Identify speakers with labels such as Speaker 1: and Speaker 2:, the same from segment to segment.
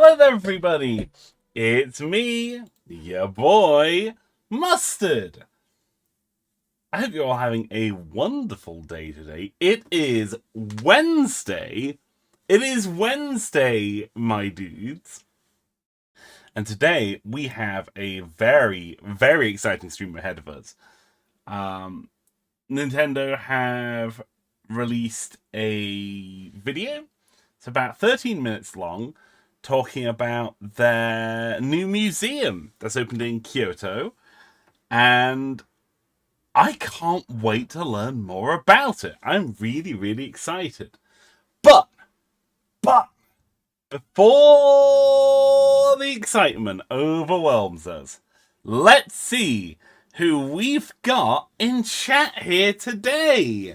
Speaker 1: Hello there, everybody. It's me, your boy, Mustard. I hope you're all having a wonderful day today. It is Wednesday. It is Wednesday, my dudes. And today we have a very, very exciting stream ahead of us. Nintendo have released a video. It's about 13 minutes long, talking about their new museum that's opened in Kyoto, and I can't wait to learn more about it. I'm really, really excited. But, before the excitement overwhelms us, let's see who we've got in chat here today.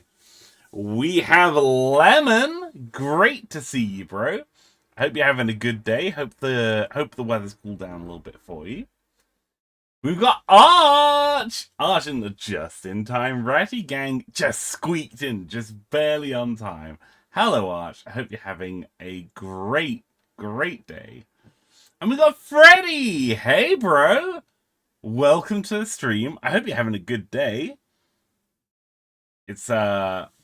Speaker 1: We have Lemon. Great to see you, bro. I hope you're having a good day. Hope the weather's cooled down a little bit for you. We've got Arch. Arch in the just-in-time ready gang. Just squeaked in, just barely on time. Hello, Arch. I hope you're having a great, great day. And we got Freddy. Hey, bro. Welcome to the stream. I hope you're having a good day. It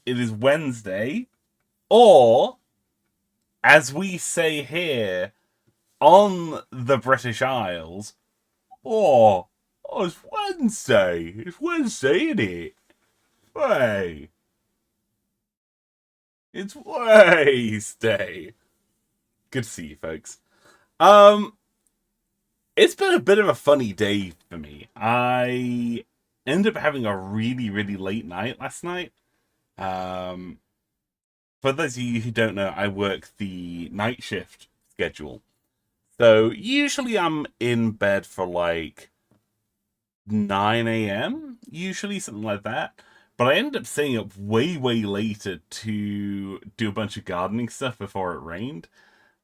Speaker 1: is Wednesday, or, as we say here on the British Isles, oh, it's Wednesday. It's Wednesday, isn't it? Hey. It's Wednesday. Good to see you, folks. It's been a bit of a funny day for me. I ended up having a really, really late night last night. For those of you who don't know, I work the night shift schedule. So usually I'm in bed for like 9 a.m. Usually, something like that. But I ended up staying up way, way later to do a bunch of gardening stuff before it rained.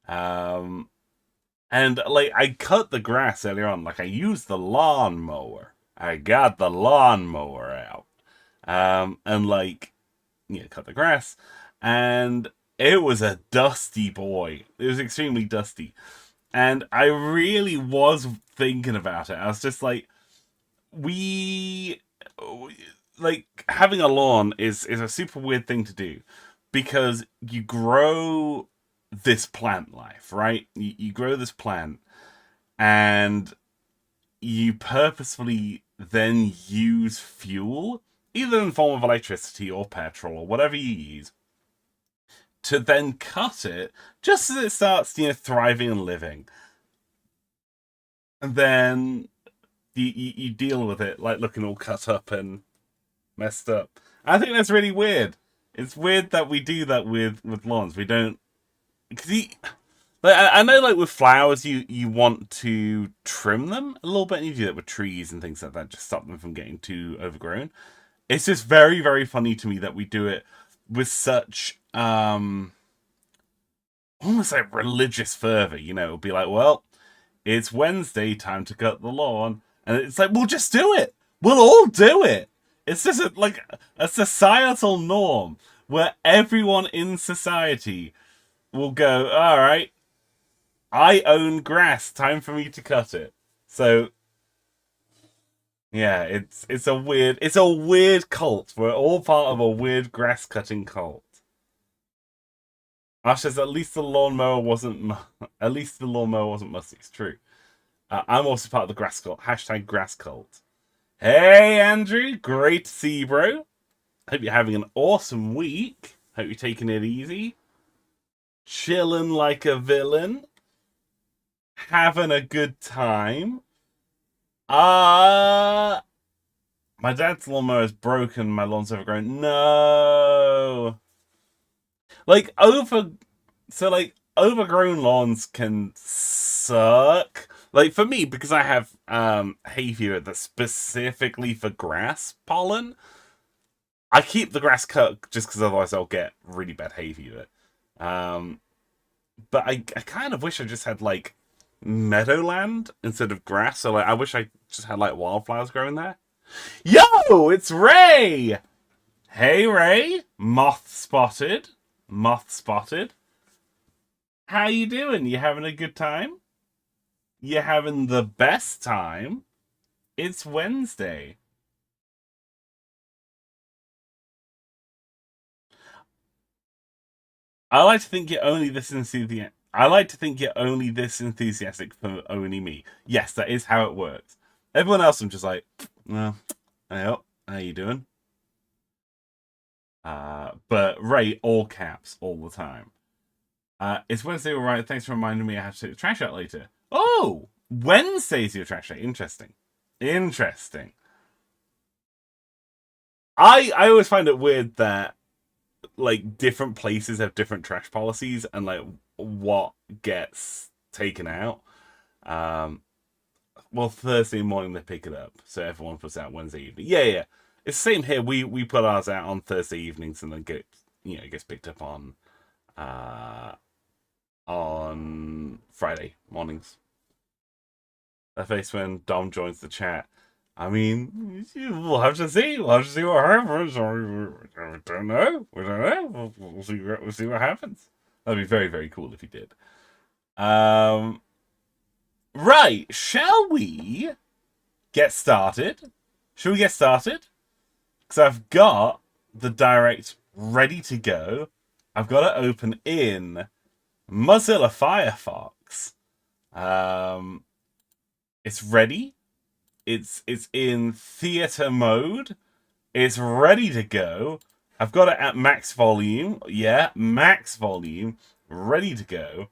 Speaker 1: And like I cut the grass earlier on. Like I used the lawnmower. I got the lawnmower out. And like, cut the grass. And it was a dusty boy. It was extremely dusty. And I really was thinking about it. I was just like, having a lawn is a super weird thing to do. Because you grow this plant life, right? You grow this plant. And you purposefully then use fuel, either in the form of electricity or petrol or whatever you use, to then cut it just as it starts, thriving and living. And then you deal with it like looking all cut up and messed up. I think that's really weird. It's weird that we do that with lawns. We don't, because I know, like with flowers, you want to trim them a little bit, and you do that with trees and things like that, just stop them from getting too overgrown. It's just very, very funny to me that we do it with such almost like religious fervor. It'll be like, well, it's Wednesday, time to cut the lawn, and it's like, we'll just do it. We'll all do it. It's just a societal norm where everyone in society will go, all right, I own grass. Time for me to cut it. So, yeah, it's a weird cult. We're all part of a weird grass cutting cult. Ash says at least the lawnmower wasn't musty. It's true. I'm also part of the grass cult. Hashtag grass cult. Hey Andrew, great to see you, bro. Hope you're having an awesome week. Hope you're taking it easy. Chilling like a villain. Having a good time. My dad's lawnmower is broken. My lawn's overgrown. No. Overgrown lawns can suck. Like for me, because I have hay fever that's specifically for grass pollen. I keep the grass cut just because otherwise I'll get really bad hay fever. But I kind of wish I just had like meadowland instead of grass. So like I wish I just had like wildflowers growing there. Yo, it's Ray. Hey Ray, moth spotted. How you doing? You having a good time? You having the best time? It's Wednesday. I like to think you're only this enthusiastic. I like to think you're only this enthusiastic for only me. Yes, that is how it works. Everyone else, I'm just like, well, hey, how you doing? But Ray, all caps, all the time. It's Wednesday, all right. Thanks for reminding me I have to take the trash out later. Oh, Wednesday's your trash day. Interesting. Interesting. I always find it weird that like different places have different trash policies and like what gets taken out. Um, well, Thursday morning they pick it up, so everyone puts out Wednesday evening. Yeah, yeah, it's the same here. We put ours out on Thursday evenings and then it gets picked up uh on Friday mornings. That face when Dom joins the chat. I mean, we'll have to see. We'll have to see what happens. We don't know. We don't know. We'll see. We'll see what happens. That'd be very, very cool if he did. Um, right. Shall we get started? Shall we get started? Because I've got the direct ready to go. I've got it open in Mozilla Firefox. It's ready. It's in theater mode. It's ready to go. I've got it at max volume. Yeah, max volume. Ready to go.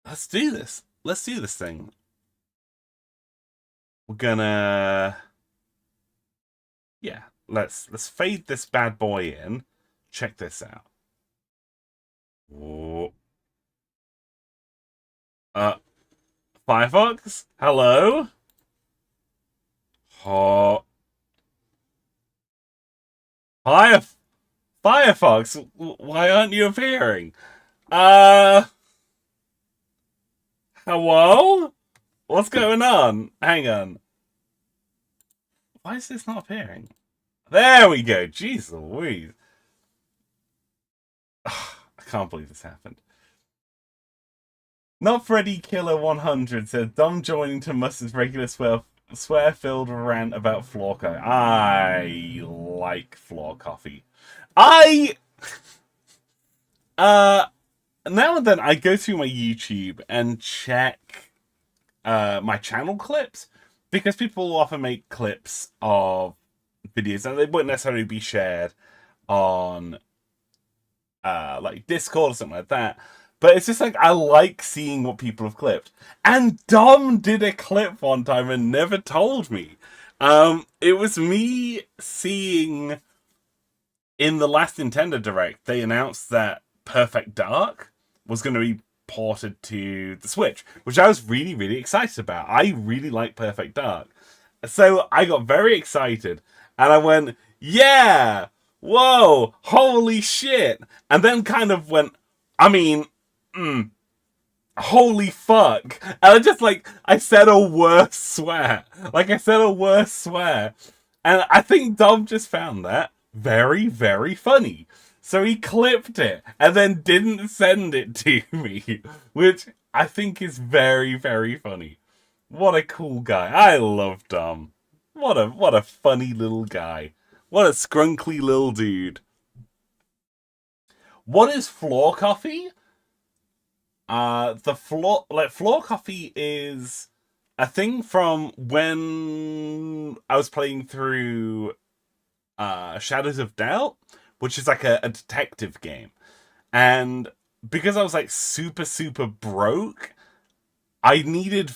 Speaker 1: Let's do this. Let's do this thing. We're gonna yeah, let's fade this bad boy in. Check this out. Whoa. Uh Firefox? Hello? Oh, Fire Firefox, why aren't you appearing? Uh Hello? What's going on? Hang on. Why is this not appearing? There we go. Jeez Louise. I can't believe this happened. Not Freddy Killer 100 said Dom joining to Mustard's regular swear-filled rant about floor coffee. I like floor coffee. I now and then I go through my YouTube and check my channel clips because people often make clips of videos and they wouldn't necessarily be shared on like Discord or something like that. But it's just like I like seeing what people have clipped. And Dom did a clip one time and never told me. It was me seeing in the last Nintendo Direct, they announced that Perfect Dark was going to be ported to the Switch, which I was really, really excited about. I really like Perfect Dark. So I got very excited and I went, yeah, whoa, holy shit. And then kind of went, I mean, holy fuck. And I said a worse swear. Like I said a worse swear. And I think Dom just found that very, very funny. So he clipped it and then didn't send it to me, which I think is very, very funny. What a cool guy. I love Dom. What a funny little guy. What a scrunkly little dude. What is floor coffee? The floor coffee is a thing from when I was playing through Shadows of Doubt, which is like a detective game. And because I was like super, super broke, I needed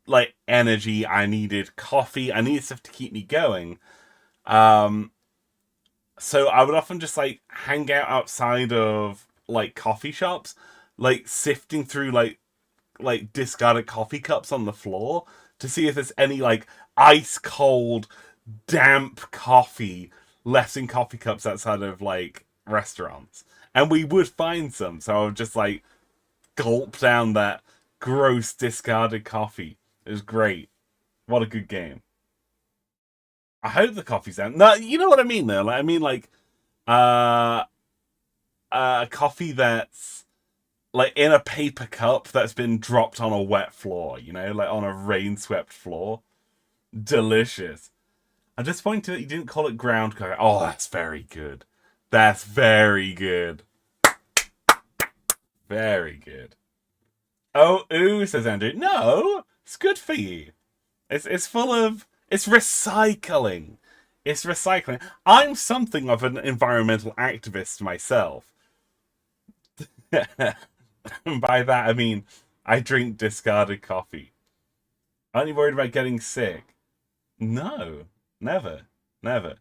Speaker 1: like energy, I needed coffee, I needed stuff to keep me going. Um, so I would often just like hang out outside of like coffee shops, like sifting through like discarded coffee cups on the floor to see if there's any like ice cold, damp coffee left in coffee cups outside of like restaurants. And we would find some, so I would just like gulp down that gross discarded coffee. It was great. What a good game. I hope the coffee's out. No, you know what I mean though. Like, I mean, like Uh, coffee that's like in a paper cup that's been dropped on a wet floor, you know, like on a rain-swept floor. Delicious. I'm disappointed that you didn't call it ground coffee. Oh, that's very good. That's very good. Very good. Oh, ooh, says Andrew. No, it's good for you. It's full of it's recycling. It's recycling. I'm something of an environmental activist myself. And by that I mean I drink discarded coffee. Aren't you worried about getting sick? No, never, never.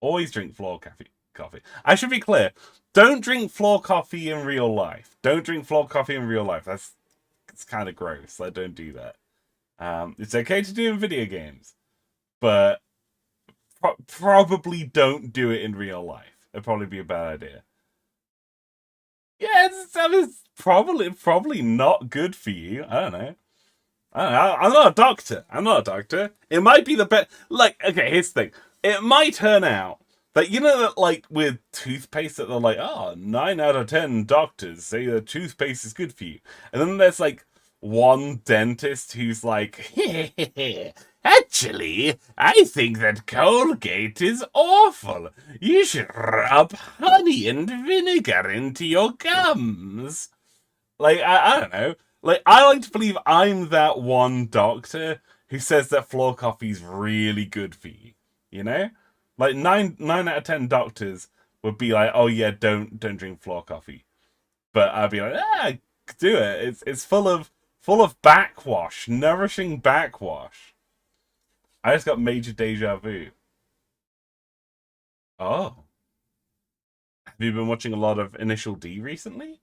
Speaker 1: Always drink floor coffee. I should be clear. Don't drink floor coffee in real life. Don't drink floor coffee in real life. It's kind of gross. Like, don't do that. It's okay to do in video games, but probably don't do it in real life. It'd probably be a bad idea. Yeah, it's probably not good for you. I don't know. I'm not a doctor. I'm not a doctor. It might be the best. Like, okay, here's the thing. It might turn out that, you know, that like with toothpaste, that they're like, oh, 9 out of 10 doctors say that toothpaste is good for you. And then there's like one dentist who's like, actually, I think that Colgate is awful. You should rub honey and vinegar into your gums. Like, I don't know. Like, I like to believe I'm that one doctor who says that floor coffee's really good for you. You know? Like nine out of 10 doctors would be like, oh yeah, don't drink floor coffee. But I'd be like, do it. It's full of backwash, nourishing backwash. I just got major deja vu. Oh. Have you been watching a lot of Initial D recently?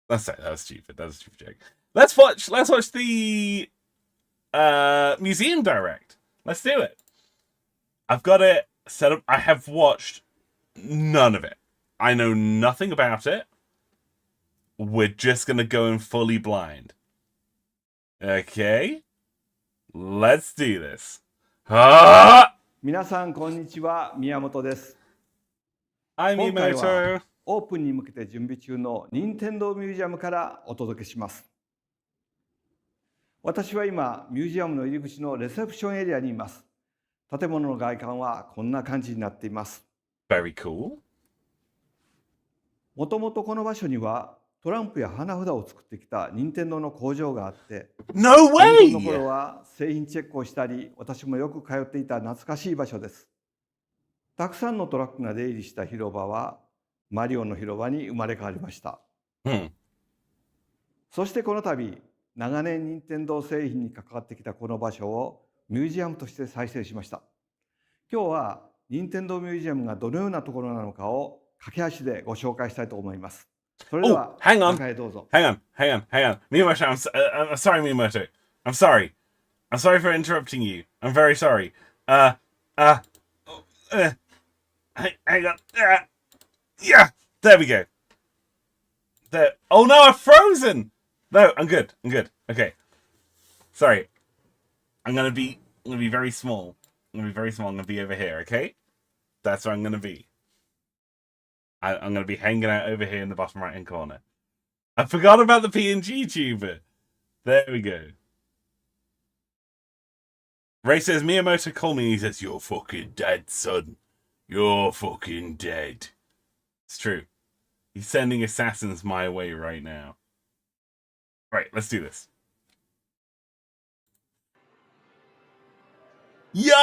Speaker 1: That was stupid. That was a stupid joke. Let's watch the museum direct. Let's do it. I've got it set up. I have watched none of it. I know nothing about it. We're just gonna go in fully blind. Okay? Let's do this. Ah!
Speaker 2: 皆さんこんにちは、宮本です。
Speaker 1: I'm
Speaker 2: 今回は
Speaker 1: Imoto.
Speaker 2: オープンに向けて準備中の任天堂ミュージアムからお届けします。私は今ミュージアムの入り口のレセプションエリアにいます。建物の外観はこんな感じになっています。
Speaker 1: Very cool.
Speaker 2: もともとこの場所にはトランプや花札を作ってきた任天堂の工場があって、
Speaker 1: No
Speaker 2: 子供の
Speaker 1: way!
Speaker 2: 頃は製品チェックをしたり、私もよく通っていた懐かしい場所です。たくさんのトラックが出入りした広場はマリオの広場に生まれ変わりました。 そしてこの度、長年任天堂製品に関わってきたこの場所をミュージアムとして再生しました。今日は任天堂ミュージアムがどのようなところなのかを駆け足でご紹介したいと思います。それでは、中へどうぞ。
Speaker 1: Hang on. Miyamoto, I'm sorry, Miyamoto. I'm sorry. I'm sorry for interrupting you. I'm very sorry. Hang on. Yeah, there we go. There. Oh no, I'm frozen. No, I'm good. Okay. Sorry. I'm gonna be very small. I'm gonna be over here. Okay. That's where I'm gonna be. I'm gonna be hanging out over here in the bottom right hand corner. I forgot about the PNG tuber. There we go. Ray says, Miyamoto called me and he says, you're fucking dead, son. You're fucking dead. It's true. He's sending assassins my way right now. Right, let's do this. Yo,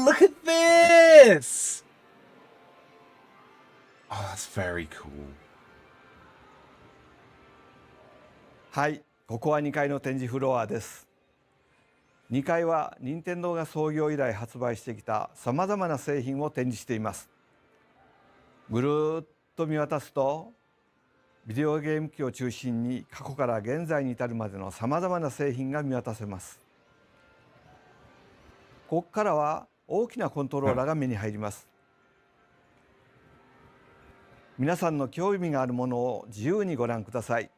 Speaker 1: look at this! Oh, that's very cool.
Speaker 2: はい、ここは2階の展示フロアです。2階は任天堂が創業以来発売してきたさまざまな製品を展示しています。ぐるーっと見渡すと、ビデオゲーム機を中心に過去から現在に至るまでのさまざまな製品が見渡せます。ここからは大きなコントローラーが目に入ります。皆さんの興味があるものを自由にご覧ください。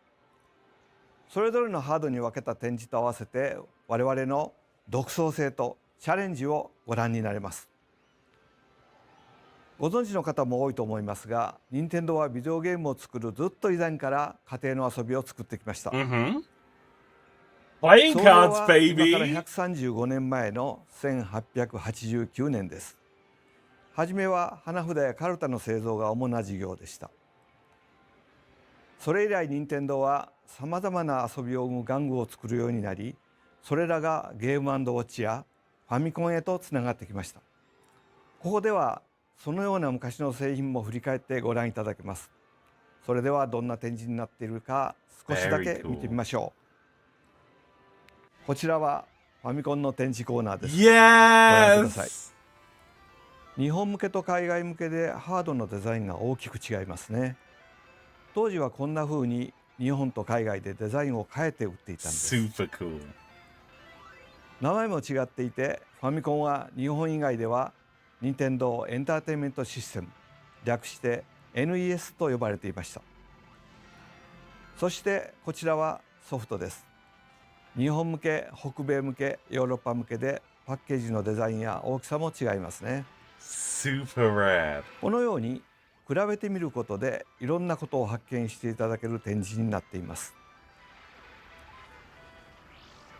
Speaker 2: それぞれのハードに分けた展示と合わせて我々の独創性とチャレンジをご覧になれます。ご存知の方も多いと思いますが、任天堂はビデオゲームを作るずっと以前から家庭の遊びを作ってきました。
Speaker 1: Mm-hmm. Playing
Speaker 2: 創業
Speaker 1: cards,
Speaker 2: は今から
Speaker 1: baby.
Speaker 2: 135年前の1889年です。はじめは花札やカルタの製造が主な事業でした。それ以来任天堂はさまざまな遊びを生む玩具を作るようになり、それらがゲーム&ウォッチやファミコンへとつながってきました。ここではそのような昔の製品も振り返ってご覧いただけます。それではどんな展示になっているか少しだけ見てみましょう。こちらはファミコンの展示コーナーです。ご覧ください。
Speaker 1: Yes.
Speaker 2: 日本向けと海外向けでハードのデザインが大きく違いますね。当時はこんな風に日本と海外でデザインを変えて売っていたんです。
Speaker 1: Super cool.
Speaker 2: 名前も違っていて、ファミコンは日本以外では任天堂エンターテインメントシステム、略して NES と呼ばれていました。そしてこちらはソフトです。日本向け、北米向け、ヨーロッパ向けでパッケージのデザインや大きさも違いますね。
Speaker 1: Super rad.
Speaker 2: このように比べてみることでいろんなことを発見していただける展示になっています。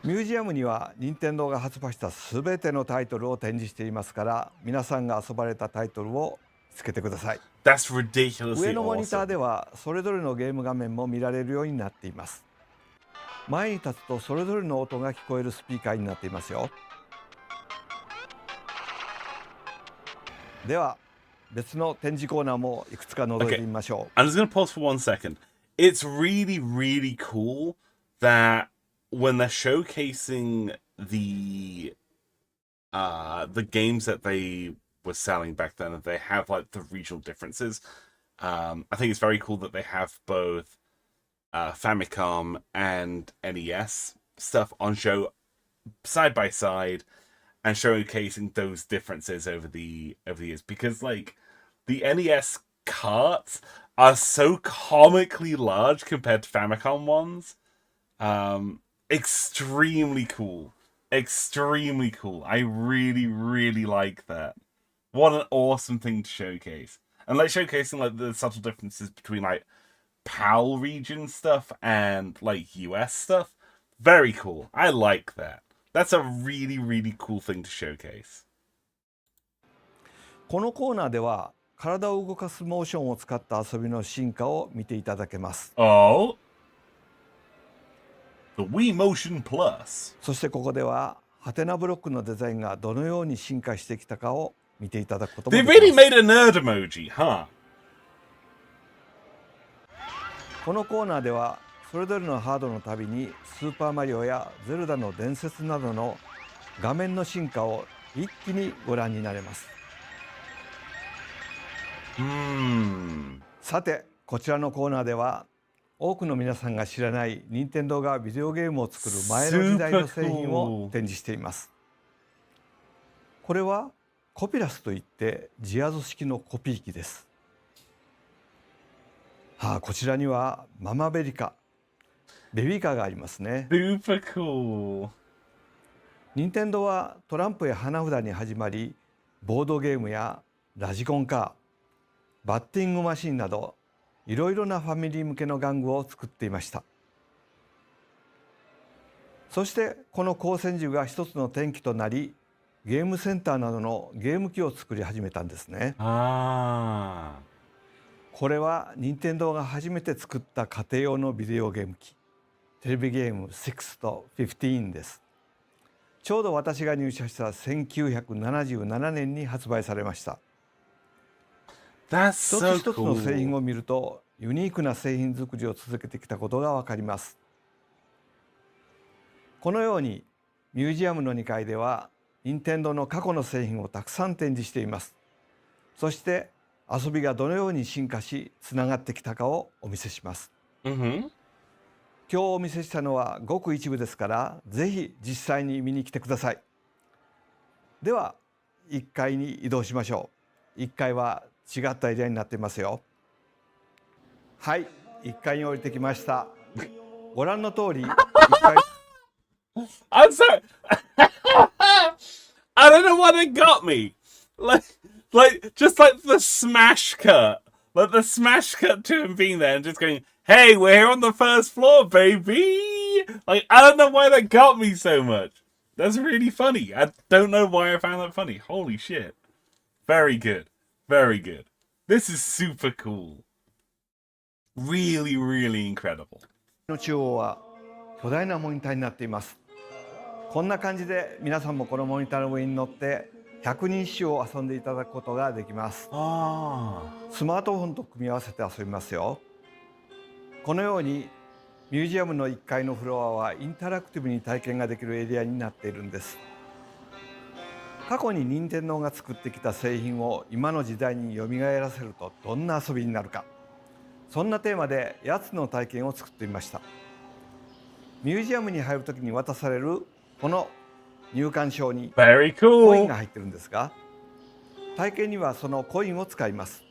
Speaker 2: ミュージアムには任天堂が発売したすべてのタイトルを展示していますから、皆さんが遊ばれたタイトルをつけてください。
Speaker 1: That's ridiculously
Speaker 2: 上のモニター
Speaker 1: awesome.
Speaker 2: ではそれぞれのゲーム画面も見られるようになっています。前に立つとそれぞれの音が聞こえるスピーカーになっていますよ。では別の展示コーナーもいくつか覗いてみましょう。
Speaker 1: I'm just going to pause for 1 second. It's really, really cool that when they're showcasing the games that they were selling back then, that they have like the regional differences. I think it's very cool that they have both Famicom and NES stuff on show side by side and showcasing those differences over the years, because like the NES carts are so comically large compared to Famicom ones. Extremely cool. Extremely cool. I really, really like that. What an awesome thing to showcase. And like showcasing like the subtle differences between like PAL region stuff and like US stuff. Very cool. I like that. That's a really, really cool thing to showcase.
Speaker 2: このコーナーでは体を動かすモーションを使った遊びの進化を見ていただけます。
Speaker 1: Oh. The Wii Motion Plus.
Speaker 2: そしてここではハテナブロックのデザインがどのように進化してきたかを見ていただくことも
Speaker 1: They
Speaker 2: でき
Speaker 1: really
Speaker 2: ます。
Speaker 1: made a nerd emoji, huh?
Speaker 2: このコーナーではそれぞれのハードのたびにスーパーマリオやゼルダの伝説などの画面の進化を一気にご覧になれます。さてこちらのコーナーでは多くの皆さんが知らない任天堂がビデオゲームを作る前の時代の製品を展示しています。これはコピラスといってジアゾ式のコピー機です。こちらにはママベリカ、ベビーカーがありますね。
Speaker 1: Super cool.
Speaker 2: 任天堂はトランプや花札に始まり、ボードゲームやラジコンカー、バッティングマシンなどいろいろなファミリー向けの玩具を作っていました。そしてこの光線銃が一つの転機となり、ゲームセンターなどのゲーム機を作り始めたんですね。これは任天堂が初めて作った家庭用のビデオゲーム機、テレビゲーム6と15です。ちょうど私が入社した1977年に発売されました。
Speaker 1: That's
Speaker 2: 一
Speaker 1: so
Speaker 2: つ一つの製品
Speaker 1: cool.
Speaker 2: を見るとユニークな製品作りを続けてきたことがわかります。このようにミュージアムの2階では任天堂の過去の製品をたくさん展示しています。そして遊びがどのように進化しつながってきたかをお見せします。今日お見せしたのはごく一部ですから、ぜひ実際に見に来てください。では1階に移動しましょう。1階は違ったエリアになっていますよ。はい、1階に降りてきました。ご覧の通り1階
Speaker 1: I'm sorry. I don't know why they got me. Like, just like the smash cut. Like the smash cut to him being there and just going, hey, we're here on the first floor, baby! Like, I don't know why that got me so much. That's really funny. I don't know why I found that funny. Holy shit. Very good. Very good. This is super cool. Really, really incredible.
Speaker 2: の中央は巨大なモニターになっています。こんな感じで皆さんもこのモニターの上に乗って百人一首を遊んでいただくことができます。スマートフォンと組み合わせて遊びますよ。このようにミュージアムの1階のフロアはインタラクティブに体験ができるエリアになっているんです。過去に任天堂が作ってきた製品を今の時代によみがえらせるとどんな遊びになるか、そんなテーマで8つの体験を作ってみました。ミュージアムに入るときに渡されるこの入館証にコインが入ってるんですが、体験にはそのコインを使います。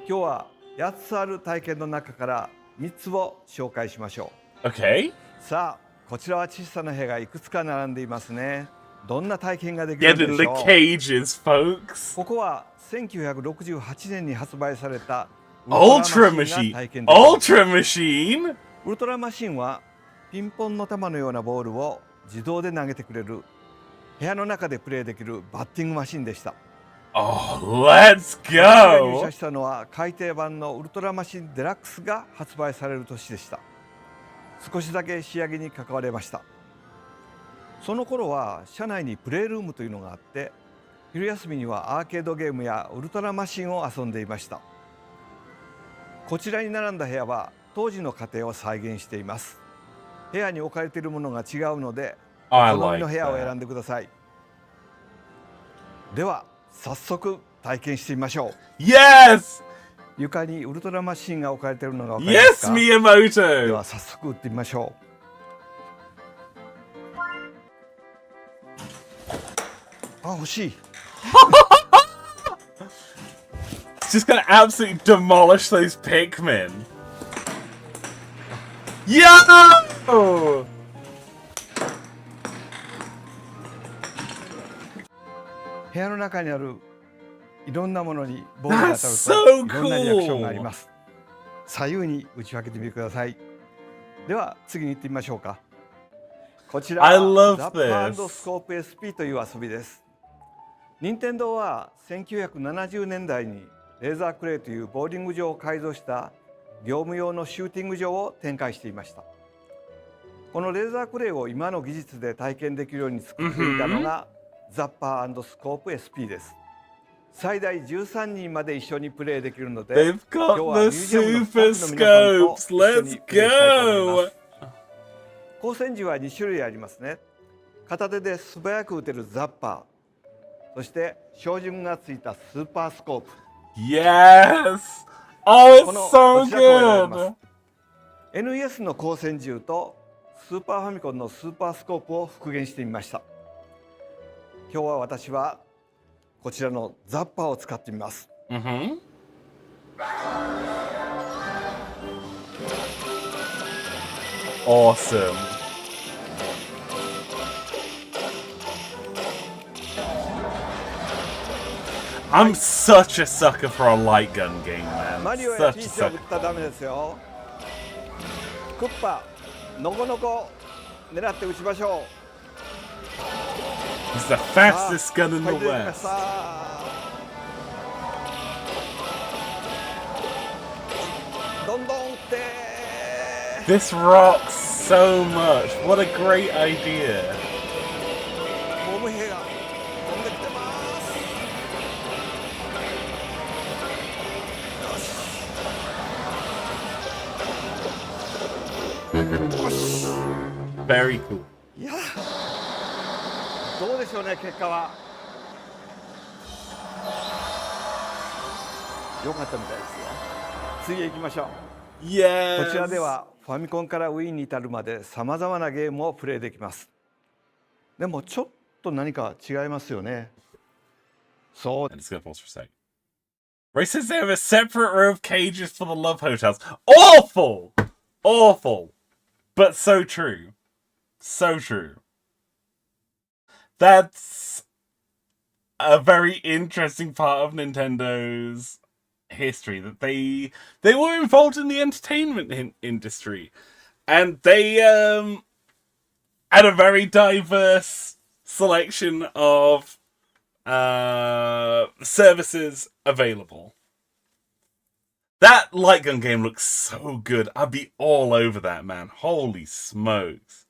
Speaker 2: 今日は8つある体験の中から3つを紹介しましょう。
Speaker 1: Okay.
Speaker 2: さあ、こちらは小さな部屋がいくつか並んでいますね。どんな体験ができる
Speaker 1: Get
Speaker 2: ん
Speaker 1: in
Speaker 2: で
Speaker 1: the
Speaker 2: しょう。
Speaker 1: cages, folks.
Speaker 2: ここは1968年に発売された
Speaker 1: Ultra
Speaker 2: ウルトラマシン
Speaker 1: Machine.
Speaker 2: が体験できます。
Speaker 1: Ultra Machine.
Speaker 2: ウルトラマシンはピンポンの球のようなボールを自動で投げてくれる部屋の中でプレーできるバッティングマシンでした。
Speaker 1: Oh, let's
Speaker 2: 私が入
Speaker 1: go.
Speaker 2: 社したのは改訂版のウルトラマシンデラックスが発売される年でした。少しだけ仕上げに関われました。その頃は社内にプレールームというのがあって、昼休みにはアーケードゲームやウルトラマシンを遊んでいました。こちらに並んだ部屋は当時の家庭を再現しています。部屋に置かれているものが違うので、好みの部屋を選んでください。では早速体験してみましょう。
Speaker 1: Yes.
Speaker 2: 床にウルトラマシンが置かれているのが分かりますか？
Speaker 1: Yes,
Speaker 2: で
Speaker 1: Miyamoto.
Speaker 2: は早速打ってみましょう。あ、惜しい。
Speaker 1: Just gonna absolutely demolish those Pikmin. Yo!
Speaker 2: 部屋の中にあるいろんなものにボールが当たる
Speaker 1: That's
Speaker 2: と
Speaker 1: so
Speaker 2: いろんなリアクションがあり
Speaker 1: cool.
Speaker 2: ます。左右に打ち分けてみてください。では次に行ってみましょうか。こちら
Speaker 1: I
Speaker 2: は
Speaker 1: love
Speaker 2: ザッパ
Speaker 1: this.
Speaker 2: スコープ SP という遊びです。任天堂は1970年代にレーザークレイというボーリング場を改造した業務用のシューティング場を展開していました。このレーザークレイを今の技術で体験できるように作っていたのがザッパー&スコープ SP です。最大13人まで一緒にプレイできるので、
Speaker 1: They've
Speaker 2: 今日
Speaker 1: got
Speaker 2: はミュ
Speaker 1: the
Speaker 2: ージアムのスタッ
Speaker 1: super
Speaker 2: フの皆さんと
Speaker 1: scopes.
Speaker 2: 一緒
Speaker 1: Let's
Speaker 2: にプレイしたいと思いま
Speaker 1: go.
Speaker 2: す。光線銃は2種類ありますね。片手で素早く撃てるザッパー、そして照準がついたスーパースコープ。
Speaker 1: Yes. Oh,
Speaker 2: こ
Speaker 1: it's
Speaker 2: の
Speaker 1: so
Speaker 2: どちらかを選びま
Speaker 1: good.
Speaker 2: す。 NES の光線銃とスーパーファミコンのスーパースコープを復元してみました。今日は私はこちらのザッパーを使ってみます。
Speaker 1: Awesome. I'm such a sucker for a light gun game,
Speaker 2: マ
Speaker 1: man.
Speaker 2: リオや
Speaker 1: Such
Speaker 2: ピ
Speaker 1: a
Speaker 2: ーチは撃
Speaker 1: sucker.
Speaker 2: ったらダメですよ。クッパ、のこのこ狙って撃ちましょう。
Speaker 1: He's the fastest gun in the
Speaker 2: はい出てきまし
Speaker 1: West.
Speaker 2: た。どんどん撃って。
Speaker 1: This rocks so much. What a great idea.
Speaker 2: ホーム兵が飛んできてます。よし。
Speaker 1: Very cool.
Speaker 2: いや、どうでしょうね、結果は。良かったみたいですよ。次へ行きましょう。
Speaker 1: Yes.
Speaker 2: こちらではファミコンから Wii に至るまでさまざまなゲームをプレイできます。でもちょっと何か違いますよね。そう。
Speaker 1: I'm just gonna pause for a sec. Ray says they have a separate row of cages for the love hotels. Awful! Awful! But so true. So true. That's a very interesting part of Nintendo's history, that they were involved in the entertainment industry, and they had a very diverse selection of services available. That light gun game looks so good. I'd be all over that, man. Holy smokes.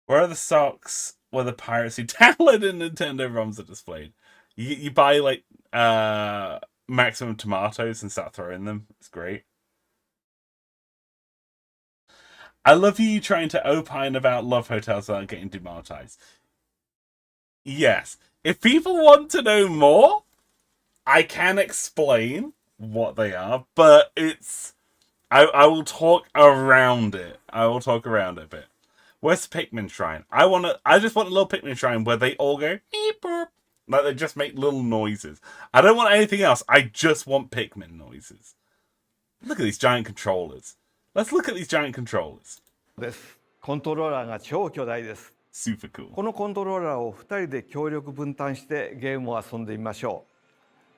Speaker 1: Where are the socks where the pirates who downloaded Nintendo ROMs are displayed? You buy, like, maximum tomatoes and start throwing them. It's great. I love you trying to opine about love hotels without getting demonetized. Yes. If people want to know more, I can explain what they are, but I will talk around it. I will talk around it a bit. Where's the Pikmin shrine? I just want a little Pikmin shrine where they all go beep boop. Like they just make little noises. I don't want anything else. I just want Pikmin noises. Look at these giant controllers. Let's look at these giant controllers.
Speaker 2: です。コントローラーが超巨大です。
Speaker 1: Super cool.
Speaker 2: このコントローラーを2人で協力分担してゲームを遊んでみましょ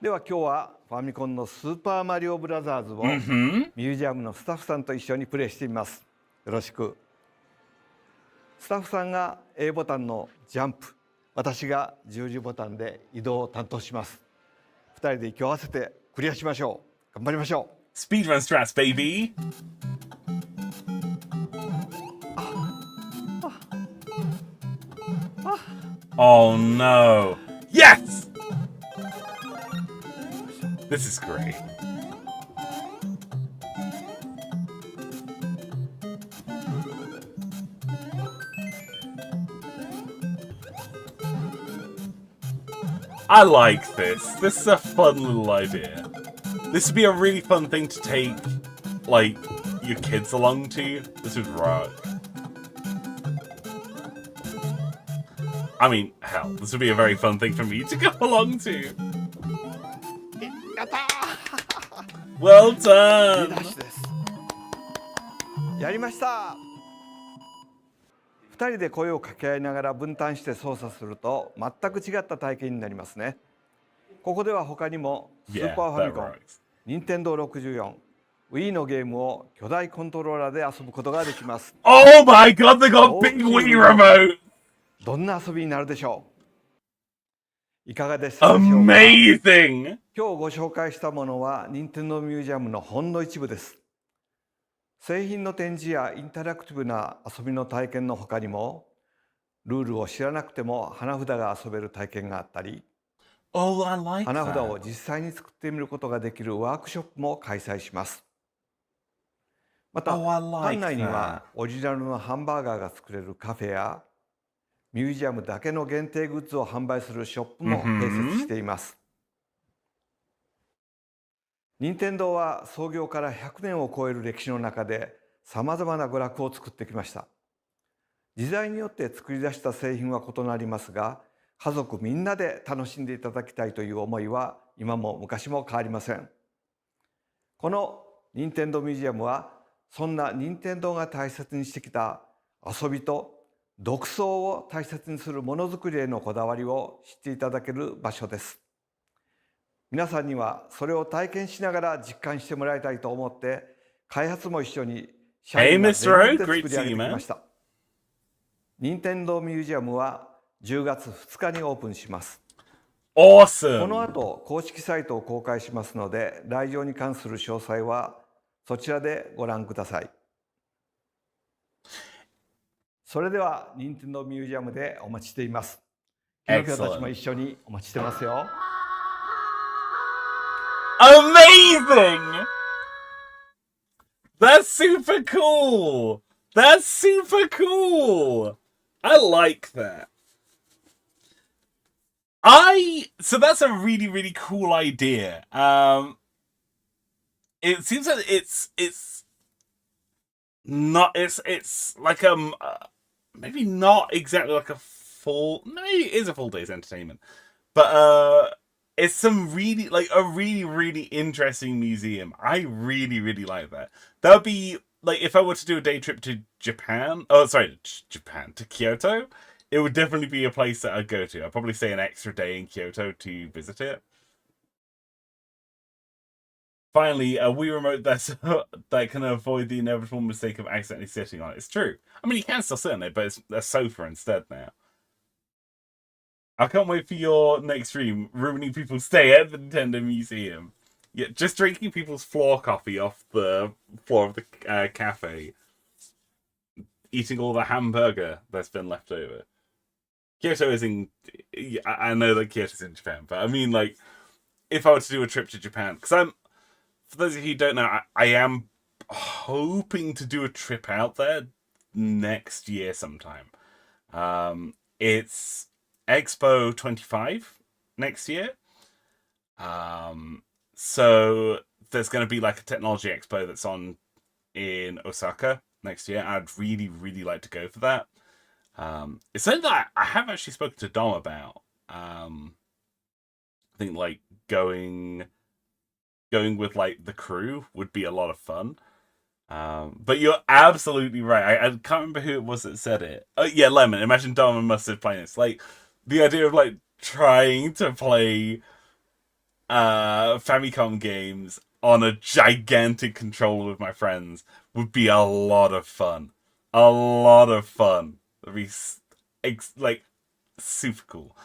Speaker 2: う。では今日はファミコンのスーパーマリオブラザーズをミュージアムのスタッフさんと一緒にプレイしてみます。よろしく。スタッフさんが A ボタンのジャンプ、私が十字ボタンで移動を担当します。2人で息を合わせてクリアしましょう。頑張りましょう。
Speaker 1: Speedrun strats, baby. Oh no. Yes! This is great. I like this. This is a fun little idea. This would be a really fun thing to take, like, your kids along to. This would rock. I mean, hell, this would be a very fun thing for me to go along to.
Speaker 2: やったー
Speaker 1: Well done!
Speaker 2: いい出しです。やりました。2人で声を掛け合いながら分担して操作すると全く違った体験になりますね。ここでは他にもスーパーファミコン、任天堂64、Wii のゲームを巨大コントローラーで遊ぶことができます。
Speaker 1: Oh my god, they got big Wii remote!
Speaker 2: どんな遊びになるでしょう。いかがでしたでしょうか。
Speaker 1: Amazing!
Speaker 2: 今日ご紹介したものは任天堂ミュージアムのほんの一部です。製品の展示やインタラクティブな遊びの体験の他にも、ルールを知らなくても花札が遊べる体験があったり、
Speaker 1: Oh, I like
Speaker 2: 花札
Speaker 1: that.
Speaker 2: を実際に作ってみることができるワークショップも開催します。また、
Speaker 1: Oh, I like
Speaker 2: 館内にはオリジナルのハンバーガーが作れるカフェや、ミュージアムだけの限定グッズを販売するショップも併設しています。任天堂は創業から100年を超える歴史の中でさまざまな娯楽を作ってきました。時代によって作り出した製品は異なりますが、家族みんなで楽しんでいただきたいという思いは今も昔も変わりません。この任天堂ミュージアムはそんな任天堂が大切にしてきた遊びと独創を大切にするものづくりへのこだわりを知っていただける場所です。皆さんにはそれを体験しながら実感してもらいたいと思って開発も一緒に社員が全力で作り上げてきました。任天堂ミュージアムは10月2日にオープンします。
Speaker 1: Awesome!
Speaker 2: この後公式サイトを公開しますので、来場に関する詳細はそちらでご覧ください。それでは任天堂ミュージアムでお待ちしています。キノキオたちも一緒にお待ちしてますよ。
Speaker 1: Amazing! That's super cool! That's super cool! I like that. So that's a really, really cool idea. It seems that it's like maybe not exactly like a full, maybe it is a full day's entertainment, but it's some really, like, a really, really interesting museum. I really, really like that. That would be, like, if I were to do a day trip to Japan, to Kyoto, it would definitely be a place that I'd go to. I'd probably stay an extra day in Kyoto to visit it. Finally, a Wii remote that can avoid the inevitable mistake of accidentally sitting on it. It's true. I mean, you can still sit on it, but it's a sofa instead now. I can't wait for your next stream, ruining people's stay at the Nintendo Museum. Yeah, just drinking people's floor coffee off the floor of the cafe. Eating all the hamburger that's been left over. Kyoto is in... I know that Kyoto's in Japan, but I mean, like, if I were to do a trip to Japan, because for those of you who don't know, I am hoping to do a trip out there next year sometime. It's Expo 25 next year. So there's going to be like a technology expo that's on in Osaka next year. I'd really, really like to go for that. It's something that I have actually spoken to Dom about. I think like going with like the crew would be a lot of fun. But you're absolutely right. I can't remember who it was that said it. Oh yeah, Lemon. Imagine Dom and Mustard playing this. Like the idea of like trying to play Famicom games on a gigantic controller with my friends would be a lot of fun. A lot of fun. It'd be like super cool.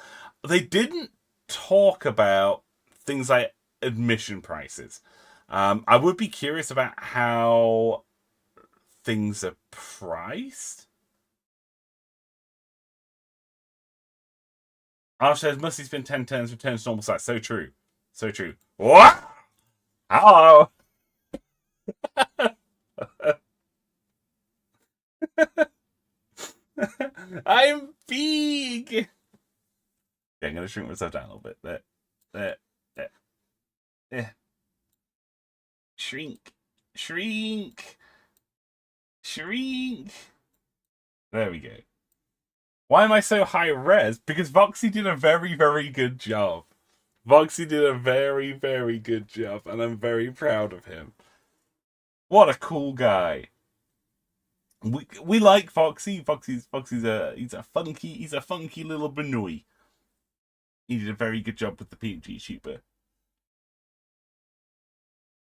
Speaker 1: They didn't talk about things like admission prices. I would be curious about how things are priced. Arch says Musty's been 10 turns, returns to normal size. So true. So true. What? Hello. I'm big. Yeah, I'm gonna shrink myself down a little bit. There. There. Shrink. Shrink. Shrink. There we go. Why am I so high res? Because Voxy did a very, very good job. Voxy did a very, very good job, and I'm very proud of him. What a cool guy. We like Foxy. Foxy's he's a funky little Benui. He did a very good job with the PMG shooter.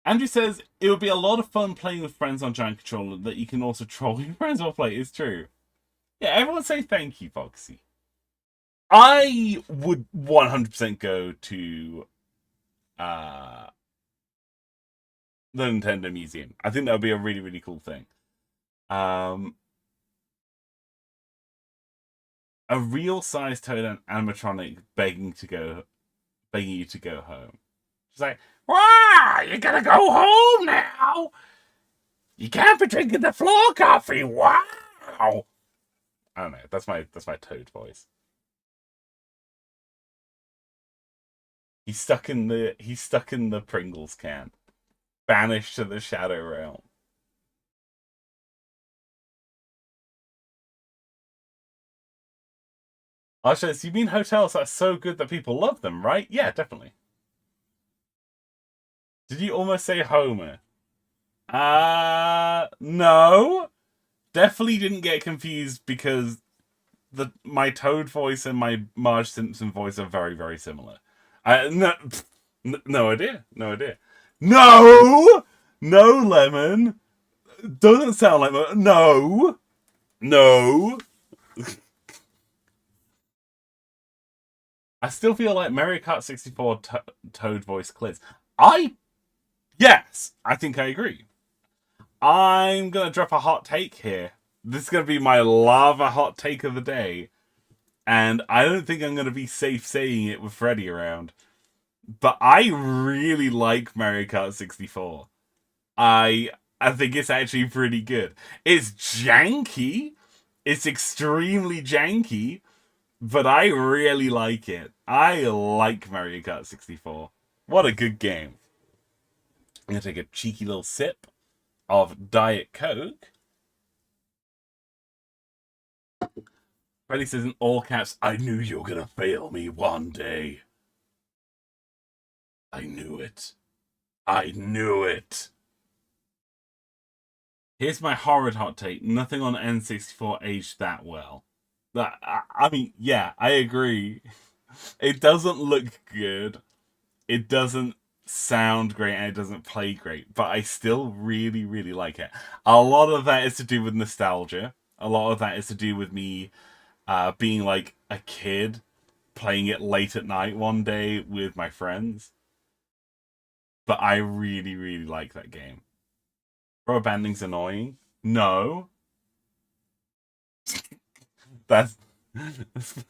Speaker 1: Andrew says it would be a lot of fun playing with friends on Giant Controller that you can also troll your friends while play. It's true. Yeah, everyone say thank you, Foxy. I would 100% go to the Nintendo Museum. I think that would be a really, really cool thing. A real size Toad animatronic begging you to go home. She's like, "Wow, you gotta go home now. You can't be drinking the floor coffee. Wow." I don't know. That's my Toad voice. He's stuck in the Pringles can, banished to the Shadow Realm. Archers, you mean hotels are so good that people love them, right? Yeah, definitely. Did you almost say Homer? No. Definitely didn't get confused because my Toad voice and my Marge Simpson voice are very, very similar. No idea. No idea. No! No, Lemon! Doesn't sound like... No! No! I still feel like Mario Kart 64 Toad voice clears. Yes! I think I agree. I'm gonna drop a hot take here. This is gonna be my lava hot take of the day. And I don't think I'm gonna be safe saying it with Freddy around. But I really like Mario Kart 64. I think it's actually pretty good. It's janky. It's extremely janky. But I really like it. I like Mario Kart 64. What a good game. I'm going to take a cheeky little sip of Diet Coke. Freddy says in all caps, "I knew you were going to fail me one day. I knew it. I knew it." Here's my horrid hot take. Nothing on N64 aged that well. I mean, yeah, I agree. It doesn't look good. It doesn't sound great and it doesn't play great, but I still really, really like it. A lot of that is to do with nostalgia. A lot of that is to do with me being like a kid playing it late at night one day with my friends. But I really, really like that game. Rubber banding's annoying. No, that's that's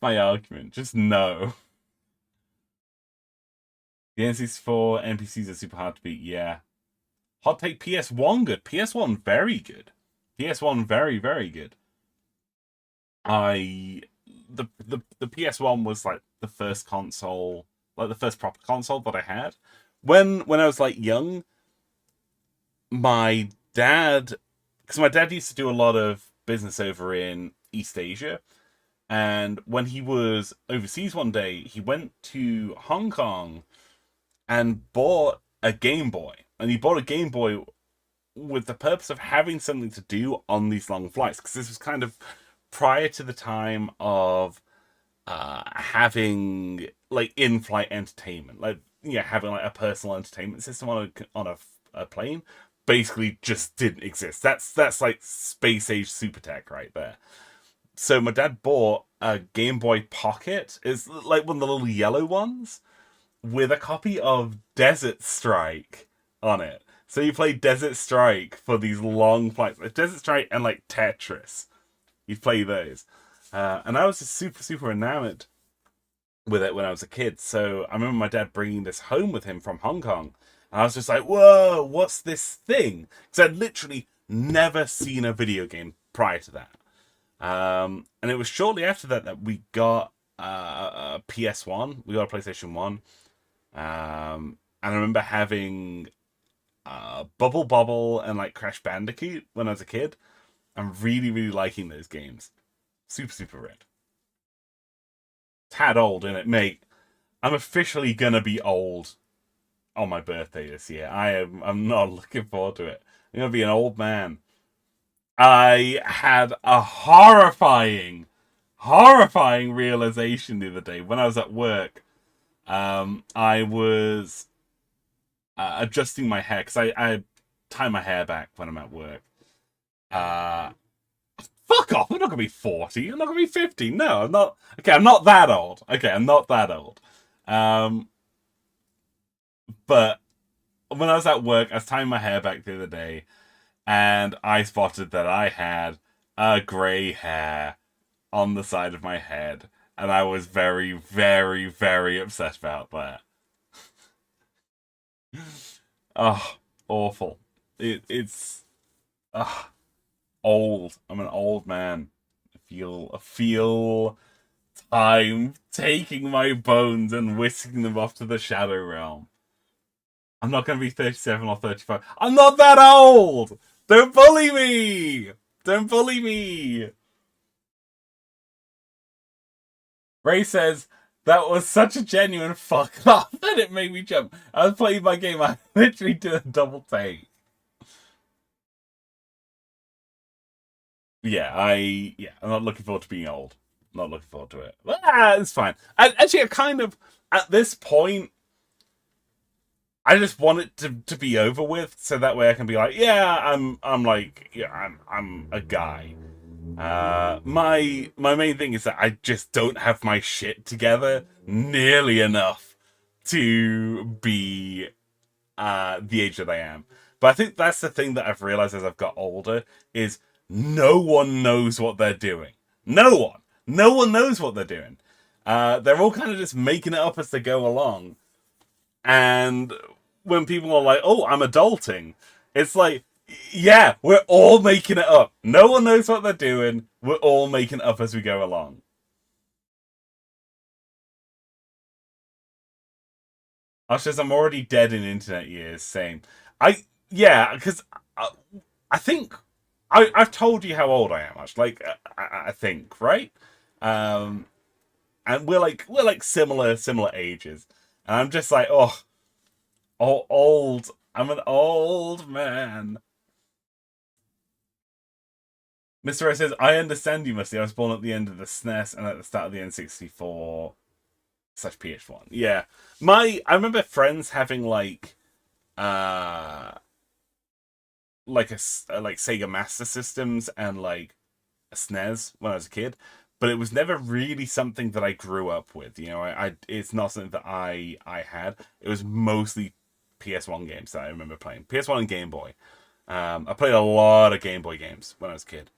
Speaker 1: my argument. Just no. The N64 NPCs are super hard to beat. Yeah. Hot take: PS1 good. PS1 very good. PS1 very, very good. I the PS1 was like the first console, like the first proper console that I had. When I was like young, my dad, because my dad used to do a lot of business over in East Asia, and when he was overseas one day, he went to Hong Kong and bought a Game Boy. And he bought a Game Boy with the purpose of having something to do on these long flights, because this was kind of prior to the time of having like in-flight entertainment, like having like a personal entertainment system a plane. Basically, just didn't exist. That's like space age super tech right there. So my dad bought a Game Boy Pocket. It's like one of the little yellow ones with a copy of Desert Strike on it. So you play Desert Strike for these long flights. Like Desert Strike and like Tetris. You play those. And I was just super, super enamored with it when I was a kid. So I remember my dad bringing this home with him from Hong Kong. And I was just like, whoa, what's this thing? Because I'd literally never seen a video game prior to that. And it was shortly after that that we got a PS1. We got a PlayStation 1. And I remember having Bubble Bobble and like Crash Bandicoot when I was a kid. I'm really, really liking those games. Super, super red. Tad old, in it, mate. I'm officially gonna be old on my birthday this year. I'm not looking forward to it. I'm gonna be an old man. I had a horrifying realization the other day when I was at work. I was adjusting my hair because I tie my hair back when I'm at work. Uh, Fuck off! I'm not gonna be 40. I'm not gonna be 50. No, I'm not. Okay, I'm not that old. Okay, I'm not that old. Um, but when I was at work, I was tying my hair back the other day, and I spotted that I had a grey hair on the side of my head, and I was very, very, very upset about that. Oh, awful. It's old. I'm an old man. I feel time taking my bones and whisking them off to the shadow realm. I'm not going to be 37 or 35. I'm not that old! Don't bully me! Don't bully me! Ray says, that was such a genuine fuck off that it made me jump. I was playing my game, I literally did a double take. I'm not looking forward to being old. I'm not looking forward to it. It's fine. Actually, I kind of, at this point, I just want it to be over with, so that way I can be like, I'm a guy. My main thing is that I just don't have my shit together nearly enough to be the age that I am. But I think that's the thing that I've realized as I've got older is no one knows what they're doing. No one knows what they're doing. They're all kind of just making it up as they go along. And when people are like, "Oh, I'm adulting," it's like, yeah, we're all making it up. No one knows what they're doing. We're all making it up as we go along. That's just I'm already dead in internet years. Same. I Yeah, because I think I've told you how old I am. Actually, like I think right. Um, and we're like similar ages, and I'm just like, oh, old. I'm an old man. Mr. Rose says, I understand you, Musty. I was born at the end of the SNES and at the start of the N64/PS1. Yeah. I remember friends having uh like like Sega Master Systems and like a SNES when I was a kid, but it was never really something that I grew up with. You know, it's not something that I had. It was mostly PS1 games that I remember playing. PS1 and Game Boy. I played a lot of Game Boy games when I was a kid.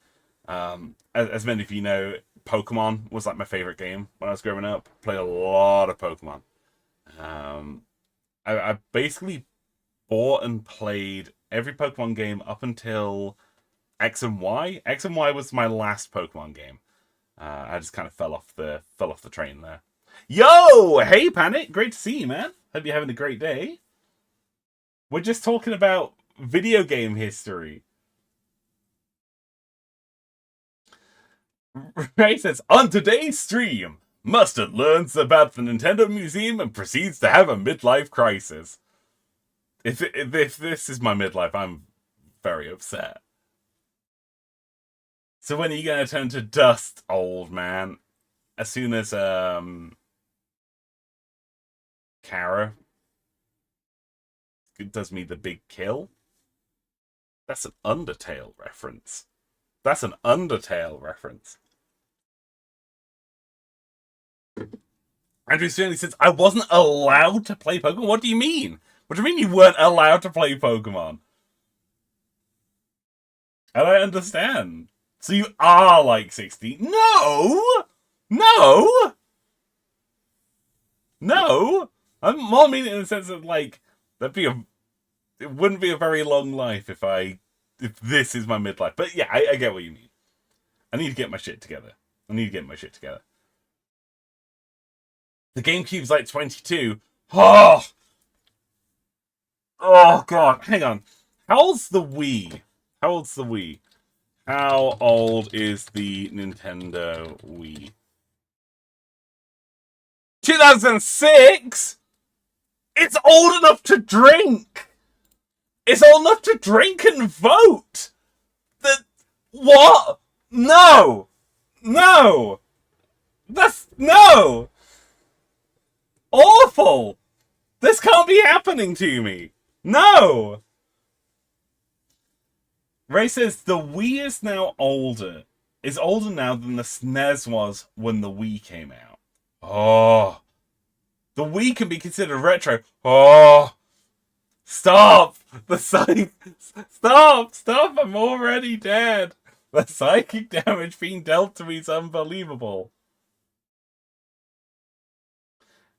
Speaker 1: As many of you know, Pokemon was like my favorite game when I was growing up. Played a lot of Pokemon. Um, I basically bought and played every Pokemon game up until X and Y. X and Y was my last Pokemon game. I just kind of fell off the train there. Yo, hey Panic, great to see you, man. Hope you're having a great day. We're just talking about video game history. Ray says, on today's stream, Mustard learns about the Nintendo Museum and proceeds to have a midlife crisis. If this is my midlife, I'm very upset. So when are you going to turn to dust, old man? As soon as, Kara does me the big kill? That's an Undertale reference. That's an Undertale reference. Andrew Stanley says, I wasn't allowed to play Pokemon? What do you mean? What do you mean you weren't allowed to play Pokemon? I don't understand. So you are like 60? No! No! No! I'm more meaning in the sense that, like, it wouldn't be a very long life if this is my midlife. But yeah, I get what you mean. I need to get my shit together. The GameCube's like 22. Oh! Oh, God. Hang on. How old's the Wii? How old is the Nintendo Wii? 2006? It's old enough to drink! It's old enough to drink and vote! What? No! No! No! Awful! This can't be happening to me! No! Ray says the Wii is now older. Is older now than the SNES was when the Wii came out. Oh. The Wii can be considered retro. Oh. Stop! Stop! I'm already dead! The psychic damage being dealt to me is unbelievable.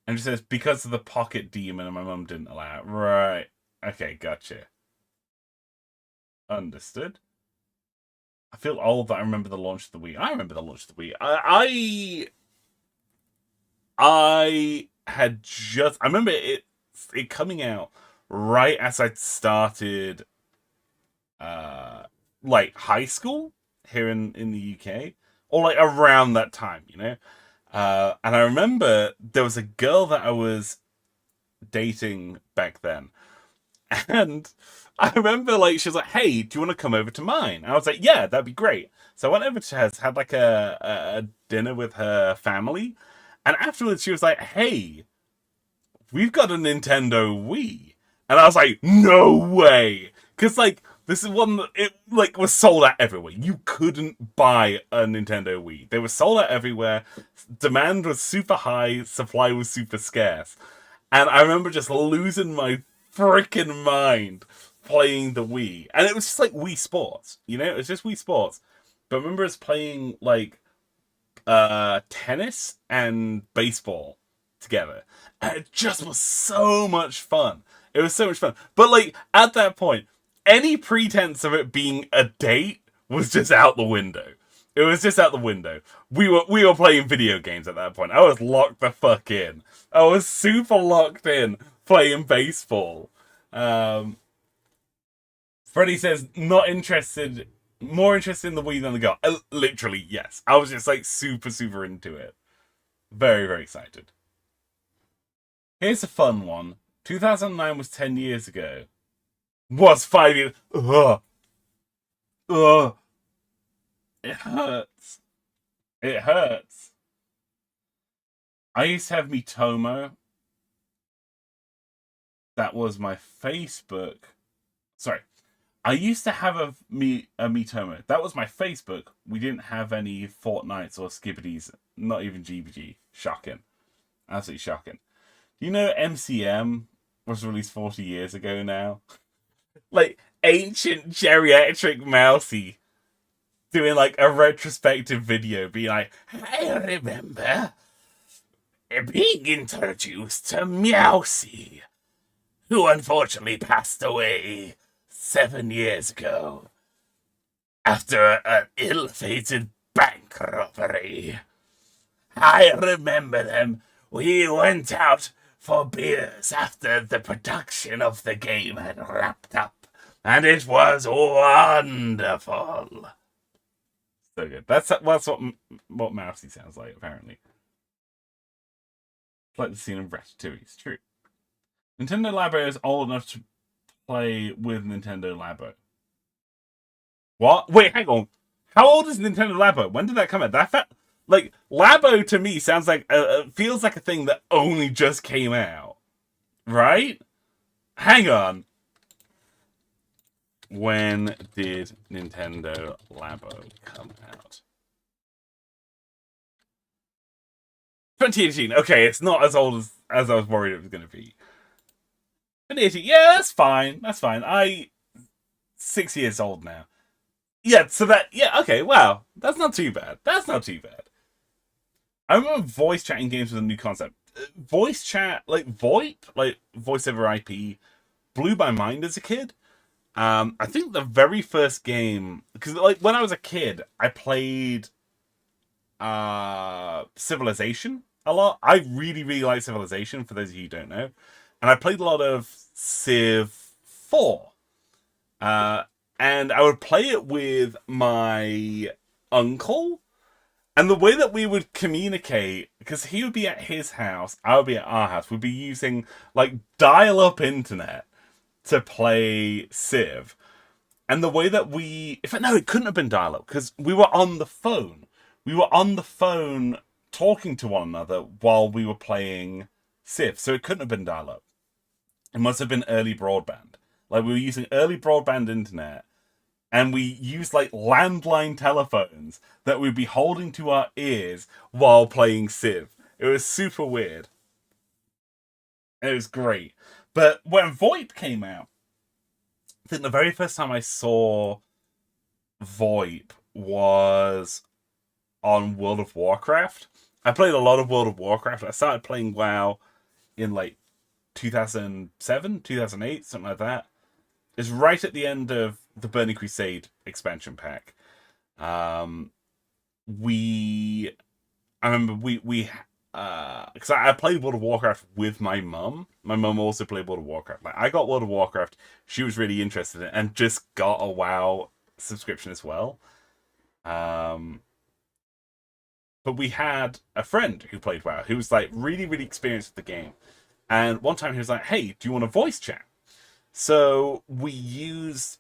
Speaker 1: And she says, because of the pocket demon and my mum didn't allow it. Right. Okay, gotcha. Understood. I feel old that I remember the launch of the Wii. I remember the launch of the Wii. I had just... I remember it coming out right as I started like high school here in the UK. Or like around that time, you know? And I remember there was a girl that I was dating back then. And I remember like she was like, hey, do you want to come over to mine? And I was like, yeah, that'd be great. So I went over to hers, had like a dinner with her family. And afterwards she was like, hey, we've got a Nintendo Wii. And I was like, no way. Because like, this is one that it like was sold out everywhere. You couldn't buy a Nintendo Wii. They were sold out everywhere. Demand was super high. Supply was super scarce. And I remember just losing my freaking mind playing the Wii. And it was just like Wii Sports. You know, it was just Wii Sports. But I remember us playing like tennis and baseball together. And it just was so much fun. It was so much fun. But like at that point, any pretense of it being a date was just out the window. It was just out the window. We were playing video games at that point. I was locked the fuck in. I was super locked in playing baseball. Freddie says not interested, more interested in the Wii than the girl. Literally, yes. I was just like super into it. Very, very excited. Here's a fun one. 2009 was 10 years ago. Was 5 years. Ugh. It hurts. It hurts. I used to have Mitomo. That was my Facebook. Sorry. I used to have a Mitomo. That was my Facebook. We didn't have any Fortnites or Skibbities. Not even GBG. Shocking. Absolutely shocking. Do you know MCM was released 40 years ago now? Like, ancient geriatric mousy doing like a retrospective video being like, I remember being introduced to Meowsy, who unfortunately passed away 7 years ago after an ill-fated bank robbery. I remember them. We went out for beers after the production of the game had wrapped up, and it was wonderful. So good. That's what Mousy sounds like, apparently. It's like the scene in Ratatouille. It's true. Nintendo Labo is old enough to play with Nintendo Labo. What? Wait, hang on. How old is Nintendo Labo? When did that come out? Like, Labo to me sounds like feels like a thing that only just came out, right? Hang on. When did Nintendo Labo come out? 2018. Okay, it's not as old as I was worried it was going to be. 2018. Yeah, that's fine. That's fine. 6 years old now. Yeah, so okay, wow. That's not too bad. That's not too bad. I remember voice chatting games with a new concept. Voice chat, like VoIP, like voice over IP, blew my mind as a kid. I think the very first game, because like when I was a kid, I played Civilization a lot. I really, really like Civilization, for those of you who don't know. And I played a lot of Civ 4. And I would play it with my uncle. And the way that we would communicate, because he would be at his house, I would be at our house, we'd be using like dial-up internet to play Civ. And the way that it couldn't have been dial-up, because we were on the phone. We were on the phone talking to one another while we were playing Civ. So it couldn't have been dial-up. It must have been early broadband. Like, we were using early broadband internet, and we used like landline telephones that we'd be holding to our ears while playing Civ. It was super weird. It was great. But when VoIP came out, I think the very first time I saw VoIP was on World of Warcraft. I played a lot of World of Warcraft. I started playing WoW in like 2007, 2008, something like that. It's right at the end of the Burning Crusade expansion pack. I remember because I played World of Warcraft with my mum. My mum also played World of Warcraft. Like, I got World of Warcraft. She was really interested in it and just got a WoW subscription as well. But we had a friend who played WoW who was like really, really experienced with the game. And one time he was like, "Hey, do you want a voice chat?" So we used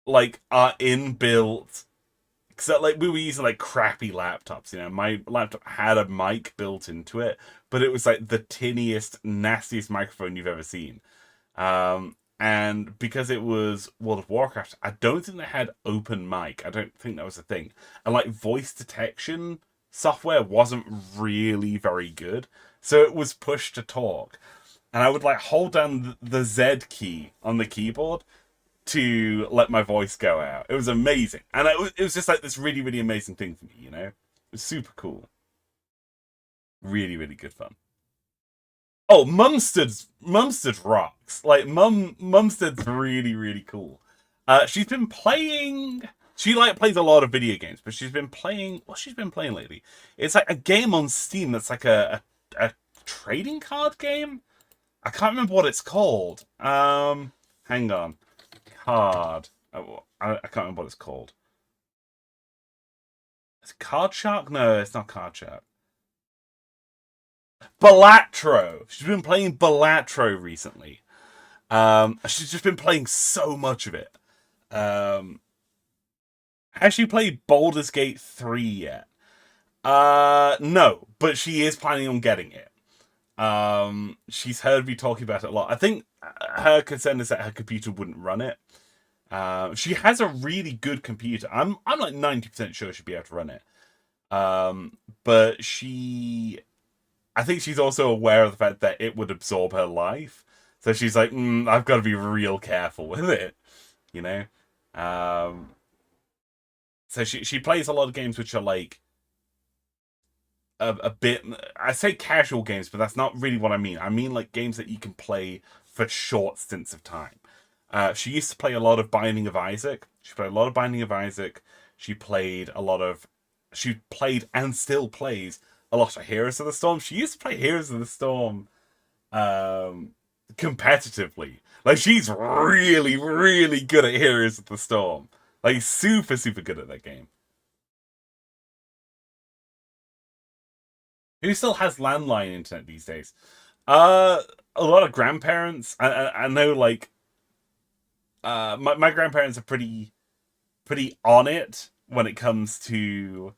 Speaker 1: like our inbuilt, because like we were using like crappy laptops. You know, my laptop had a mic built into it, but it was like the tiniest, nastiest microphone you've ever seen. And because it was World of Warcraft, I don't think they had open mic. I don't think that was a thing. And like voice detection software wasn't really very good, so it was push to talk. And I would like hold down the Z key on the keyboard to let my voice go out. It was amazing. And it was just like this really, really amazing thing for me, you know? It was super cool. Really, really good fun. Oh, Mumstead rocks. Like, Mumstead's really, really cool. She's been playing... She, like, plays a lot of video games, but she's been playing... What she's been playing lately? It's like a game on Steam that's like a trading card game? I can't remember what it's called. Hang on. Card. Oh, I can't remember what it's called. Is it Card Shark? No, it's not Card Shark. Balatro. She's been playing Balatro recently. She's just been playing so much of it. Has she played Baldur's Gate 3 yet? No, but she is planning on getting it. She's heard me talking about it a lot. I think her concern is that her computer wouldn't run it. She has a really good computer. I'm like 90% sure she'd be able to run it. But I think she's also aware of the fact that it would absorb her life. So she's like, I've got to be real careful with it, you know. So she plays a lot of games which are like a bit. I say casual games, but that's not really what I mean. I mean like games that you can play for short stints of time. She used to play a lot of Binding of Isaac. She played a lot of Binding of Isaac. She played and still plays a lot of Heroes of the Storm. She used to play Heroes of the Storm competitively. Like, she's really, really good at Heroes of the Storm. Like, super, super good at that game. Who still has landline internet these days? A lot of grandparents. I know, like, my grandparents are pretty on it when it comes to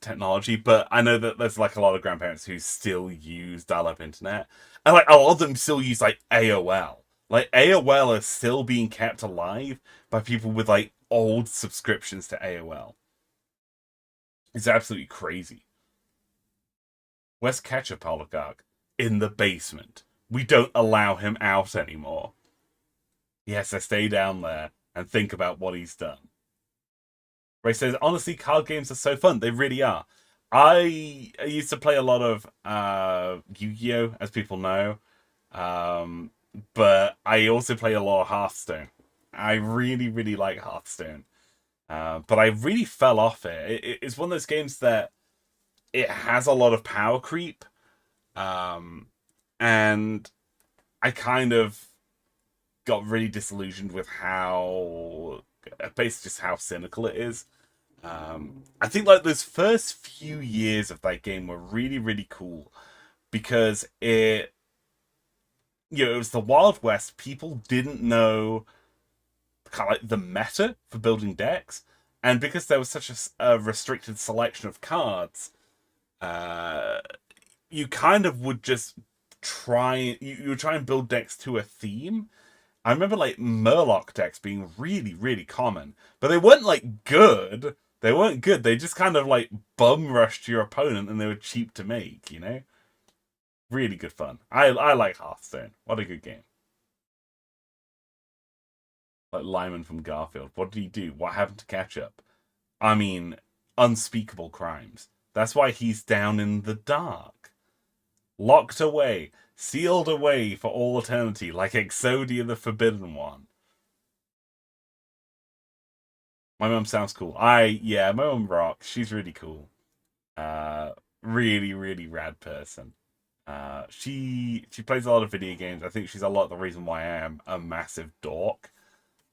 Speaker 1: technology, but I know that there's like a lot of grandparents who still use dial-up internet, and like a lot of them still use like AOL. Like AOL is still being kept alive by people with like old subscriptions to AOL. It's absolutely crazy. Where's Ketchup Oligarch? In the basement. We don't allow him out anymore. He has to stay down there and think about what he's done. Ray says, honestly, card games are so fun. They really are. I used to play a lot of Yu-Gi-Oh, as people know. But I also play a lot of Hearthstone. I really, really like Hearthstone. But I really fell off it. It's one of those games that it has a lot of power creep. And I kind of got really disillusioned with basically just how cynical it is. I think like those first few years of that game were really, really cool because it was the Wild West. People didn't know kind of like the meta for building decks, and because there was such a restricted selection of cards, you kind of would just you would try and build decks to a theme. I remember like Murloc decks being really, really common, but they weren't like good. They weren't good. They just kind of like bum rushed your opponent, and they were cheap to make. You know, really good fun. I like Hearthstone. What a good game. Like Lyman from Garfield. What did he do? What happened to Ketchup? I mean, unspeakable crimes. That's why he's down in the dark, locked away, sealed away for all eternity, like Exodia the Forbidden One. My mum sounds cool. My mum rocks. She's really cool. Really, really rad person. She plays a lot of video games. I think she's a lot of the reason why I am a massive dork.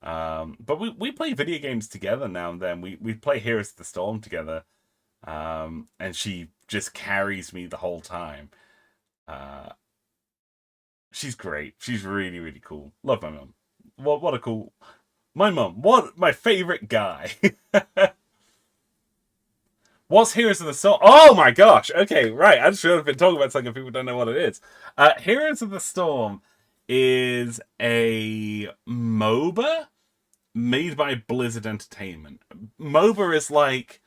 Speaker 1: But we play video games together now and then. We play Heroes of the Storm together. And she just carries me the whole time. She's great. She's really, really cool. Love my mum. What a cool... My mum. What my favorite guy. What's Heroes of the Storm? Oh my gosh. Okay, right. I should have been talking about something people don't know what it is. Heroes of the Storm is a MOBA made by Blizzard Entertainment. MOBA is like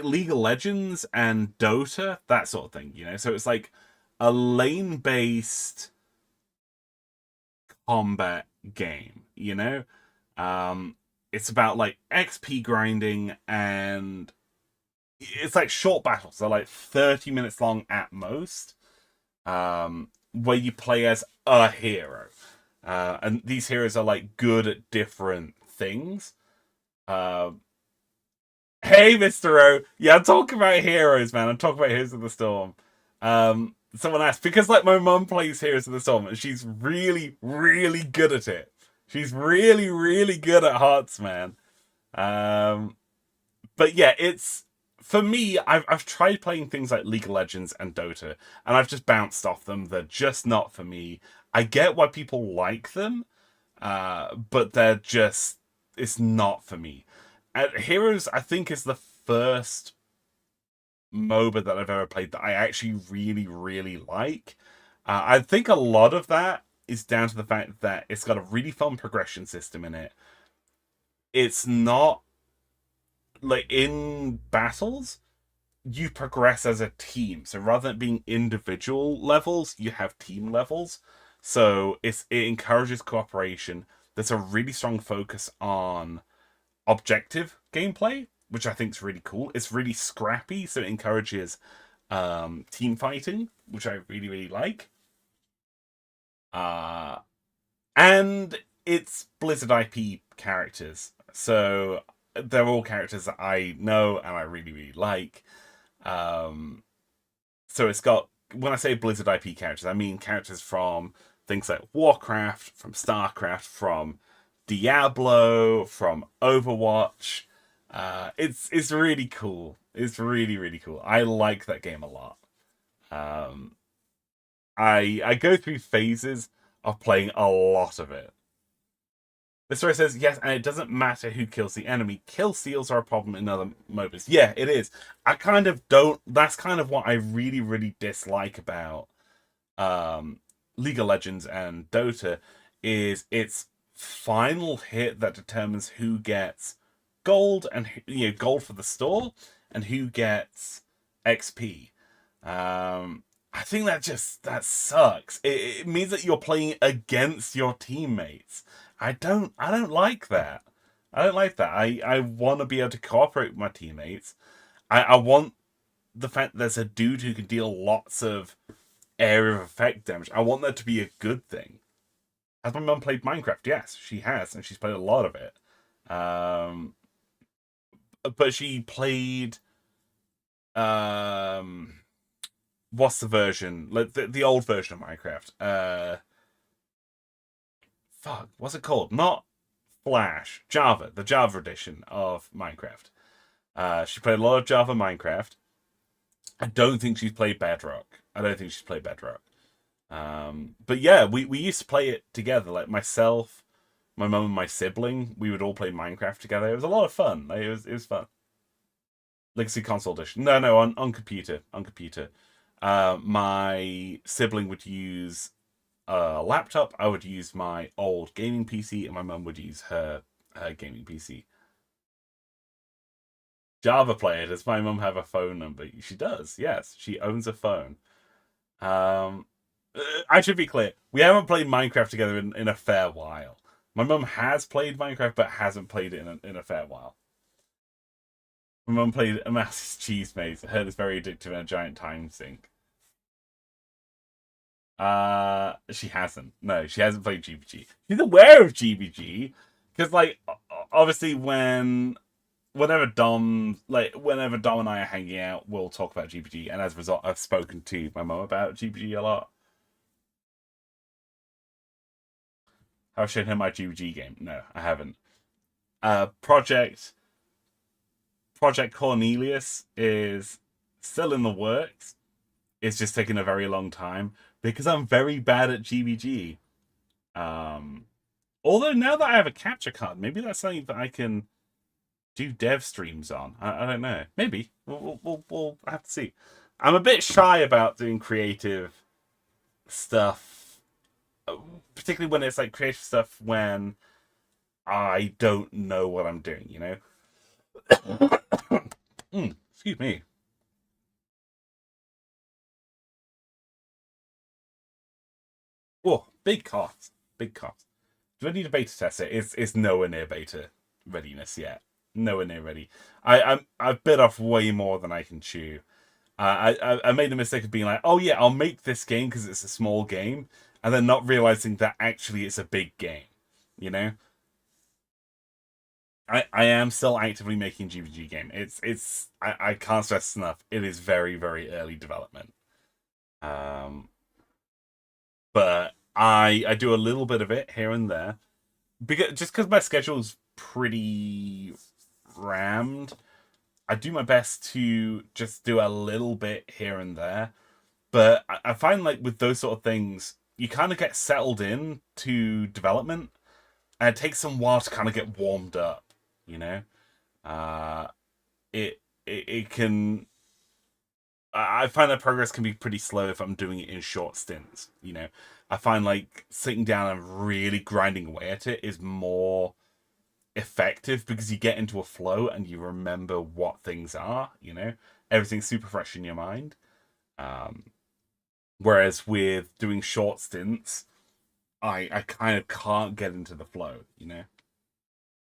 Speaker 1: League of Legends and Dota, that sort of thing, you know? So it's like a lane-based combat game, you know? It's about like XP grinding, and it's like short battles. They're like 30 minutes long at most, where you play as a hero. And these heroes are like good at different things. Hey, Mr. O. Yeah, I'm talking about heroes, man. I'm talking about Heroes of the Storm. Someone asked, because like my mum plays Heroes of the Storm, and she's really, really good at it. She's really, really good at hearts, man. But yeah, it's... For me, I've tried playing things like League of Legends and Dota, and I've just bounced off them. They're just not for me. I get why people like them, but they're just, it's not for me. Heroes, I think, is the first MOBA that I've ever played that I actually really, really like. I think a lot of that is down to the fact that it's got a really fun progression system in it. It's not like in battles, you progress as a team. So rather than being individual levels, you have team levels. So it encourages cooperation. There's a really strong focus on objective gameplay, which I think is really cool. It's really scrappy, so it encourages team fighting, which I really, really like. Uh, and it's Blizzard IP characters. So they're all characters that I know and I really, really like. Um, so it's got, when I say Blizzard IP characters, I mean characters from things like Warcraft, from Starcraft, from Diablo, from Overwatch. It's really cool. It's really, really cool. I like that game a lot. Um, I go through phases of playing a lot of it. The story says, yes, and it doesn't matter who kills the enemy. Kill steals are a problem in other MOBAs. Yeah, it is. I kind of don't. That's kind of what I really, really dislike about League of Legends and Dota is its final hit that determines who gets gold and gold for the store and who gets XP. I think that sucks. It means that you're playing against your teammates. I don't like that. I don't like that. I want to be able to cooperate with my teammates. I want the fact that there's a dude who can deal lots of area of effect damage. I want that to be a good thing. Has my mum played Minecraft? Yes, she has, and she's played a lot of it. Um, but she played um, what's the version? Like the old version of Minecraft. Fuck, what's it called? Not Flash, Java, the Java edition of Minecraft. She played a lot of Java Minecraft. I don't think she's played Bedrock. I don't think she's played Bedrock. But yeah, we used to play it together. Like myself, my mum, and my sibling, we would all play Minecraft together. It was a lot of fun. Like, it was fun. Legacy Console Edition. No, on computer. On computer. My sibling would use a laptop. I would use my old gaming PC, and my mum would use her gaming PC. Java player. Does my mum have a phone number? She does. Yes, she owns a phone. Um, I should be clear. We haven't played Minecraft together in a fair while. My mum has played Minecraft, but hasn't played it in a fair while. My mum played a massive cheese maze. I heard it's very addictive and a giant time sink. She hasn't. No, she hasn't played GBG. She's aware of GBG because, like, obviously, whenever Dom and I are hanging out, we'll talk about GBG, and as a result, I've spoken to my mum about GBG a lot. I've shown her my GBG game. No, I haven't. Uh, Project Project Cornelius is still in the works. It's just taking a very long time because I'm very bad at GBG. Um, Although now that I have a capture card, maybe that's something that I can do dev streams on. I don't know. Maybe we'll have to see. I'm a bit shy about doing creative stuff, particularly when it's like creative stuff when I don't know what I'm doing. Excuse me. Oh, big cost. Big cost. Do I need a beta test it? It's nowhere near beta readiness yet. Nowhere near ready. I've bit off way more than I can chew. I made the mistake of being like, oh yeah, I'll make this game because it's a small game, and then not realizing that actually it's a big game. You know, I am still actively making GVG game. I can't stress enough. It is very, very early development. Um, but I do a little bit of it here and there because my schedule's pretty rammed. I do my best to just do a little bit here and there, but I find like with those sort of things, you kind of get settled in to development. And it takes some while to kind of get warmed up, you know? Uh, it can. I find that progress can be pretty slow if I'm doing it in short stints, you know? I find like sitting down and really grinding away at it is more effective because you get into a flow and you remember what things are, you know? Everything's super fresh in your mind. Um, Whereas with doing short stints, I kind of can't get into the flow, you know?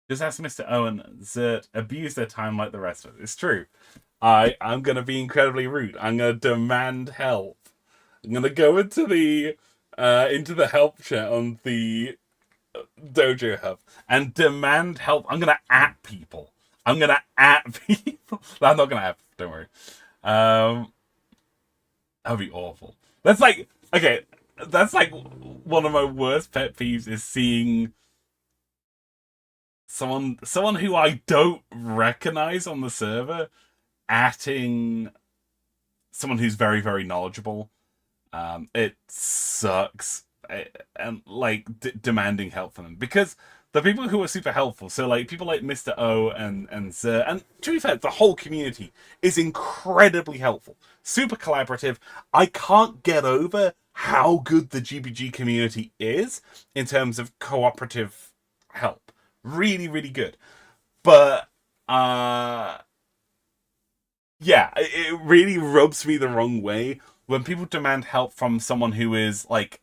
Speaker 1: Just ask Mr. Owen, Zert abuse their time like the rest of it. It's true. I'm gonna be incredibly rude. I'm gonna demand help. I'm gonna go into the help chat on the Dojo Hub and demand help. I'm gonna at people. I'm gonna at people. I'm not gonna at. Don't worry. Um, that'd be awful. That's like okay. That's like one of my worst pet peeves is seeing someone who I don't recognize on the server atting someone who's very very knowledgeable. It sucks, and like demanding help from them because the people who are super helpful, so like people like Mr. O and Zer, and to be fair, the whole community is incredibly helpful, super collaborative. I can't get over how good the GBG community is in terms of cooperative help. Really, really good. But yeah, it really rubs me the wrong way when people demand help from someone who is like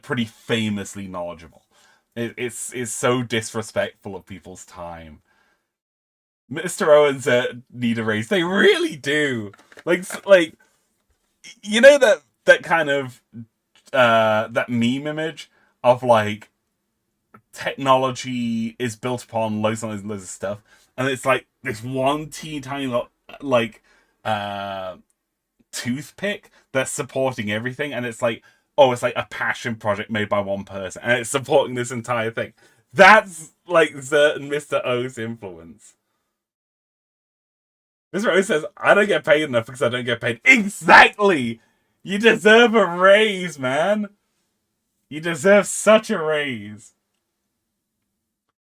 Speaker 1: pretty famously knowledgeable. It's so disrespectful of people's time. Mr. Owens need a raise. They really do. Like you know that kind of that meme image of like technology is built upon loads and loads of stuff, and it's like this one teeny tiny like uh toothpick that's supporting everything, and it's like, oh, it's like a passion project made by one person and it's supporting this entire thing. That's like certain Mr. O's influence. Mr. O says, I don't get paid enough because I don't get paid. Exactly! You deserve a raise, man. You deserve such a raise.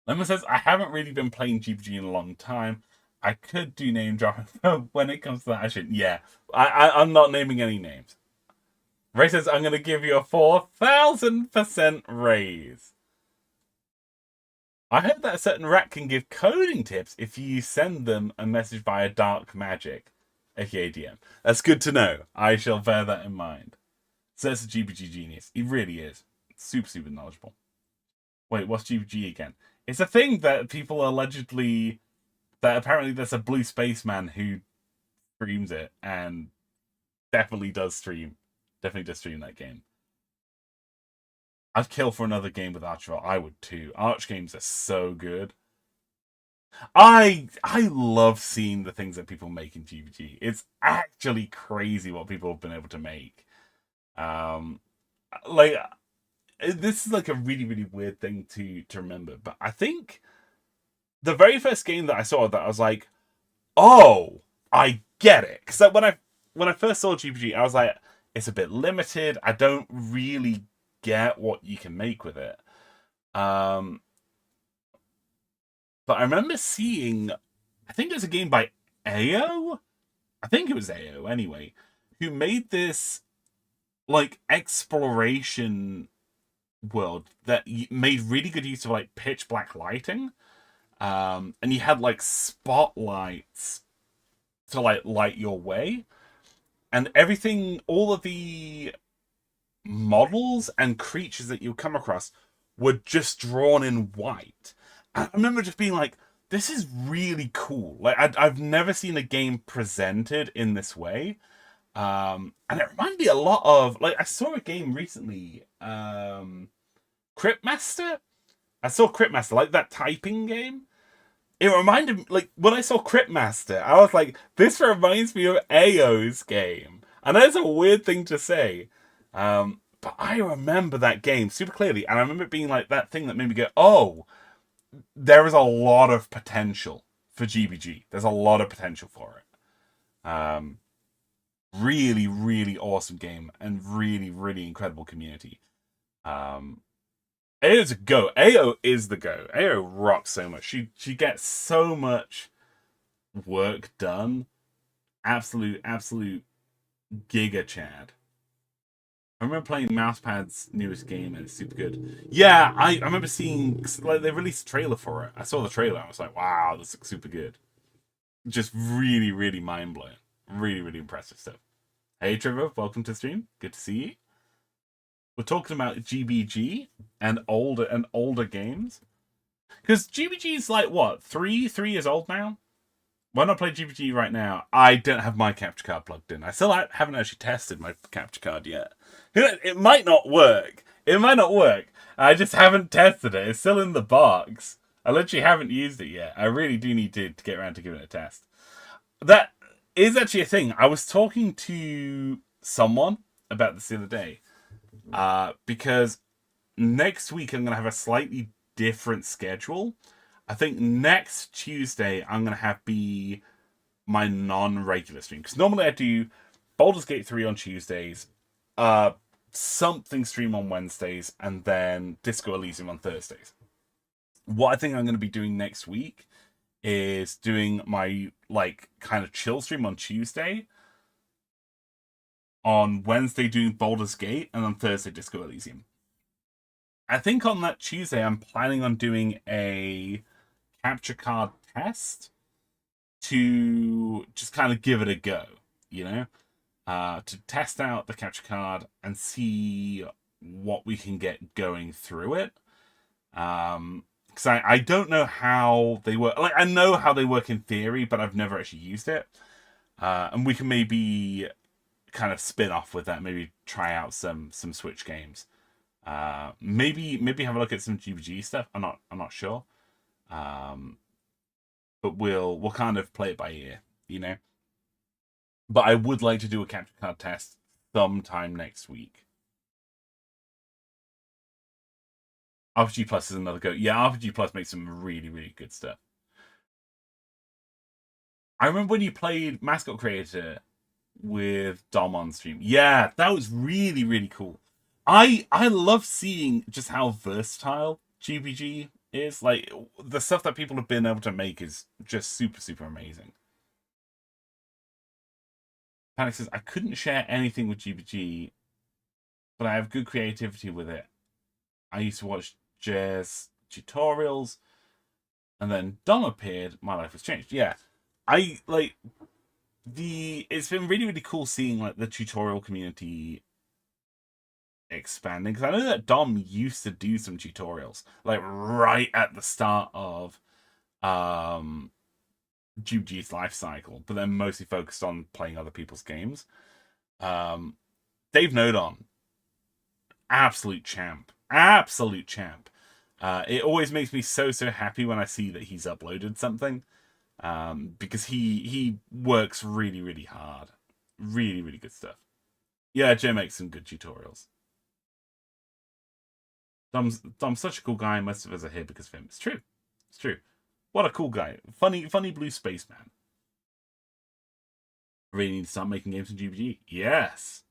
Speaker 1: Lemon says, I haven't really been playing GPG in a long time. I could do name dropping, but when it comes to that, I shouldn't. Yeah, I'm not naming any names. Ray says, I'm going to give you a 4,000% raise. I heard that a certain rat can give coding tips if you send them a message via dark magic, aka DM. That's good to know. I shall bear that in mind. So that's a GBG genius. He really is. Super, super knowledgeable. Wait, what's GBG again? It's a thing that people allegedly... that apparently there's a blue spaceman who streams it and definitely does stream that game. I'd kill for another game with Archville. I would too. Arch games are so good. I love seeing the things that people make in GBG. It's actually crazy what people have been able to make. Um, like this is like a really really weird thing to remember, but I think the very first game that I saw that I was like, oh, I get it. Because like, when I first saw GPG, I was like, it's a bit limited. I don't really get what you can make with it. But I remember seeing, I think there's a game by AO. I think it was AO anyway, who made this like exploration world that made really good use of like pitch black lighting. And you had like spotlights to like light your way, and everything, all of the models and creatures that you come across were just drawn in white. And I remember just being like, this is really cool. Like I've never seen a game presented in this way. And it reminded me a lot of like I saw a game recently, Cryptmaster. I saw Cryptmaster, like that typing game. It reminded me, like, when I saw Cryptmaster, I was like, this reminds me of AO's game. And that's a weird thing to say. But I remember that game super clearly. And I remember it being like that thing that made me go, oh, there is a lot of potential for GBG. There's a lot of potential for it. Really, really awesome game and really, really incredible community. AO's a go. AO is the go. AO rocks so much. She gets so much work done. Absolute giga Chad. I remember playing Mousepad's newest game and it's super good. Yeah, I remember seeing like they released a trailer for it. I saw the trailer. I was like, wow, this looks super good. Just really mind blowing. Really impressive stuff. Hey Trevor, welcome to the stream. Good to see you. We're talking about GBG and older games. Because GBG is like what, 3 years old now? When I play GBG right now, I don't have my capture card plugged in. I still haven't actually tested my capture card yet. It might not work. It might not work. I just haven't tested it. It's still in the box. I literally haven't used it yet. I really do need to get around to giving it a test. That is actually a thing. I was talking to someone about this the other day. Because next week I'm going to have a slightly different schedule. I think next Tuesday I'm going to have be my non-regular stream. Because normally I do Baldur's Gate 3 on Tuesdays, something stream on Wednesdays, and then Disco Elysium on Thursdays. What I think I'm going to be doing next week is doing my like kind of chill stream on Tuesday, on Wednesday doing Baldur's Gate, and on Thursday Disco Elysium. I think on that Tuesday I'm planning on doing a capture card test to just kind of give it a go, you know, to test out the capture card and see what we can get going through it. Because I don't know how they work. Like I know how they work in theory, but I've never actually used it. And we can maybe kind of spin off with that. Maybe try out some Switch games. Maybe have a look at some GBG stuff. I'm not sure. But we'll kind of play it by ear, you know. But I would like to do a capture card test sometime next week. RPG Plus is another go. Yeah, RPG Plus makes some really good stuff. I remember when you played Mascot Creator with Dom on stream. Yeah, that was really cool. I love seeing just how versatile GBG is. Like the stuff that people have been able to make is just super amazing. Panic says I couldn't share anything with GBG, but I have good creativity with it. I used to watch Jez tutorials, and then Dom appeared. My life was changed. Yeah, I like it's been really cool seeing like the tutorial community expanding, because I know that Dom used to do some tutorials like right at the start of GBG's life cycle, but then mostly focused on playing other people's games. Dave Nodon, absolute champ. It always makes me so happy when I see that he's uploaded something, because he works really hard. Really good stuff. Yeah, Joe makes some good tutorials. Dom's such a cool guy. Most of us are here because of him. It's true. What a cool guy. Funny blue spaceman. Really need to start making games in GBG. Yes.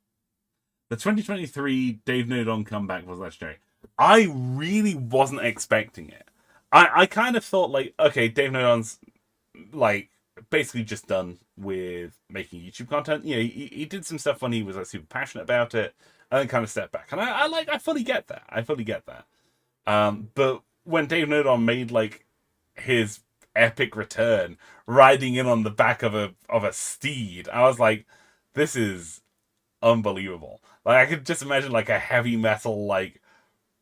Speaker 1: The 2023 Dave Nodon comeback was legendary. I really wasn't expecting it. I kind of thought like, okay, Dave Nodon's like basically just done with making YouTube content. You know, he did some stuff when he was like super passionate about it, and then kind of stepped back. And I fully get that. But when Dave Nodon made like his epic return, riding in on the back of a steed, I was like, this is unbelievable. Like I could just imagine like a heavy metal like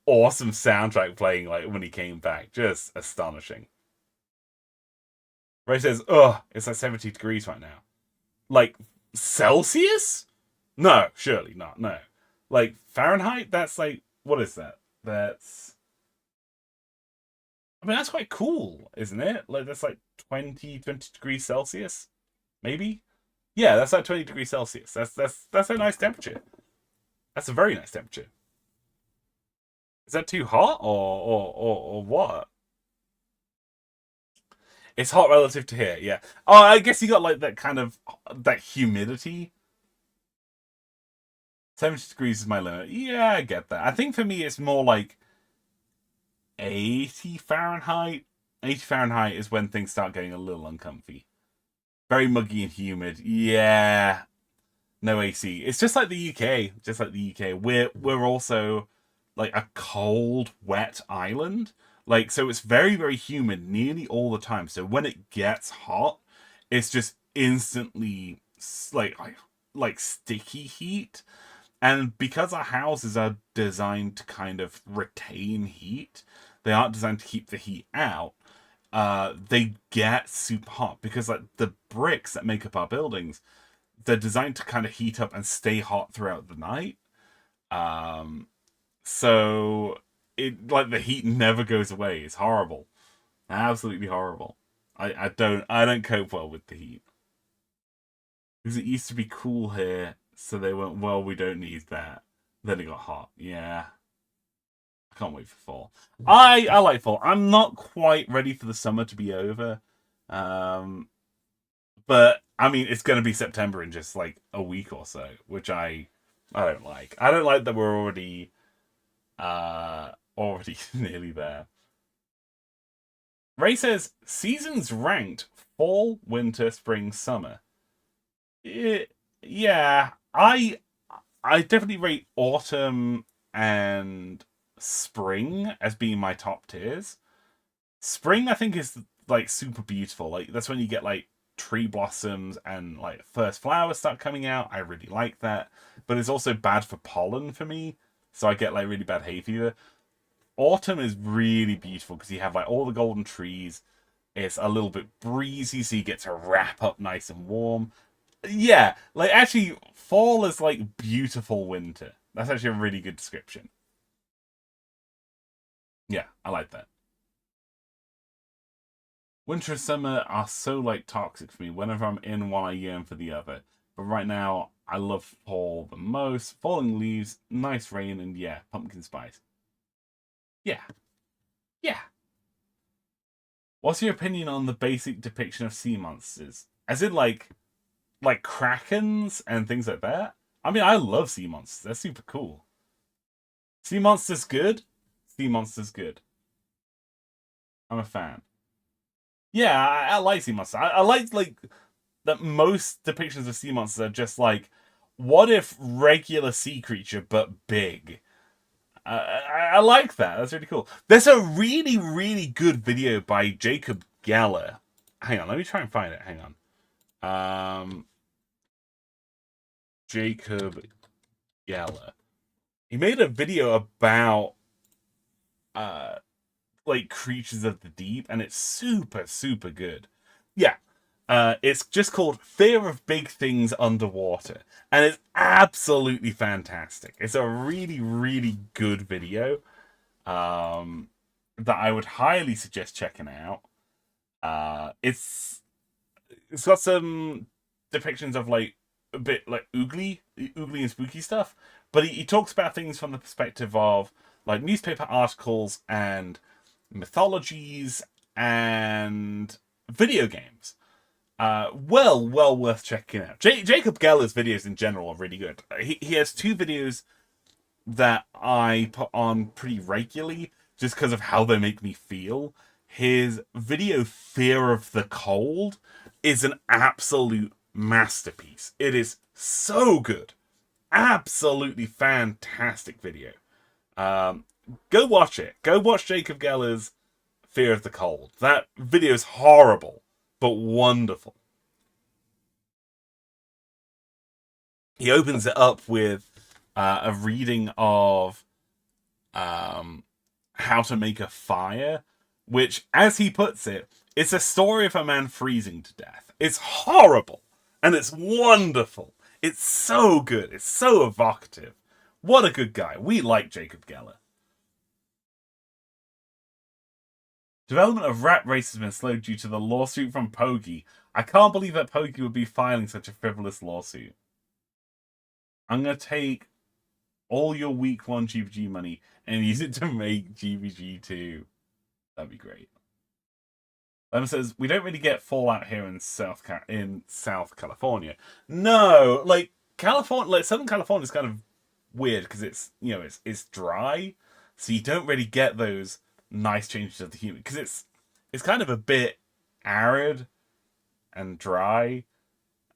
Speaker 1: awesome soundtrack playing like when he came back. Just astonishing. Ray says, ugh, it's like 70 degrees right now. Like Celsius? No, surely not. No. Like Fahrenheit? That's like, what is that? I mean, that's quite cool, isn't it? Like that's like 20 degrees Celsius, maybe. Yeah, that's like 20 degrees Celsius. That's a nice temperature. That's a very nice temperature. Is that too hot or what? It's hot relative to here, yeah. Oh, I guess you got like that kind of that humidity. 70 degrees is my limit. Yeah, I get that. I think for me it's more like 80 Fahrenheit. 80 Fahrenheit is when things start getting a little uncomfy. Very muggy and humid. Yeah. No AC. It's just like the UK. Just like the UK. We're also like a cold, wet island. Like, so it's very, very humid nearly all the time. So when it gets hot, it's just instantly like sticky heat. And because our houses are designed to kind of retain heat, they aren't designed to keep the heat out. They get super hot because like the bricks that make up our buildings, they're designed to kind of heat up and stay hot throughout the night. Um, so it like the heat never goes away. It's horrible, absolutely horrible. I don't cope well with the heat because it used to be cool here, so they went, well, we don't need that. Then it got hot. Yeah, I can't wait for fall. I like fall. I'm not quite ready for the summer to be over. Um, but I mean, it's going to be September in just like a week or so, which I don't like. I don't like that we're already nearly there. Ray says seasons ranked fall, winter, spring, summer. Yeah, I definitely rate autumn and spring as being my top tiers. Spring, I think, is like super beautiful. Like that's when you get like tree blossoms and like first flowers start coming out. I really like that, but it's also bad for pollen for me, so I get like really bad hay fever. Autumn is really beautiful because you have like all the golden trees. It's a little bit breezy, so you get to wrap up nice and warm. Yeah, like actually, fall is like beautiful winter. That's actually a really good description. Yeah, I like that. Winter and summer are so like toxic for me. Whenever I'm in one, I yearn for the other. But right now, I love fall the most. Falling leaves, nice rain, and yeah, pumpkin spice. Yeah, yeah. What's your opinion on the basic depiction of sea monsters? As in like krakens and things like that? I mean, I love sea monsters. They're super cool. Sea monsters good. Sea monsters good. I'm a fan. Yeah, I like sea monsters. I like that most depictions of sea monsters are just like, what if regular sea creature but big? I like that. That's really cool. There's a really, really good video by Jacob Geller. Hang on, let me try and find it. Hang on. Jacob Geller. He made a video about uh like creatures of the deep, and it's super, super good. Yeah. It's just called Fear of Big Things Underwater, and it's absolutely fantastic. It's a really, really good video that I would highly suggest checking out. It's got some depictions of like a bit like oogly and spooky stuff, but he talks about things from the perspective of like newspaper articles and mythologies and video games. Well worth checking out. Jacob Geller's videos in general are really good. He has two videos that I put on pretty regularly just because of how they make me feel. His video Fear of the Cold is an absolute masterpiece. It is so good. Absolutely fantastic video. Um, Go watch it. Go watch Jacob Geller's Fear of the Cold. That video is horrible, but wonderful. He opens it up with a reading of how to make a fire, which, as he puts it, it's a story of a man freezing to death. It's horrible, and it's wonderful. It's so good. It's so evocative. What a good guy. We like Jacob Geller. Development of Rat Race has been slowed due to the lawsuit from Pogi. I can't believe that Pogi would be filing such a frivolous lawsuit. I'm going to take all your week one GVG money and use it to make GVG 2. That'd be great. Lemon says, we don't really get fallout here in South California. No, like California, like Southern California is kind of weird because it's, you know, it's dry, so you don't really get those nice change to the humid, because it's kind of a bit arid and dry.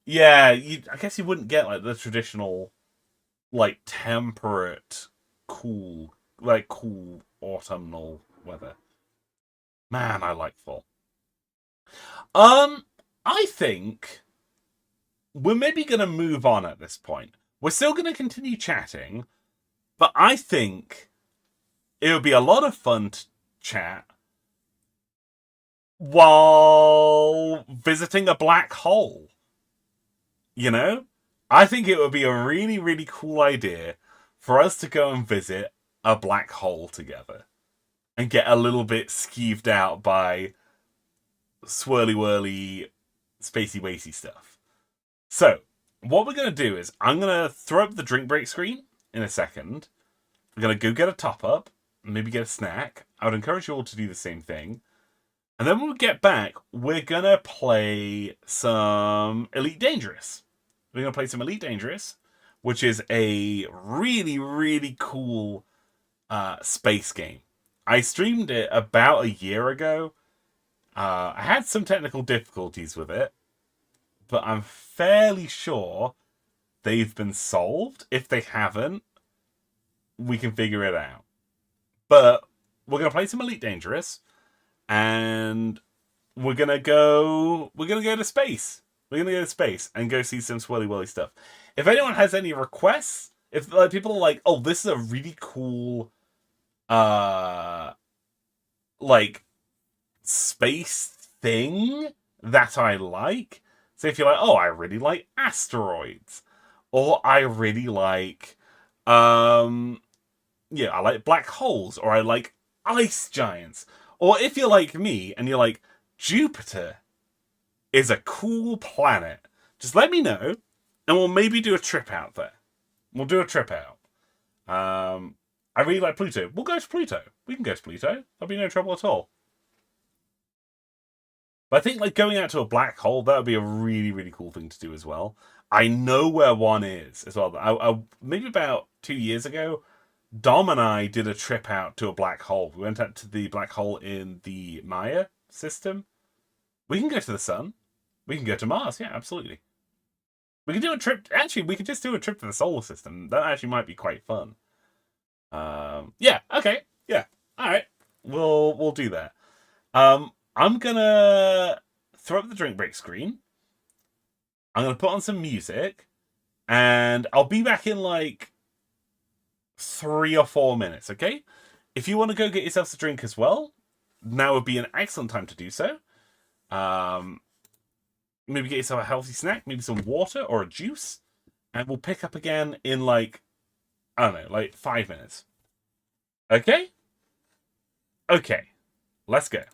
Speaker 1: Yeah, I guess you wouldn't get like the traditional like temperate, cool autumnal weather. Man, I like fall. I think we're maybe going to move on at this point. We're still going to continue chatting, but I think it would be a lot of fun to chat while visiting a black hole. You know? I think it would be a really, really cool idea for us to go and visit a black hole together and get a little bit skeeved out by swirly whirly, spacey wacy stuff. So, what we're going to do is I'm going to throw up the drink break screen in a second. We're going to go get a top up, maybe get a snack. I would encourage you all to do the same thing. And then when we get back, we're going to play some Elite Dangerous. We're going to play some Elite Dangerous, which is a really, really cool space game. I streamed it about a year ago. I had some technical difficulties with it, but I'm fairly sure they've been solved. If they haven't, we can figure it out. But we're going to play some Elite Dangerous, and we're going to go to space. We're going to go to space and go see some swirly whirly stuff. If anyone has any requests, if people are like, oh, this is a really cool like space thing that I like. So if you're like, oh, I really like asteroids, or I really like I like black holes, or I like ice giants, or if you're like me and you're like, Jupiter is a cool planet, just let me know and we'll maybe do a trip out there. We'll do a trip out. I really like Pluto. We'll go to Pluto. We can go to Pluto. There'll be no trouble at all. But I think like going out to a black hole, that would be a really, really cool thing to do as well. I know where one is as well. I maybe about 2 years ago, Dom and I did a trip out to a black hole. We went out to the black hole in the Maya system. We can go to the sun. We can go to Mars. Yeah, absolutely. We can do a trip. Actually, we could just do a trip to the solar system. That actually might be quite fun. Yeah. Okay. Yeah. All right. We'll do that. I'm gonna throw up the drink break screen. I'm gonna put on some music, and I'll be back in like 3 or 4 minutes. Okay. If you want to go get yourself a drink as well, now would be an excellent time to do so. Maybe get yourself a healthy snack, maybe some water or a juice, and we'll pick up again in like, I don't know, like 5 minutes. Okay? Okay. Let's go.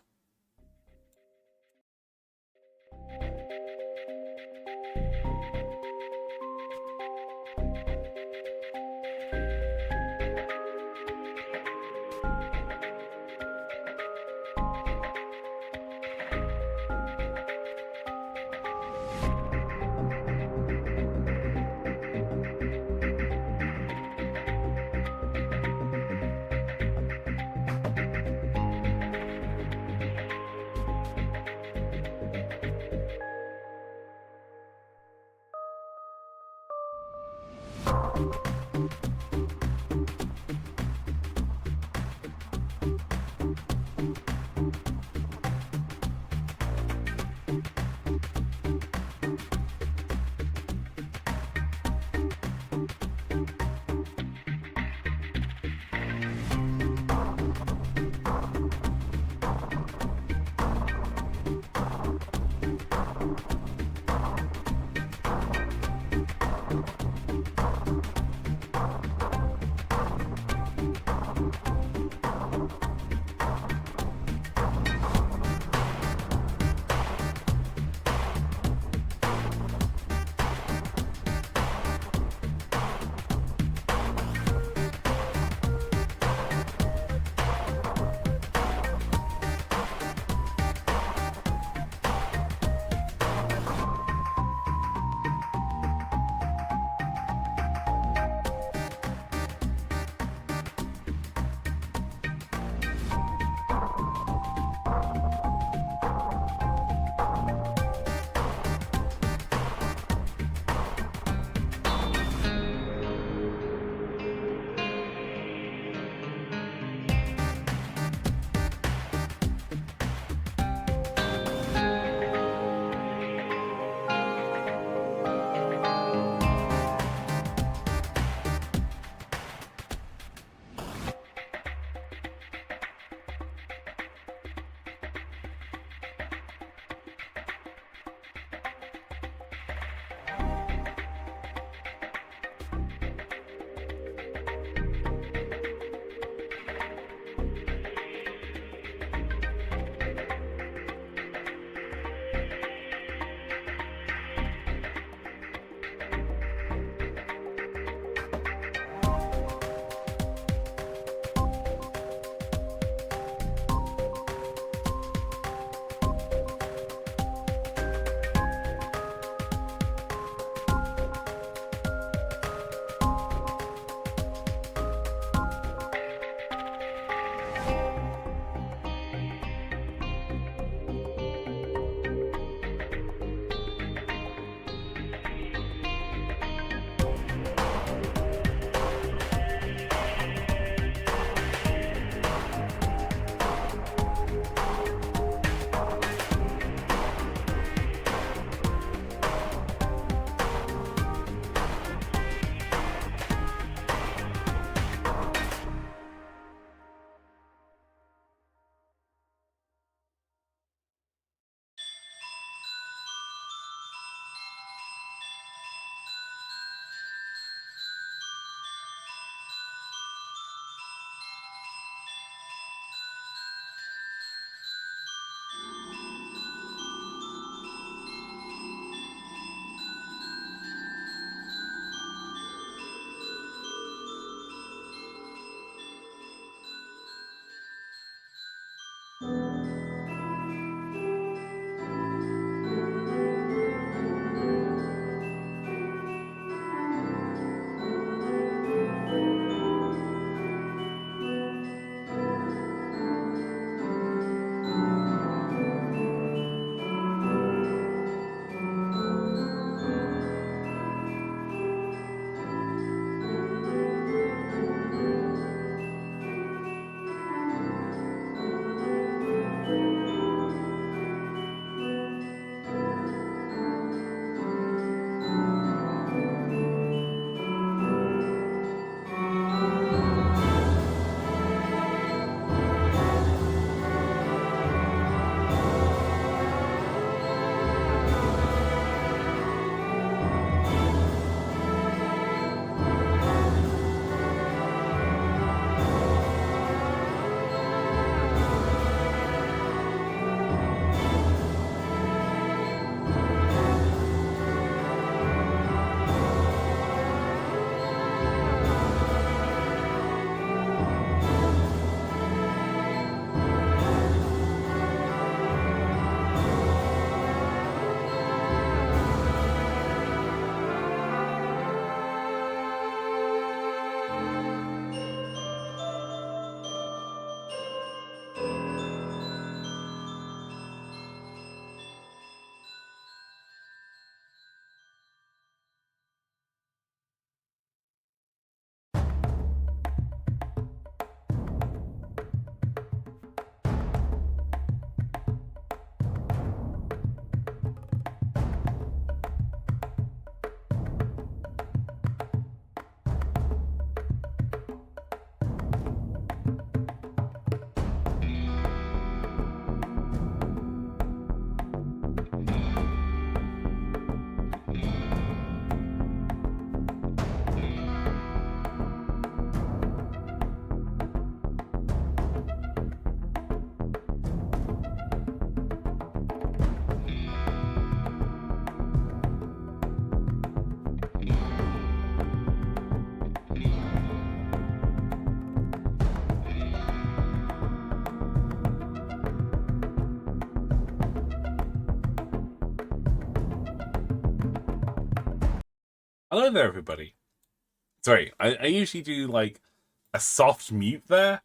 Speaker 1: Hello there, everybody. Sorry, I usually do like a soft mute there.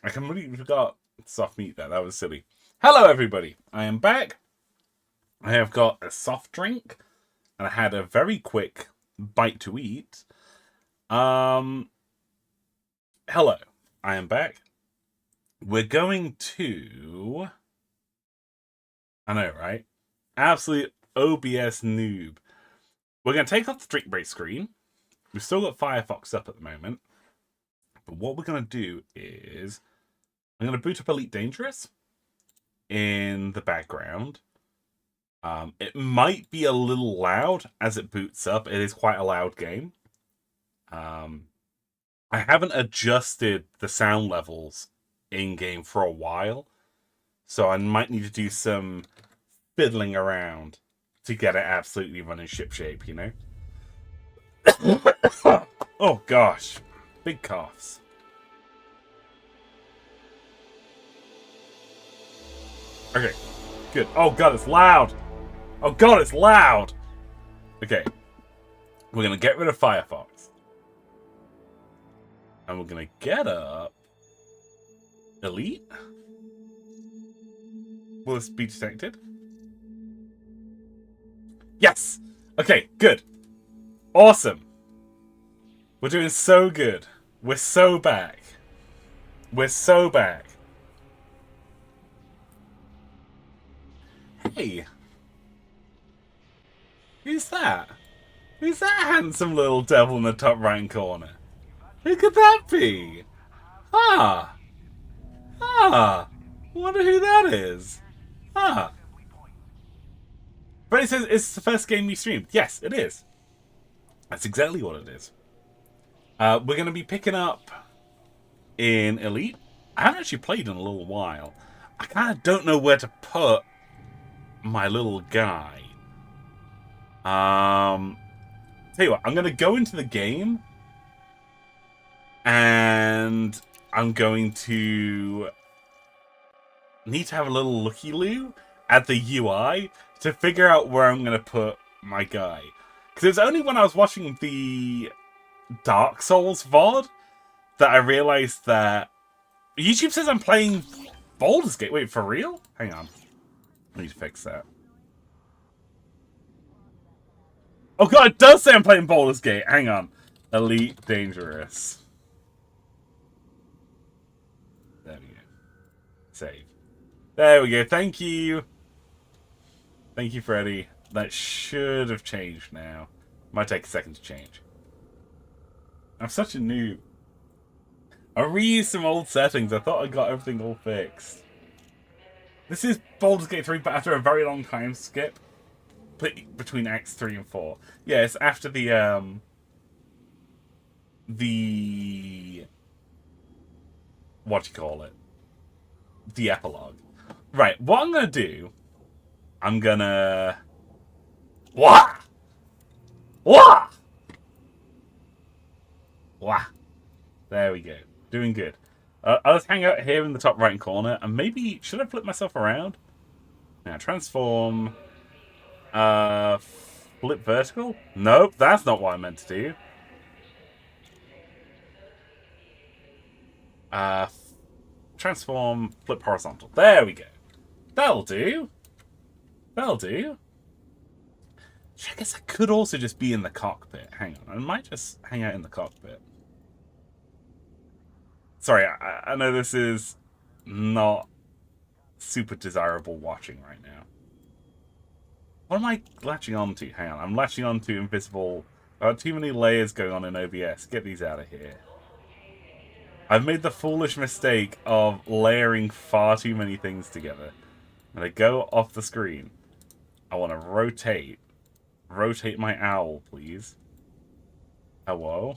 Speaker 1: I completely forgot soft mute there. That was silly. Hello, everybody. I am back. I have got a soft drink, and I had a very quick bite to eat. Hello. I am back. We're going to... I know, right? Absolute OBS noob. We're going to take off the drink break screen. We've still got Firefox up at the moment. But what we're going to do is... I'm going to boot up Elite Dangerous in the background. It might be a little loud as it boots up. It is quite a loud game. I haven't adjusted the sound levels in-game for a while. So I might need to do some fiddling around to get it absolutely running shipshape, you know? Oh, gosh. Big coughs. Okay, good. Oh, God, it's loud. Oh, God, it's loud. Okay. We're going to get rid of Firefox. And we're going to get up... Elite? Will this be detected? Yes! Okay, good. Awesome. We're doing so good. We're so back. We're so back. Hey. Who's that? Who's that handsome little devil in the top right corner? Who could that be? Ah. Ah. Wonder who that is. Ah. But it says it's the first game you streamed. Yes, it is. That's exactly what it is. We're going to be picking up in Elite. I haven't actually played in a little while. I kind of don't know where to put my little guy. Tell you what, I'm going to go into the game and I'm going to need to have a little looky-loo at the UI to figure out where I'm going to put my guy. Because it was only when I was watching the Dark Souls VOD that I realized that YouTube says I'm playing Baldur's Gate. Wait, for real? Hang on. I need to fix that. Oh god, it does say I'm playing Baldur's Gate. Hang on. Elite Dangerous. There we go. Save. There we go. Thank you. Thank you, Freddy. That should have changed now. Might take a second to change. I'm such a noob. I reused some old settings. I thought I got everything all fixed. This is Baldur's Gate 3, but after a very long time skip between Acts 3 and 4. Yeah, it's after the what do you call it? The epilogue. Right, what I'm gonna do, I'm gonna... Wah! Wah! Wah! There we go. Doing good. I'll just hang out here in the top right corner, and maybe... Should I flip myself around? Now, transform... Flip vertical? Nope, that's not what I meant to do. Transform, flip horizontal. There we go. That'll do. That'll do. I guess I could also just be in the cockpit. Hang on, I might just hang out in the cockpit. Sorry, I know this is not super desirable watching right now. What am I latching onto? Hang on, I'm latching onto invisible... too many layers going on in OBS. Get these out of here. I've made the foolish mistake of layering far too many things together. When I go off the screen, I want to rotate. Rotate my owl, please. Hello?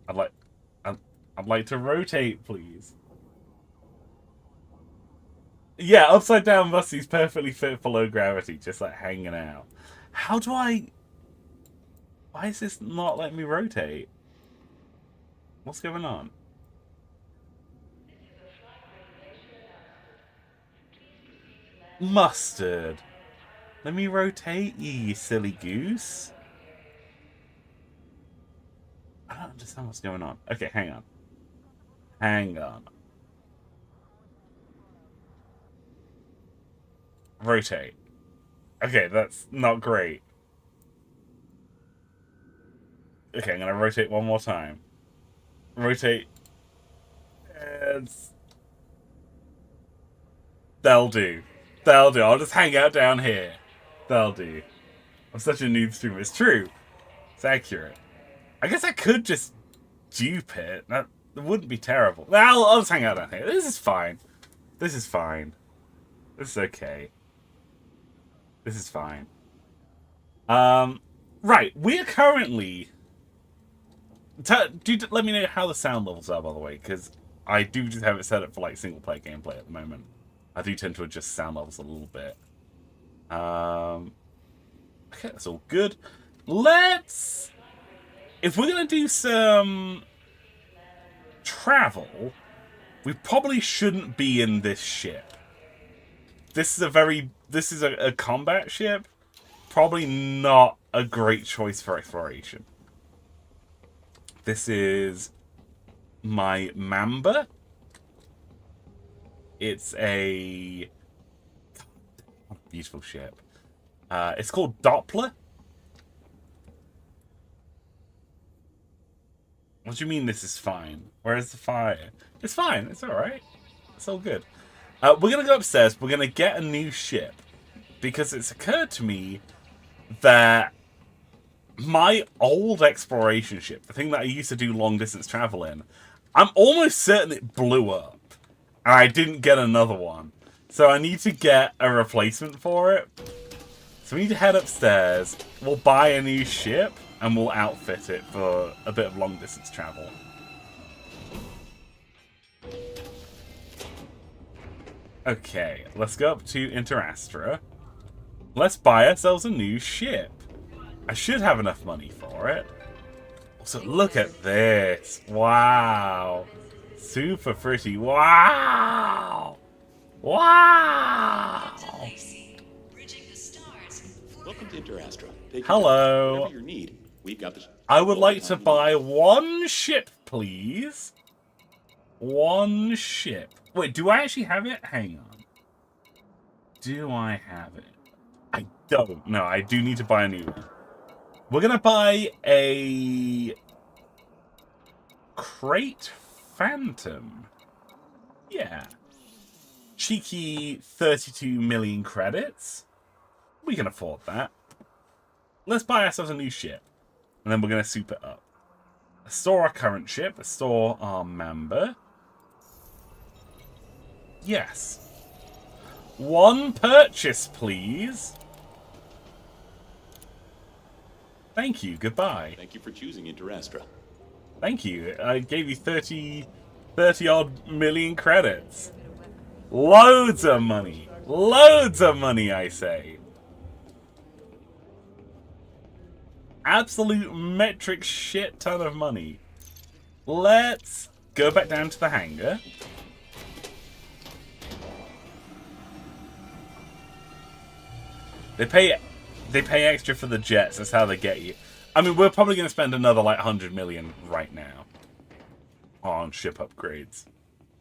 Speaker 1: I'd like to rotate, please. Yeah, upside down Musty's perfectly fit for low gravity, just like hanging out. How do I... Why is this not letting me rotate? What's going on? Mustard. Let me rotate you, you silly goose. I don't understand what's going on. Okay, hang on. Hang on. Rotate. Okay, that's not great. Okay, I'm gonna rotate one more time. Rotate. That'll do. That'll do. I'll just hang out down here. That'll do. I'm such a noob streamer. It's true. It's accurate. I guess I could just dupe it. That wouldn't be terrible. I'll just hang out down here. This is fine. This is fine. This is okay. This is fine. Right. We're currently... let me know how the sound levels are, by the way, because I do just have it set up for like single player gameplay at the moment. I do tend to adjust sound levels a little bit. Okay, that's all good. Let's... If we're going to do some travel, we probably shouldn't be in this ship. This is a combat ship. Probably not a great choice for exploration. This is my Mamba. It's a beautiful ship. It's called Doppler. What do you mean this is fine? Where's the fire? It's fine. It's alright. It's all good. We're going to go upstairs. We're going to get a new ship. Because it's occurred to me that my old exploration ship, the thing that I used to do long distance travel in, I'm almost certain it blew up. And I didn't get another one. So I need to get a replacement for it. So we need to head upstairs. We'll buy a new ship. And we'll outfit it for a bit of long distance travel. Okay, let's go up to Interastra. Let's buy ourselves a new ship. I should have enough money for it. Also, look at this. Wow. Super pretty. Wow. Wow.
Speaker 3: Welcome to Interastra.
Speaker 1: Hello.
Speaker 3: Whatever your need, we've got this.
Speaker 1: I would like to buy one ship, please. One ship. Wait, do I actually have it? Hang on. Do I have it? I don't. No, I do need to buy a new one. We're going to buy a Crate Phantom. Yeah. Cheeky 32 million credits. We can afford that. Let's buy ourselves a new ship. And then we're going to soup it up. Store our current ship. Store our Mamba. Yes. One purchase, please. Thank you. Goodbye.
Speaker 3: Thank you for choosing Interastra.
Speaker 1: Thank you. I gave you 30 odd million credits. Loads of money. Loads of money, I say. Absolute metric shit ton of money. Let's go back down to the hangar. They pay extra for the jets. That's how they get you. I mean, we're probably going to spend another like 100 million right now on ship upgrades.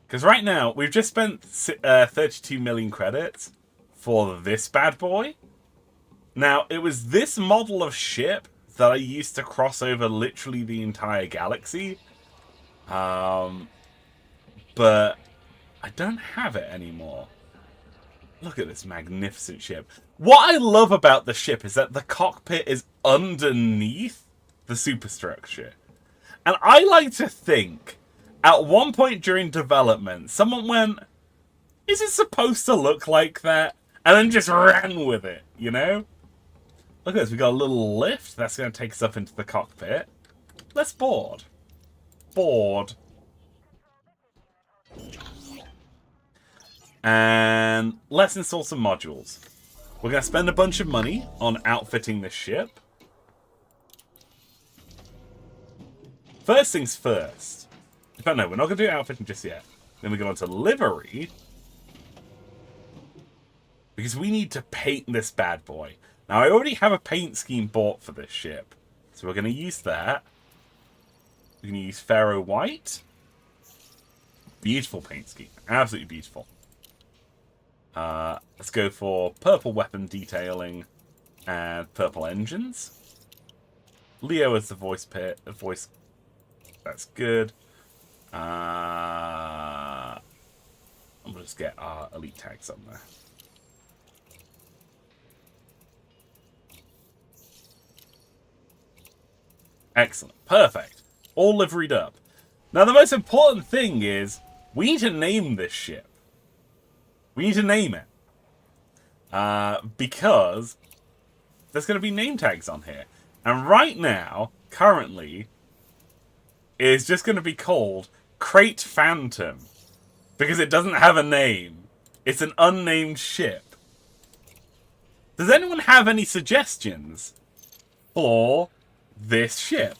Speaker 1: Because right now, we've just spent 32 million credits for this bad boy. Now, it was this model of ship that I used to cross over literally the entire galaxy. But I don't have it anymore. Look at this magnificent ship. What I love about the ship is that the cockpit is underneath the superstructure. And I like to think, at one point during development, someone went, is it supposed to look like that? And then just ran with it, you know? Look at this, we got a little lift. That's going to take us up into the cockpit. Let's board. Board. And let's install some modules. We're going to spend a bunch of money on outfitting this ship. First things first. In fact, no, we're not going to do outfitting just yet. Then we go on to livery. because we need to paint this bad boy. Now, I already have a paint scheme bought for this ship, so we're going to use that. We're going to use Pharaoh White. Beautiful paint scheme. Absolutely beautiful. Let's go for purple weapon detailing and purple engines. Leo as the voice pit. The voice. That's good. We'll just get our elite tags on there. Excellent. Perfect. All liveried up. Now, the most important thing is we need to name this ship. We need to name it. Because there's going to be name tags on here. And right now, currently, it's just going to be called Crate Phantom. Because it doesn't have a name. It's an unnamed ship. Does anyone have any suggestions for this ship?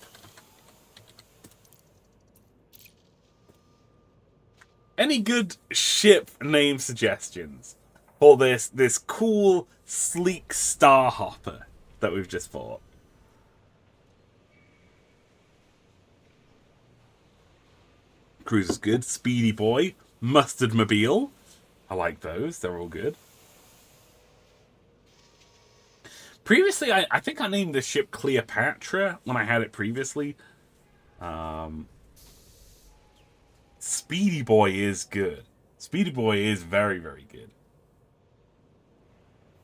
Speaker 1: Any good ship name suggestions for this cool, sleek Starhopper that we've just bought? Cruise is good. Speedy Boy. Mustard Mobile. I like those. They're all good. Previously, I think I named the ship Cleopatra when I had it previously. Speedy Boy is good. Speedy Boy is very, very good.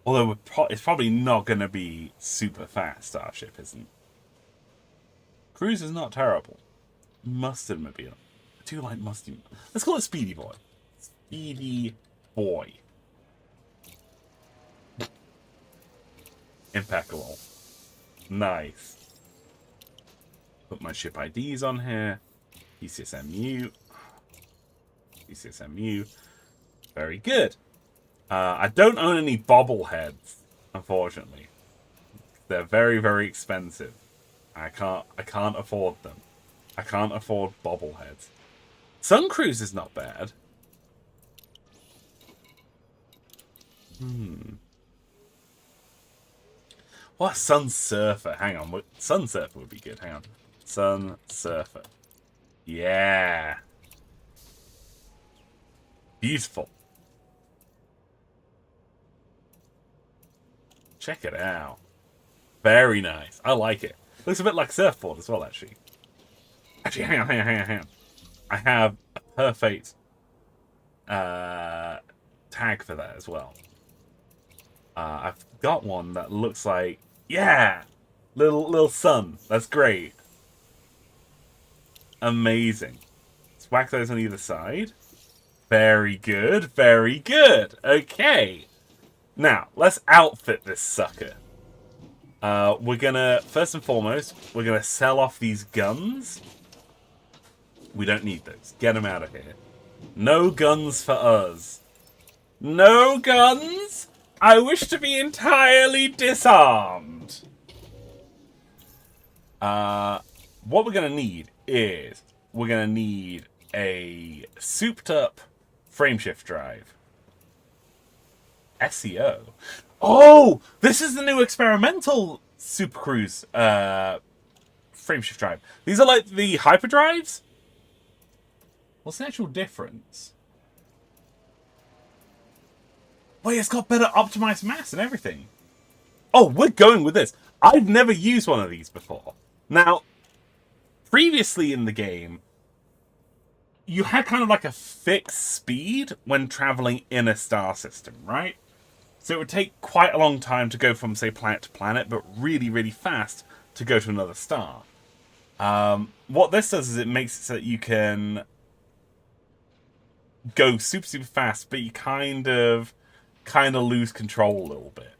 Speaker 1: Although it's probably not going to be super fast. Starship isn't. Cruise is not terrible. Mustard Mobile. I do like Mustard. Let's call it Speedy Boy. Speedy Boy. Impeccable. Nice. Put my ship IDs on here. PCSMU. PCSMU. Very good. I don't own any bobbleheads, unfortunately. They're very, very expensive. I can't afford them. I can't afford bobbleheads. Sun Cruise is not bad. What, Sun Surfer? Hang on. Sun Surfer would be good. Hang on. Sun Surfer. Yeah. Beautiful. Check it out. Very nice. I like it. Looks a bit like Surfboard as well, actually. Actually, hang on. I have a perfect tag for that as well. I've got one that looks like, yeah, little sun. That's great. Amazing. Let's whack those on either side. Very good. Very good. Okay. Now, let's outfit this sucker. We're gonna, first and foremost, we're gonna sell off these guns. We don't need those. Get them out of here. No guns for us. No guns? I wish to be entirely disarmed. What we're gonna need is, we're gonna need a souped up frameshift drive. SEO. Oh, this is the new experimental Super Cruise frameshift drive. These are like the hyperdrives. What's the actual difference? Wait, it's got better optimized mass and everything. Oh, we're going with this. I've never used one of these before. Now, previously in the game, you had kind of like a fixed speed when traveling in a star system, right? So it would take quite a long time to go from, say, planet to planet, but really, really fast to go to another star. What this does is it makes it so that you can go super, super fast, but you kind of lose control a little bit.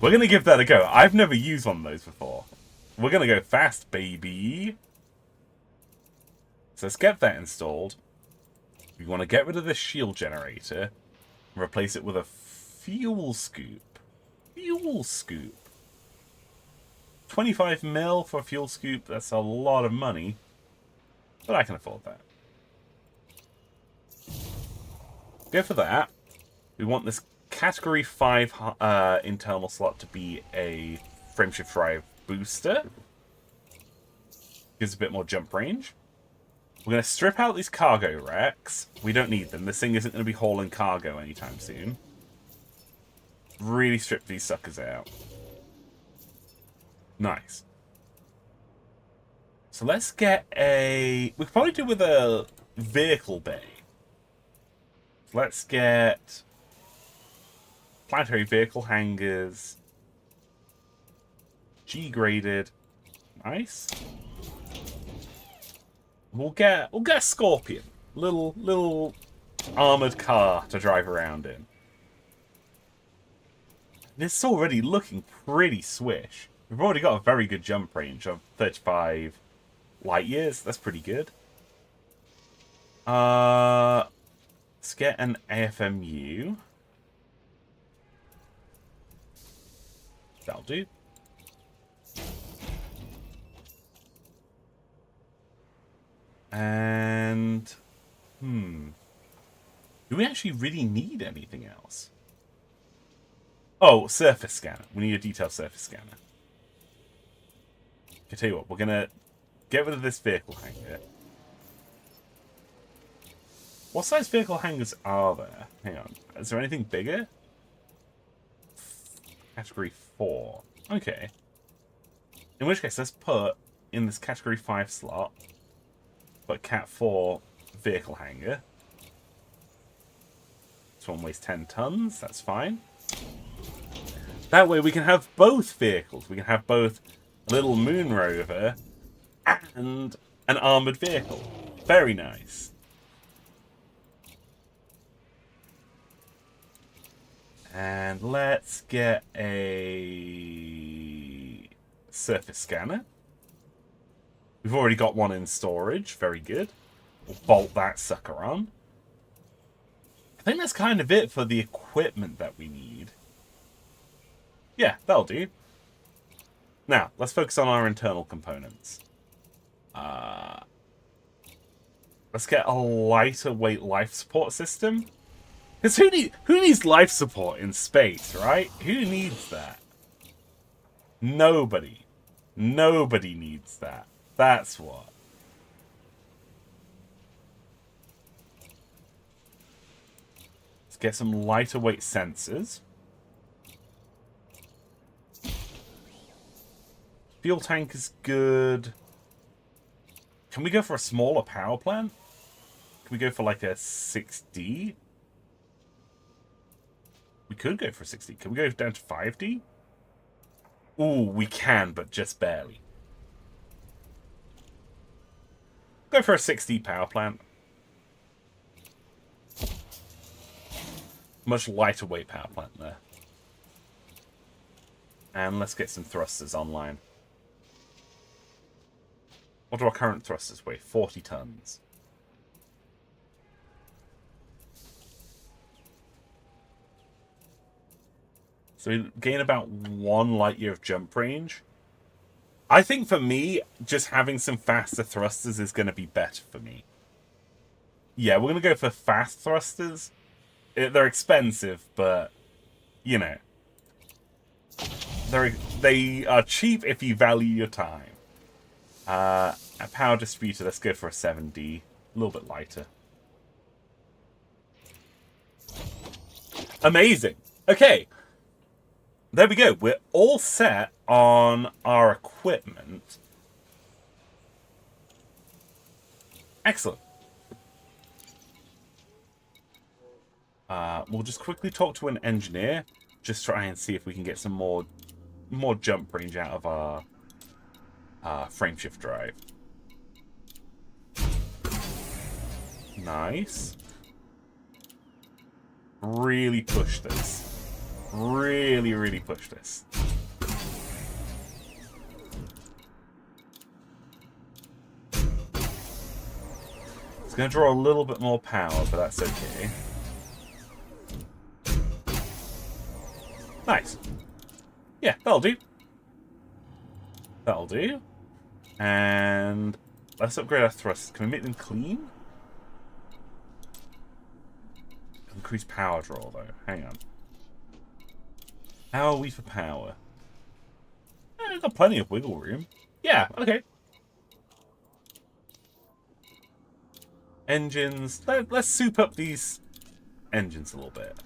Speaker 1: We're going to give that a go. I've never used one of those before. We're going to go fast, baby. So let's get that installed. We want to get rid of this shield generator and replace it with a fuel scoop. Fuel scoop. 25 mil for a fuel scoop. That's a lot of money. But I can afford that. Go for that. We want this Category 5 internal slot to be a frameshift drive booster. Gives a bit more jump range. We're going to strip out these cargo racks. We don't need them. This thing isn't going to be hauling cargo anytime soon. Really strip these suckers out. Nice. So let's get a... We could probably do with a vehicle bay. Let's get planetary vehicle hangars. G-graded. Nice. We'll get a Scorpion. Little armored car to drive around in. This is already looking pretty swish. We've already got a very good jump range of 35 light years. That's pretty good. Let's get an AFMU. That'll do. And... do we actually really need anything else? Oh, surface scanner. We need a detailed surface scanner. I tell you what, we're going to get rid of this vehicle hangar. What size vehicle hangars are there? Hang on. Is there anything bigger? Category 4. Okay. In which case, let's put in this Category 5 slot, but Cat 4 vehicle hangar. This one weighs 10 tons. That's fine. That way we can have both vehicles. We can have both a little moon rover and an armoured vehicle. Very nice. And let's get a surface scanner. We've already got one in storage. Very good. We'll bolt that sucker on. I think that's kind of it for the equipment that we need. Yeah, that'll do. Now, let's focus on our internal components. Let's get a lighter weight life support system. Because who needs life support in space, right? Who needs that? Nobody. Nobody needs that. That's what. Let's get some lighter weight sensors. Fuel tank is good. Can we go for a smaller power plant? Can we go for like a 6D? We could go for a 6D. Can we go down to 5D? Ooh, we can, but just barely. Go for a 6D power plant. Much lighter weight power plant there. And let's get some thrusters online. What do our current thrusters weigh? 40 tons. So we gain about 1 light year of jump range. I think for me, just having some faster thrusters is going to be better for me. Yeah, we're going to go for fast thrusters. They're expensive, but, you know. They are cheap if you value your time. A power distributor, let's go for a 7D. A little bit lighter. Amazing. Okay. There we go. We're all set on our equipment. Excellent. We'll just quickly talk to an engineer. Just try and see if we can get some more jump range out of our frameshift drive. Nice. Really push this. Really, really push this. It's going to draw a little bit more power, but that's okay. Nice. Yeah, that'll do. That'll do. And let's upgrade our thrusters. Can we make them clean? Increase power draw, though. Hang on. How are we for power? We've got plenty of wiggle room. Yeah, okay. Engines. Let's soup up these engines a little bit.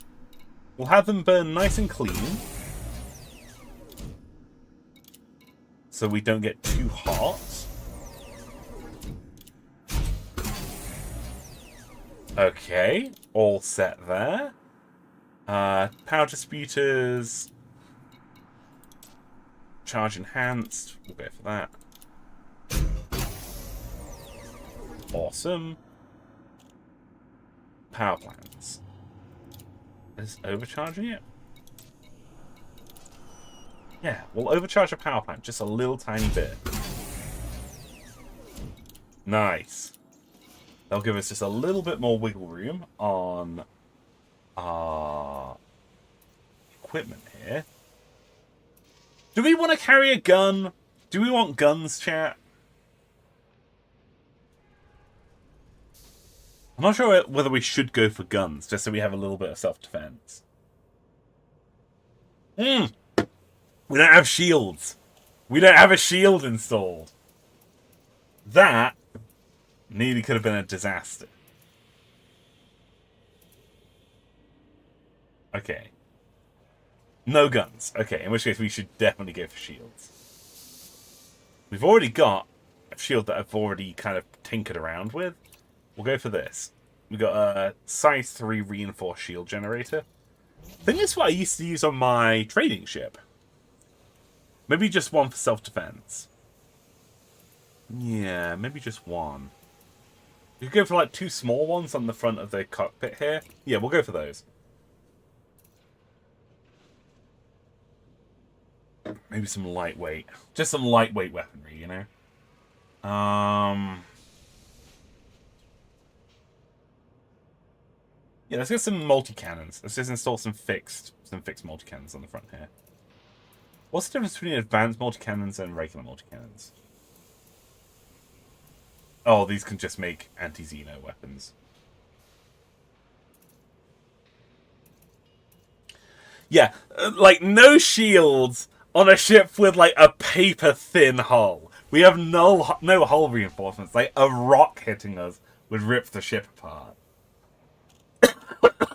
Speaker 1: We'll have them burn nice and clean. So we don't get too hot. Okay, all set there. Power distributors. Charge enhanced. We'll go for that. Awesome. Power plants. Is overcharging it? Yeah, we'll overcharge a power plant just a little tiny bit. Nice. That'll give us just a little bit more wiggle room on our equipment here. Do we want to carry a gun? Do we want guns, chat? I'm not sure whether we should go for guns, just so we have a little bit of self-defense. We don't have shields. We don't have a shield installed. That nearly could have been a disaster. Okay. No guns. Okay, in which case we should definitely go for shields. We've already got a shield that I've already kind of tinkered around with. We'll go for this. We've got a size 3 reinforced shield generator. I think it's what I used to use on my trading ship. Maybe just one for self-defense. Yeah, maybe just one. You could go for like 2 small ones on the front of the cockpit here. Yeah, we'll go for those. Maybe some lightweight. Just some lightweight weaponry, you know? Yeah, let's get some multi-cannons. Let's just install some fixed multi-cannons on the front here. What's the difference between advanced multi-cannons and regular multi-cannons? Oh, these can just make anti-Xeno weapons. Yeah, like no shields on a ship with like a paper-thin hull. We have no hull reinforcements. Like a rock hitting us would rip the ship apart.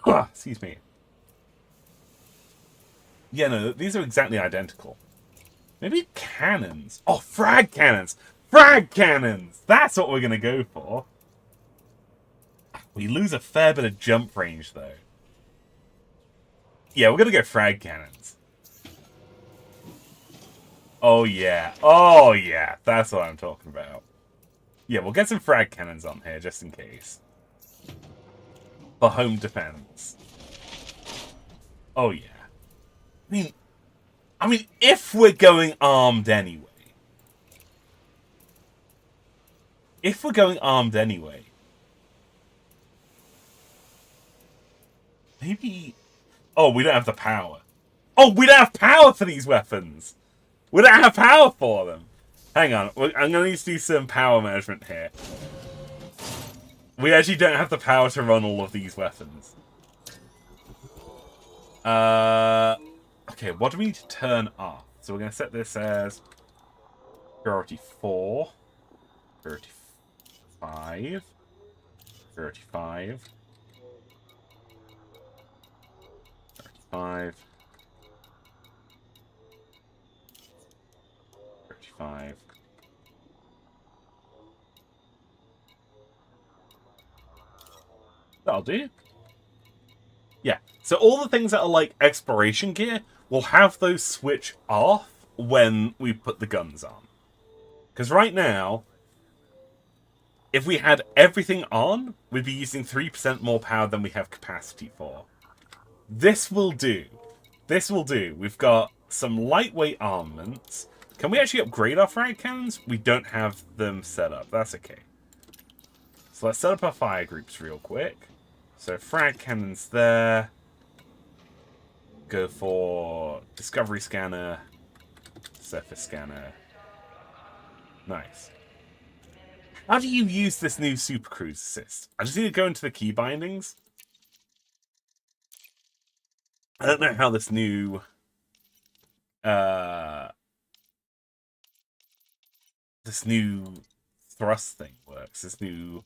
Speaker 1: Excuse me. Yeah, no, these are exactly identical. Maybe cannons. Oh, frag cannons! Frag cannons! That's what we're going to go for. We lose a fair bit of jump range, though. Yeah, we're going to go frag cannons. Oh, yeah. Oh, yeah. That's what I'm talking about. Yeah, we'll get some frag cannons on here, just in case. For home defense. Oh, yeah. I mean, if we're going armed anyway. If we're going armed anyway. Maybe... Oh, we don't have the power. Oh, we don't have power for these weapons. We don't have power for them. Hang on. I'm going to need to do some power management here. We actually don't have the power to run all of these weapons. Okay, what do we need to turn off? So we're going to set this as priority 4, priority 5, priority 5, priority 5, priority 5. That'll do. Yeah, so all the things that are like exploration gear, we'll have those switch off when we put the guns on. Because right now, if we had everything on, we'd be using 3% more power than we have capacity for. This will do. This will do. We've got some lightweight armaments. Can we actually upgrade our frag cannons? We don't have them set up. That's okay. So let's set up our fire groups real quick. So frag cannons there. Go for discovery scanner, surface scanner. Nice. How do you use this new Super Cruise assist? I just need to go into the key bindings. I don't know how this new this new thrust thing works. This new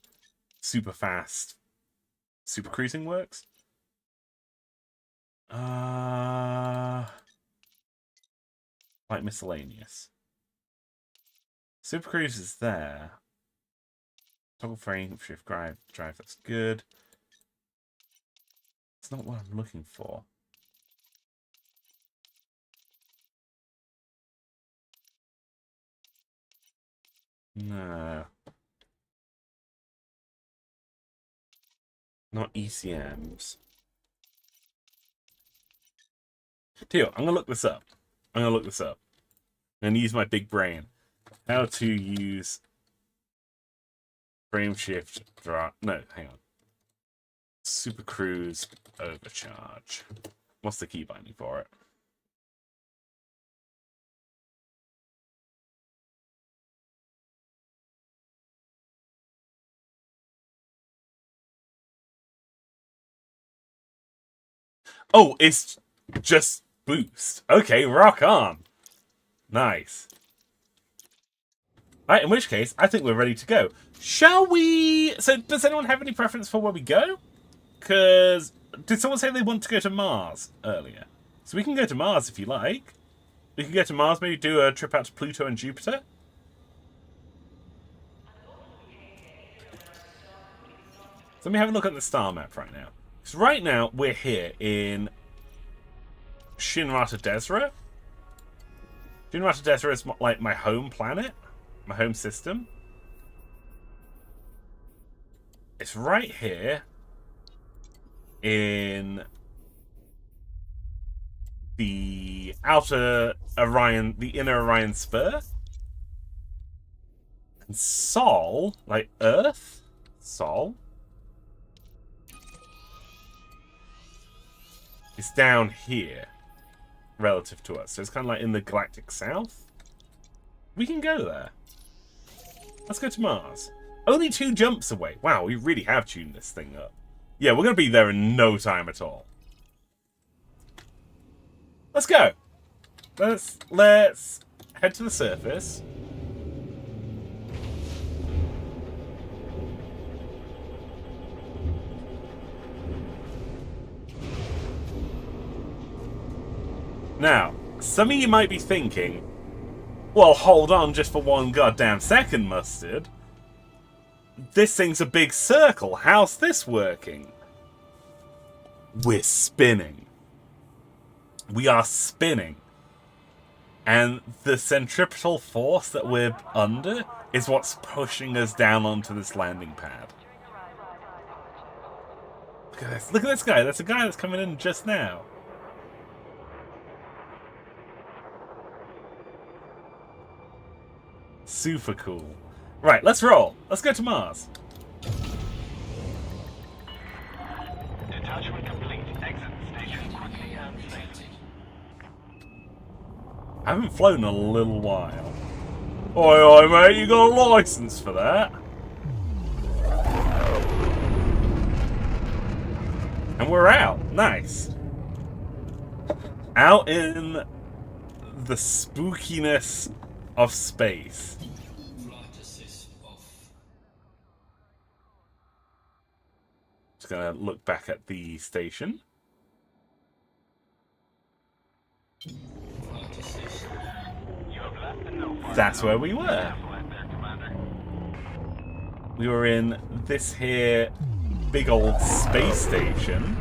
Speaker 1: super fast super cruising works. Like miscellaneous. Super cruise is there. Toggle frame shift drive. That's good. It's not what I'm looking for. No. Not ECMs. Teo, I'm gonna look this up. I'm gonna use my big brain. How to use frame shift drive. No, hang on. Super Cruise overcharge. What's the key binding for it? Oh, it's just boost. Okay, rock on. Nice. Alright, in which case, I think we're ready to go. Shall we... So, does anyone have any preference for where we go? Because... Did someone say they want to go to Mars earlier? So we can go to Mars if you like. We can go to Mars, maybe do a trip out to Pluto and Jupiter. So let me have a look at the star map right now. Because right now, we're here in Shinrata Desra. Shinrata Desra is like my home planet. My home system. It's right here in the outer Orion, the inner Orion spur. And Sol, like Earth, Sol, is down here relative to us. So it's kind of like in the galactic south. We can go there. Let's go to Mars. Only 2 jumps away. Wow, we really have tuned this thing up. Yeah, we're going to be there in no time at all. Let's go. Let's head to the surface. Now, some of you might be thinking, well, hold on just for one goddamn second, Mustard. This thing's a big circle. How's this working? We're spinning. We are spinning. And the centripetal force that we're under is what's pushing us down onto this landing pad. Look at this. Look at this guy. That's a guy that's coming in just now. Super cool. Right, let's roll. Let's go to Mars.
Speaker 4: Detachment complete. Exit the station quickly and safely.
Speaker 1: I haven't flown in a little while. Oi, oi, mate, you got a license for that? And we're out. Nice. Out in the spookiness of space. Just gonna look back at the station. That's where we were. We were in this here big old space station.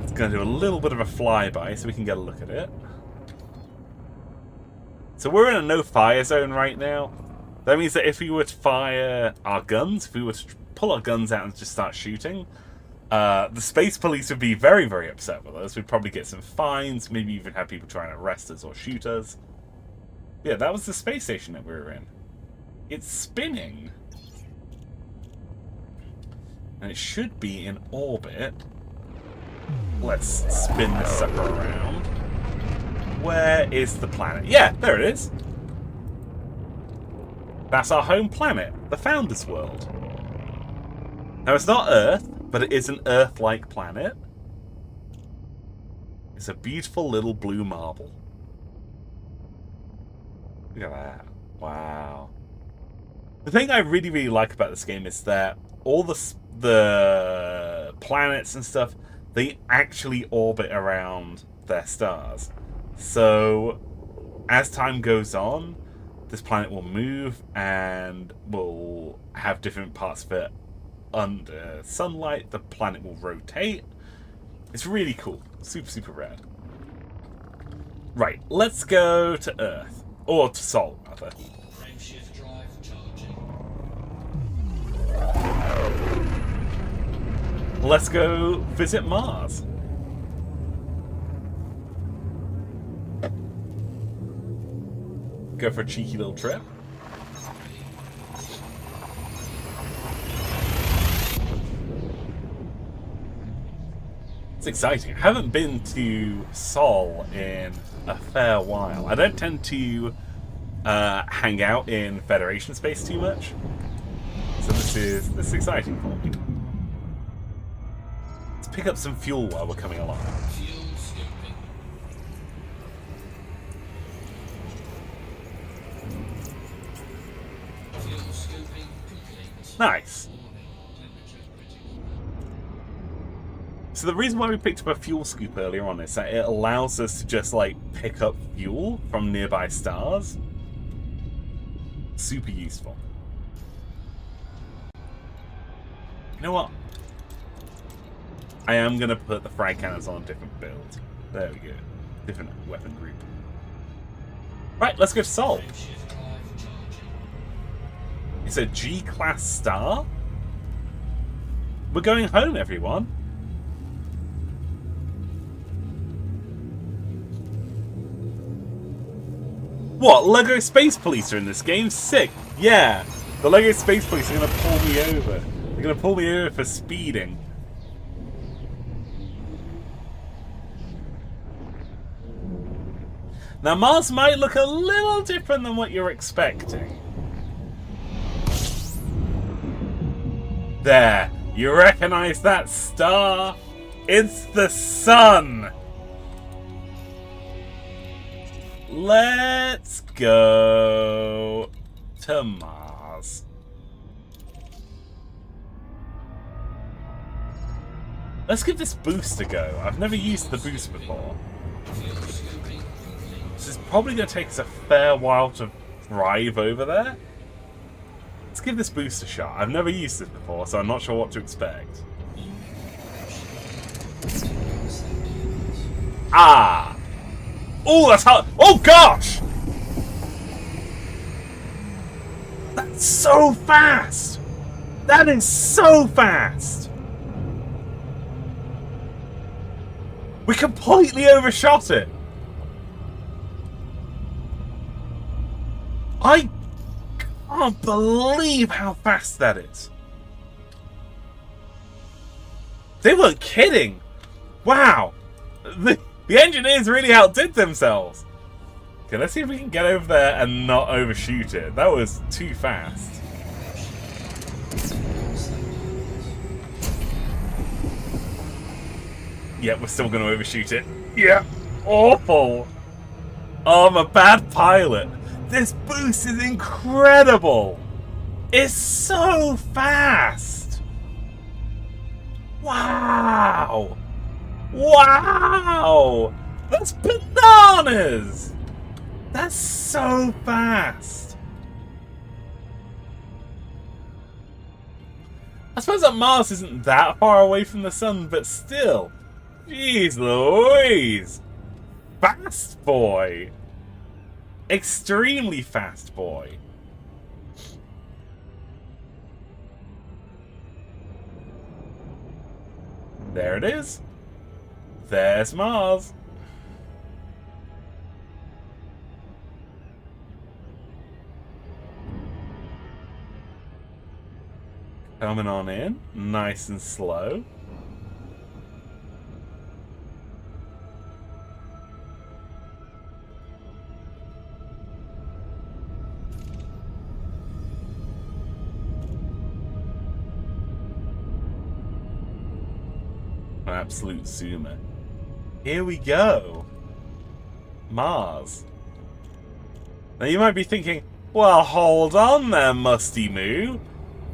Speaker 1: It's gonna do a little bit of a flyby so we can get a look at it. So we're in a no-fire zone right now. That means that if we were to fire our guns, if we were to pull our guns out and just start shooting, the space police would be very, very upset with us. We'd probably get some fines, maybe even have people try and arrest us or shoot us. Yeah, that was the space station that we were in. It's spinning. And it should be in orbit. Let's spin this sucker around. Where is the planet? Yeah, there it is. That's our home planet, the Founder's World. Now, it's not Earth, but it is an Earth-like planet. It's a beautiful little blue marble. Look at that. Wow. The thing I really, really like about this game is that all the planets and stuff, they actually orbit around their stars. So, as time goes on, this planet will move and will have different parts of it under sunlight. The planet will rotate. It's really cool. Super, super rad. Right, let's go to Earth. Or to Sol, rather.
Speaker 5: Frameshift drive charging.
Speaker 1: Let's go visit Mars. Go for a cheeky little trip. It's exciting. I haven't been to Sol in a fair while. I don't tend to hang out in Federation space too much. So this is exciting for me. Let's pick up some fuel while we're coming along.
Speaker 5: Fuel scooping. Fuel scooping complete.
Speaker 1: Nice.
Speaker 5: Temperature critical.
Speaker 1: So the reason why we picked up a fuel scoop earlier on is that it allows us to just like pick up fuel from nearby stars. Super useful. You know what? I am going to put the frag cannons on a different build. There we go. Different weapon group. Right, let's go to Sol.
Speaker 5: Frameshift drive charging.
Speaker 1: It's a G-class star. We're going home, everyone. What? Lego Space Police are in this game? Sick. Yeah. The Lego Space Police are going to pull me over. They're going to pull me over for speeding. Now, Mars might look a little different than what you're expecting. There. You recognize that star? It's the sun. Let's go to Mars. Let's give this boost a go. I've never used the boost before.
Speaker 5: Fuel scooping complete.
Speaker 1: This is probably going to take us a fair while to drive over there. Let's give this boost a shot. I've never used this before, so I'm not sure what to expect. Ah! Oh, that's hard. Oh, gosh! That's so fast! That is so fast! We completely overshot it! I can't believe how fast that is. They weren't kidding! Wow! The engineers really outdid themselves. Okay, let's see if we can get over there and not overshoot it. That was too fast. Yeah, we're still going to overshoot it. Yeah, awful. Oh, I'm a bad pilot. This boost is incredible. It's so fast. Wow. Wow! That's bananas! That's so fast. I suppose that Mars isn't that far away from the sun, but still. Jeez Louise! Fast boy! Extremely fast boy. There it is. There's Mars. Coming on in, nice and slow. An absolute zoomer. Here we go. Mars. Now you might be thinking, well, hold on there, Musty Moo.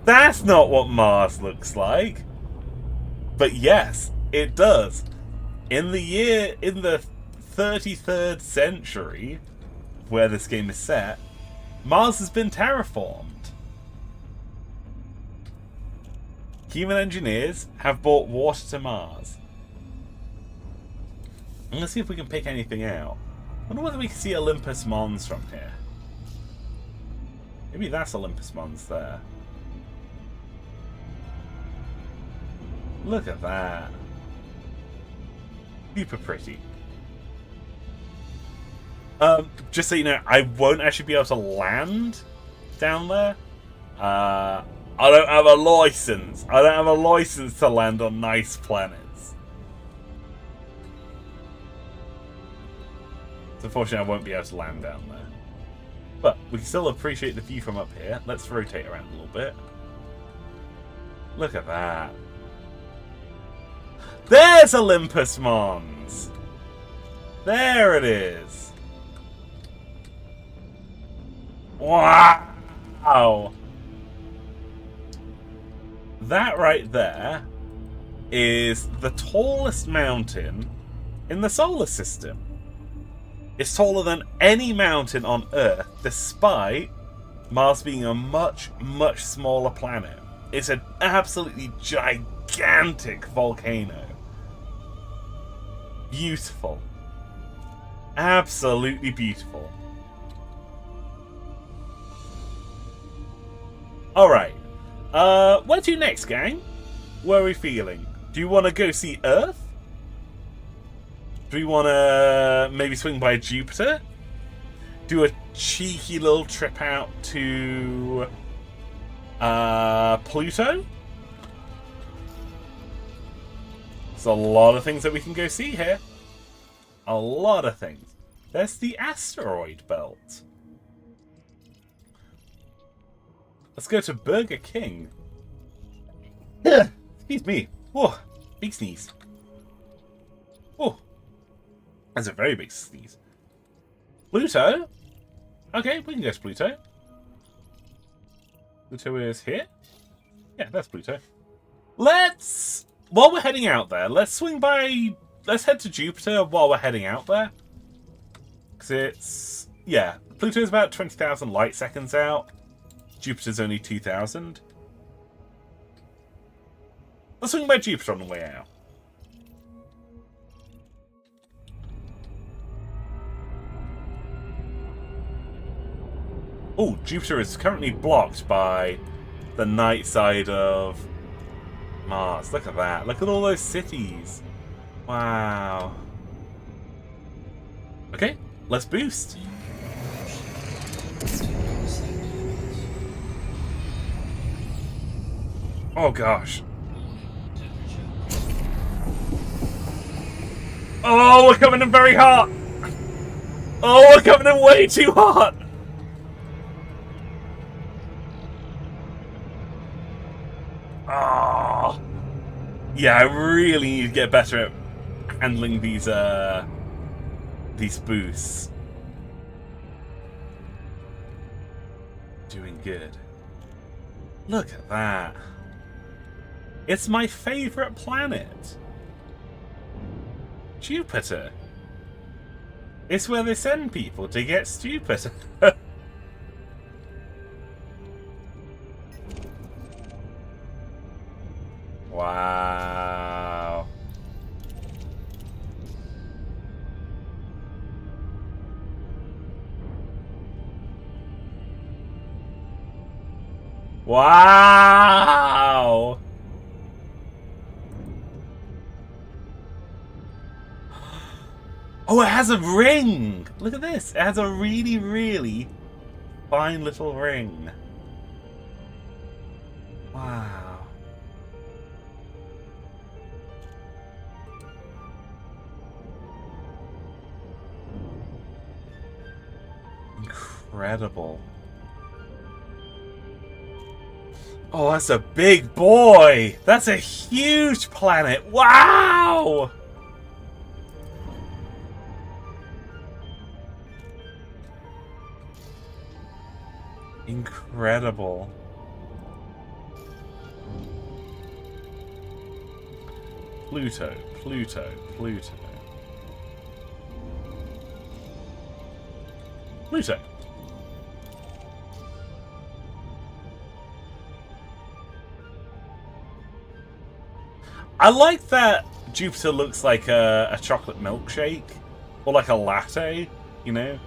Speaker 1: That's not what Mars looks like. But yes, it does. In the 33rd century, where this game is set, Mars has been terraformed. Human engineers have brought water to Mars. And let's see if we can pick anything out. I wonder whether we can see Olympus Mons from here. Maybe that's Olympus Mons there. Look at that. Super pretty. Just so you know, I won't actually be able to land down there. I don't have a license. I don't have a license to land on nice planets. So unfortunately, I won't be able to land down there. But we can still appreciate the view from up here. Let's rotate around a little bit. Look at that. There's Olympus Mons! There it is. Wow! That right there is the tallest mountain in the solar system. It's taller than any mountain on Earth, despite Mars being a much, much smaller planet. It's an absolutely gigantic volcano. Beautiful. Absolutely beautiful. Alright. Where to next, gang? Where are we feeling? Do you want to go see Earth? Do we want to maybe swing by Jupiter? Do a cheeky little trip out to Pluto? There's a lot of things that we can go see here. A lot of things. There's the asteroid belt. Let's go to Burger King. Excuse me. Whoa, big sneeze. Oh, that's a very big sneeze. Pluto? Okay, we can go to Pluto. Pluto is here? Yeah, that's Pluto. While we're heading out there, let's head to Jupiter while we're heading out there. Because Pluto's about 20,000 light seconds out. Jupiter's only 2,000. Let's swing by Jupiter on the way out. Oh, Jupiter is currently blocked by the night side of Mars. Look at that. Look at all those cities. Wow. Okay, let's boost. Oh gosh. Oh, we're coming in very hot. Oh, we're coming in way too hot. Oh. Yeah, I really need to get better at handling these boosts. Doing good. Look at that. It's my favorite planet. Jupiter. It's where they send people to get stupid. Wow. Wow. Oh, it has a ring! Look at this. It has a really, really fine little ring. Wow. Incredible. Oh, that's a big boy! That's a huge planet! Wow! incredible. Pluto, Pluto, Pluto. Pluto. I like that Jupiter looks like a chocolate milkshake. Or like a latte, you know?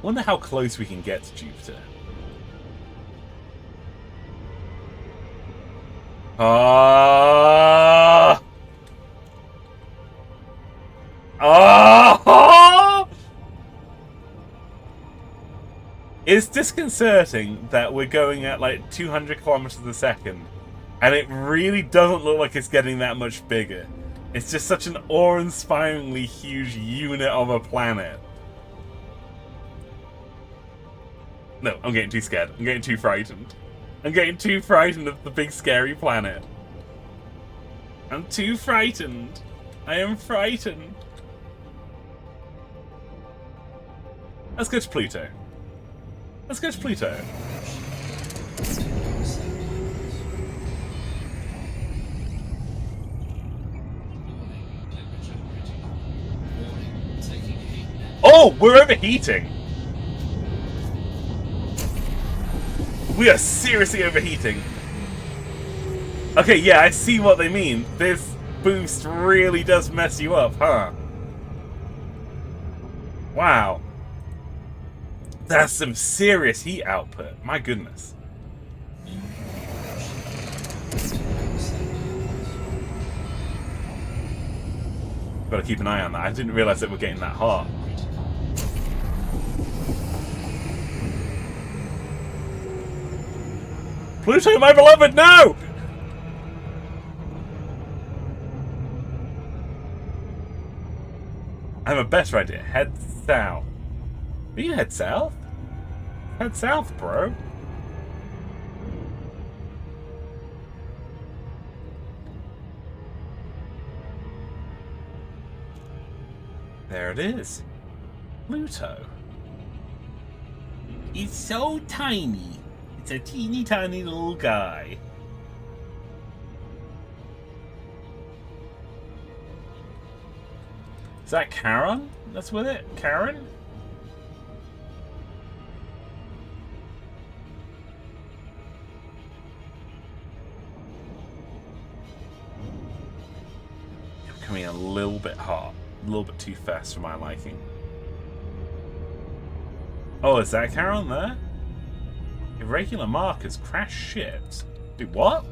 Speaker 1: Wonder how close we can get to Jupiter. Ah! Ah! It's disconcerting that we're going at like 200 kilometers a second, and it really doesn't look like it's getting that much bigger. It's just such an awe-inspiringly huge unit of a planet. No, I'm getting too scared. I'm getting too frightened. I'm getting too frightened of the big scary planet. I'm too frightened. I am frightened. Let's go to Pluto. Let's go to Pluto. Oh, we're overheating. We are seriously overheating. Okay, yeah, I see what they mean. This boost really does mess you up, huh? Wow. That's some serious heat output. My goodness. Gotta keep an eye on that. I didn't realize that we're getting that hot. Pluto, my beloved, no! I have a better idea. Head south. Are you head south? Head south, bro. There it is. Pluto. It's so tiny. It's a teeny tiny little guy. Is that Karen? That's with it? Karen? Becoming a little bit hot. A little bit too fast for my liking. Oh, is that Karen there? Irregular markers, crash ships. Do what?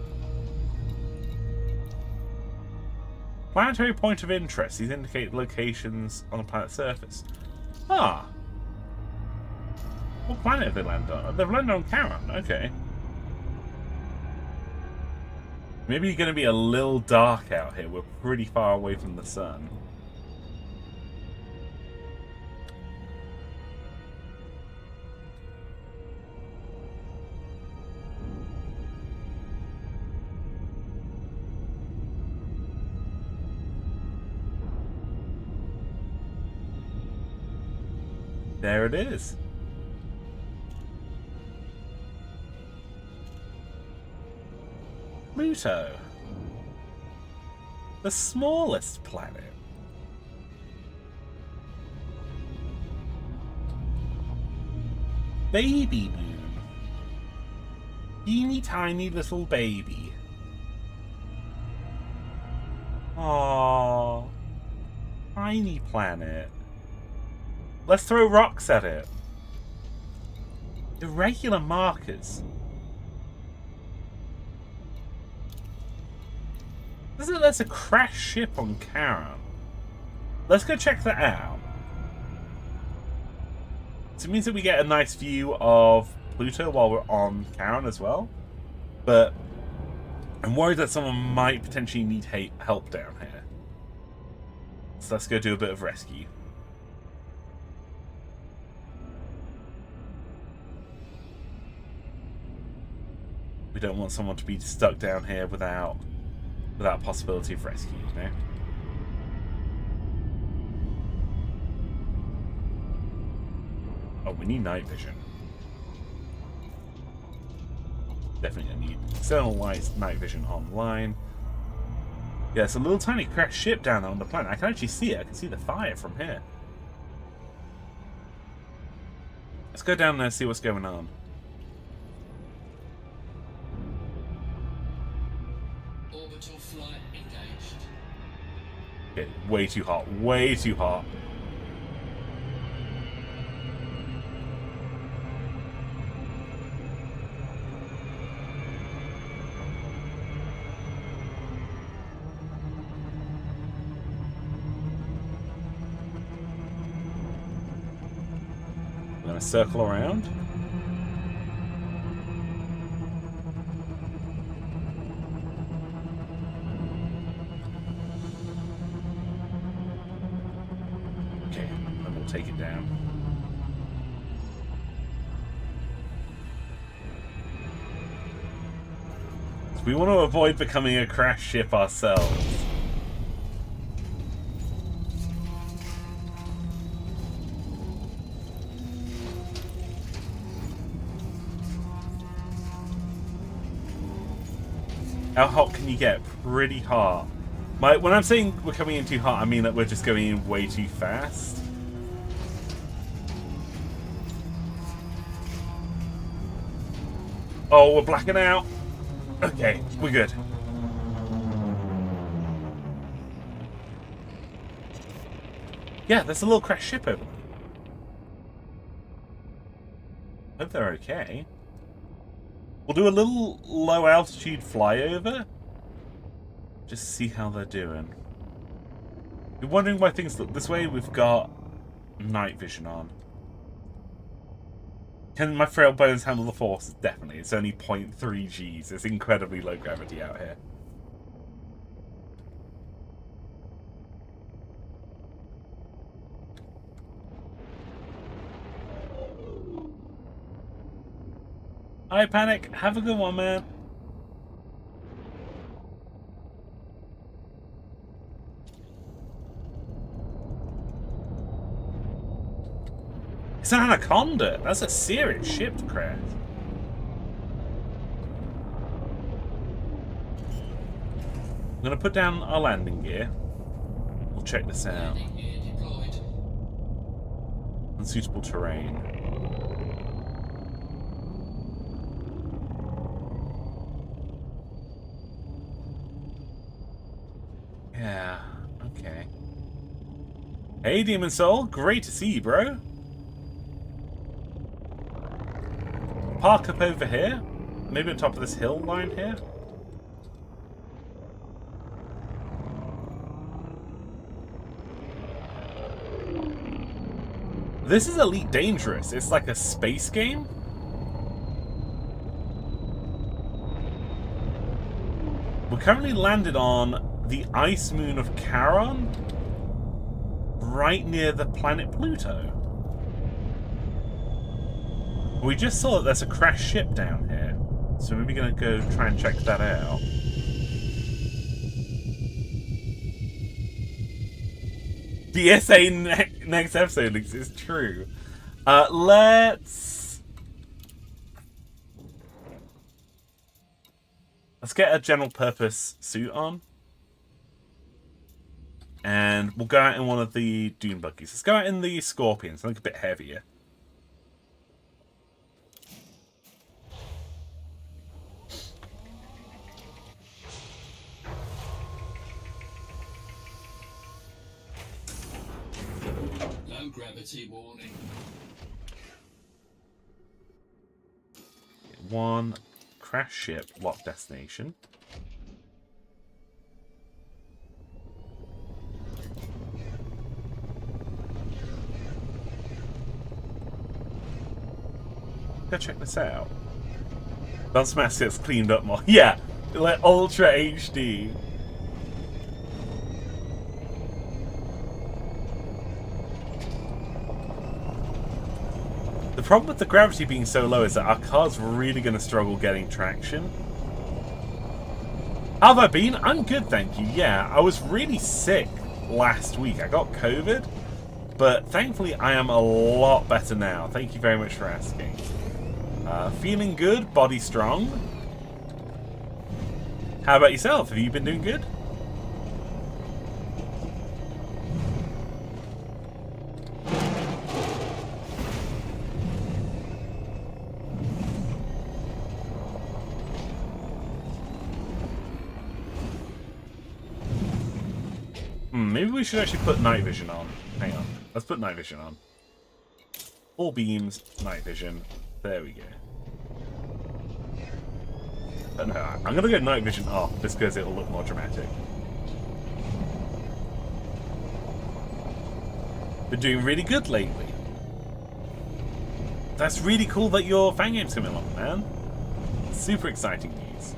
Speaker 1: Planetary point of interest. These indicate locations on the planet's surface. Ah. What planet have they landed on? They've landed on Charon. Okay. Maybe you're going to be a little dark out here. We're pretty far away from the sun. There it is. Pluto. The smallest planet. Baby moon. Teeny tiny little baby. Aww. Tiny planet. Let's throw rocks at it. Irregular markers. There's a crashed ship on Charon. Let's go check that out. So it means that we get a nice view of Pluto while we're on Charon as well. But I'm worried that someone might potentially need help down here. So let's go do a bit of rescue. We don't want someone to be stuck down here without possibility of rescue, you know? Oh, we need night vision. Definitely gonna need externalized night vision online. Yeah, it's a little tiny crashed ship down there on the planet. I can actually see it. I can see the fire from here. Let's go down there and see what's going on.
Speaker 5: Orbital flight engaged.
Speaker 1: Okay, way too hot. Way too hot. I'm gonna circle around. Okay, then we'll take it down. So we want to avoid becoming a crash ship ourselves. How hot can you get? Pretty hot. When I'm saying we're coming in too hot, I mean that we're just going in way too fast. Oh, we're blacking out. Okay, we're good. Yeah, there's a little crashed ship over there. Hope they're okay. We'll do a little low altitude flyover. Just see how they're doing. You're wondering why things look this way? We've got night vision on. Can my frail bones handle the force? Definitely. It's only 0.3 Gs. It's incredibly low gravity out here. Hi, Panic. Have a good one, man. It's an Anaconda. That's a serious ship to crash. I'm going to put down our landing gear. We'll check this out.
Speaker 5: Landing gear deployed.
Speaker 1: Unsuitable terrain. Yeah, okay. Hey, Demon Soul. Great to see you, bro. Park up over here. Maybe on top of this hill line here. This is Elite Dangerous. It's like a space game. We're currently landed on the ice moon of Charon, right near the planet Pluto. We just saw that there's a crashed ship down here, so we're going to go try and check that out. BSA next episode links is true. Let's get a general purpose suit on. And we'll go out in one of the dune buggies. Let's go out in the Scorpion, something a bit heavier.
Speaker 5: Low gravity warning.
Speaker 1: One crash ship, lock destination. Go check this out. Bounce Mask gets cleaned up more. Yeah, like Ultra HD. The problem with the gravity being so low is that our car's really going to struggle getting traction. How have I been? I'm good, thank you. Yeah, I was really sick last week. I got COVID. But thankfully, I am a lot better now. Thank you very much for asking. Feeling good, body strong. How about yourself? Have you been doing good? Maybe we should actually put night vision on. Hang on. Let's put night vision on. All beams, night vision. There we go. But no, I'm going to go night vision off just because it'll look more dramatic. Been doing really good lately. That's really cool that your fan game's coming along, man. Super exciting news.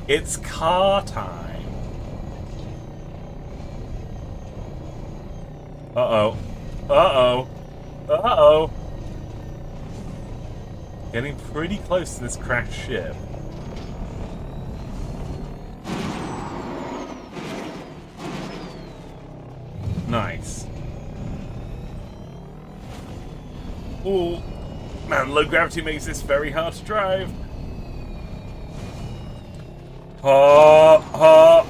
Speaker 1: It's car time. Uh-oh. Uh-oh. Uh-oh. Getting pretty close to this crashed ship. Nice. Ooh. Man, low gravity makes this very hard to drive. Ha ha.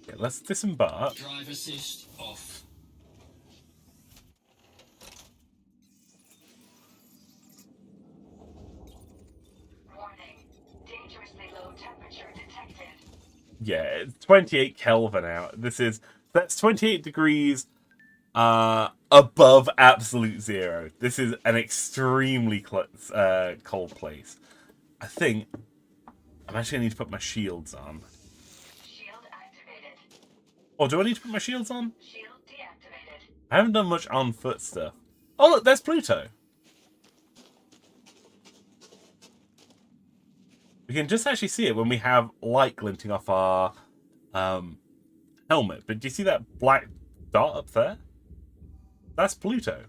Speaker 1: Okay, let's disembark.
Speaker 5: Drive assist off.
Speaker 4: Warning. Dangerously low temperature detected.
Speaker 1: Yeah, it's 28 Kelvin out. That's 28 degrees above absolute zero. This is an extremely cold place. I think I'm actually gonna need to put my shields on.
Speaker 4: Shield activated.
Speaker 1: Or do I need to put my shields on?
Speaker 4: Shield deactivated.
Speaker 1: I haven't done much on foot stuff. Oh look, there's Pluto. We can just actually see it when we have light glinting off our helmet. But do you see that black dot up there? That's Pluto.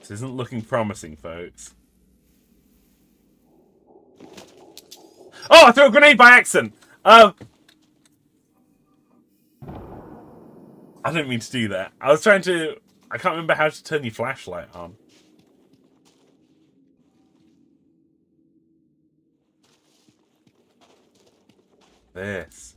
Speaker 1: This isn't looking promising, folks. Oh, I threw a grenade by accident! I didn't mean to do that. I was trying to... I can't remember how to turn your flashlight on. This.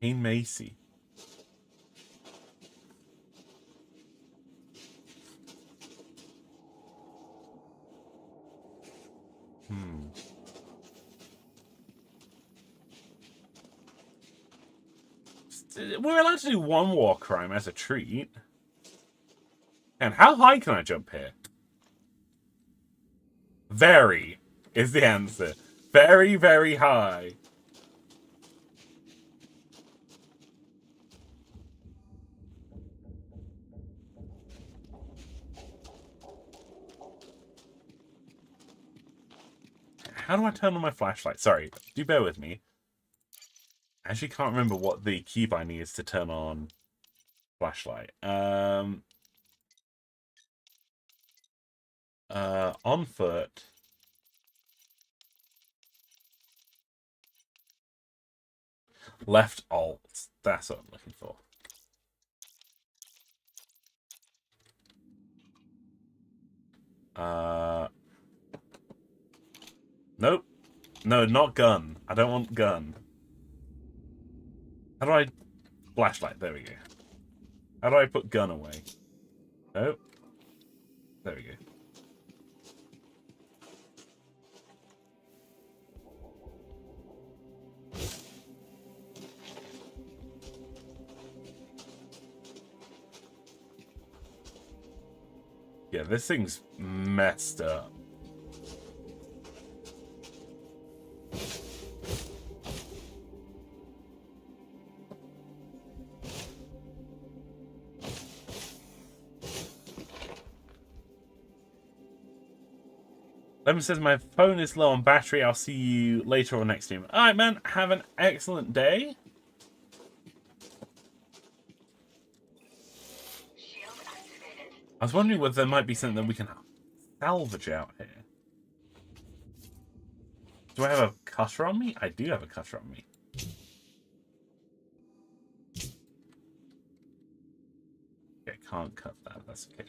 Speaker 1: Hey, Macy. We're allowed to do one war crime as a treat. And how high can I jump here? Very is the answer. Very, very high. How do I turn on my flashlight? Sorry, do bear with me. I actually can't remember what the key binding is to turn on flashlight. On foot. Left alt. That's what I'm looking for. Nope. No, not gun. I don't want gun. How do I... Flashlight, there we go. How do I put gun away? Nope. There we go. Yeah, this thing's messed up. Lemon says my phone is low on battery. I'll see you later on next stream. Alright, man. Have an excellent day.
Speaker 4: Shield activated.
Speaker 1: I was wondering whether there might be something that we can salvage out here. Do I have a cutter on me? I do have a cutter on me. Okay, can't cut that. That's okay.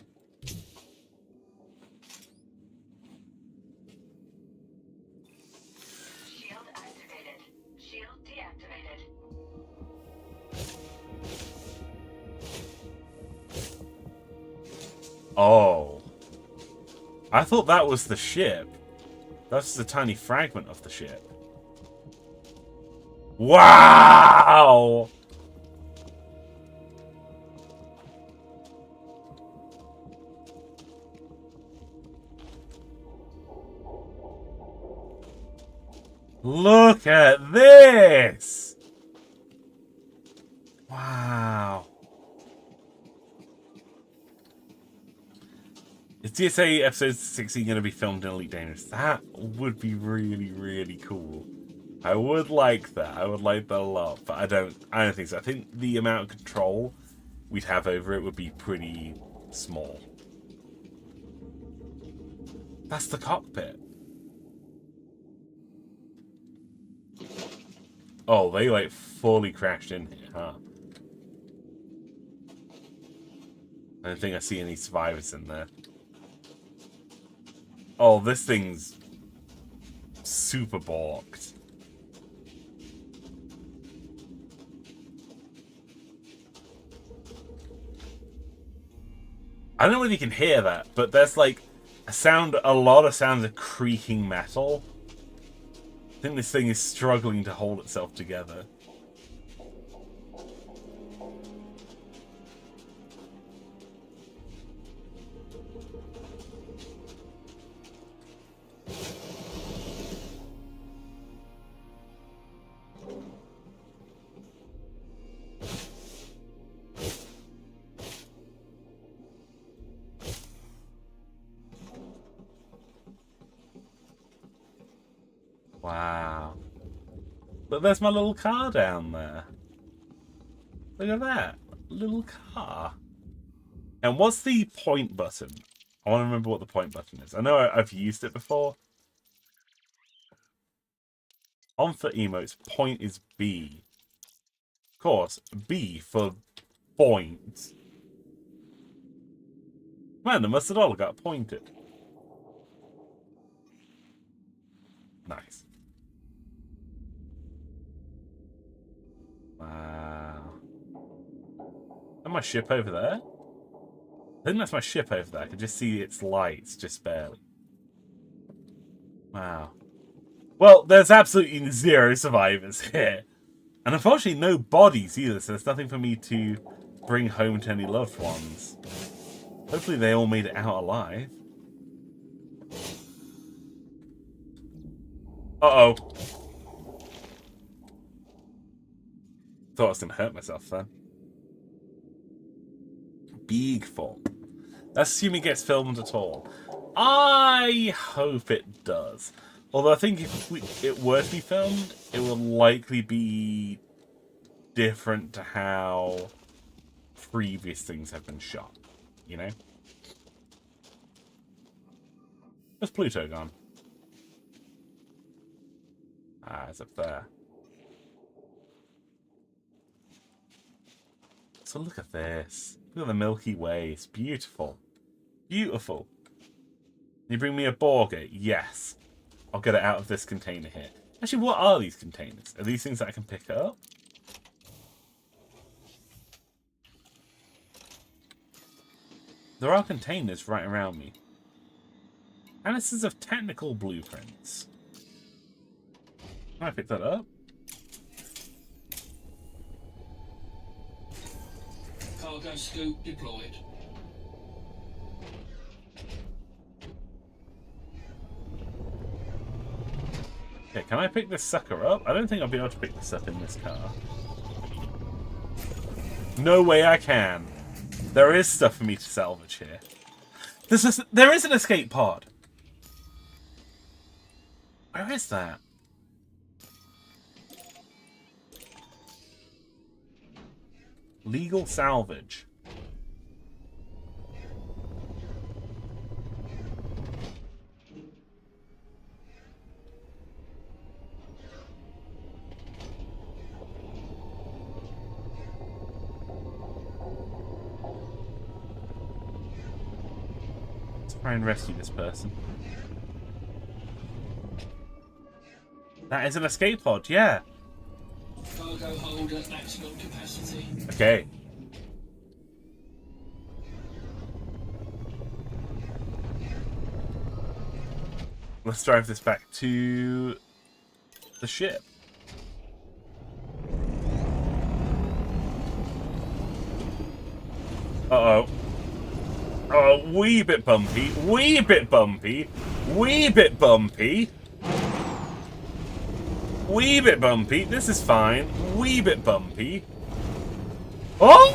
Speaker 4: Shield activated. Shield deactivated.
Speaker 1: Oh. I thought that was the ship. That's just a tiny fragment of the ship. Wow! Look at this! Wow. Is DSA episode 16 going to be filmed in Elite Dangerous? That would be really, really cool. I would like that. I would like that a lot, but I don't think so. I think the amount of control we'd have over it would be pretty small. That's the cockpit. Oh, they like fully crashed in here, huh? I don't think I see any survivors in there. Oh, this thing's super balked. I don't know whether you can hear that, but there's like a lot of sounds of creaking metal. I think this thing is struggling to hold itself together. Wow. But there's my little car down there. Look at that. Little car. And what's the point button? I want to remember what the point button is. I know I've used it before. On for emotes, point is B. Of course, B for point. Man, the mustard all got pointed. Nice. Wow. Is that my ship over there? I think that's my ship over there. I can just see its lights, just barely. Wow. Well, there's absolutely zero survivors here. And unfortunately, no bodies either, so there's nothing for me to bring home to any loved ones. Hopefully they all made it out alive. Uh-oh. Thought I was going to hurt myself then. Big fall. Let's assume it gets filmed at all. I hope it does. Although I think if it were to be filmed, it will likely be different to how previous things have been shot. You know? Where's Pluto gone? Ah, it's up there. So look at this. Look at the Milky Way. It's beautiful. Beautiful. Can you bring me a Borger? Yes. I'll get it out of this container here. Actually, what are these containers? Are these things that I can pick up? There are containers right around me. Analysis of technical blueprints. Can I pick that up?
Speaker 5: Cargo scoop deployed.
Speaker 1: Okay, can I pick this sucker up? I don't think I'll be able to pick this up in this car. No way I can. There is stuff for me to salvage here. There is an escape pod. Where is that? Legal salvage. Let's try and rescue this person. That is an escape pod, yeah.
Speaker 5: Cargo hold at maximum capacity.
Speaker 1: Okay. Let's drive this back to the ship. Uh-oh. Oh, wee bit bumpy, wee bit bumpy, wee bit bumpy. Wee bit bumpy. This is fine. Wee bit bumpy. Oh!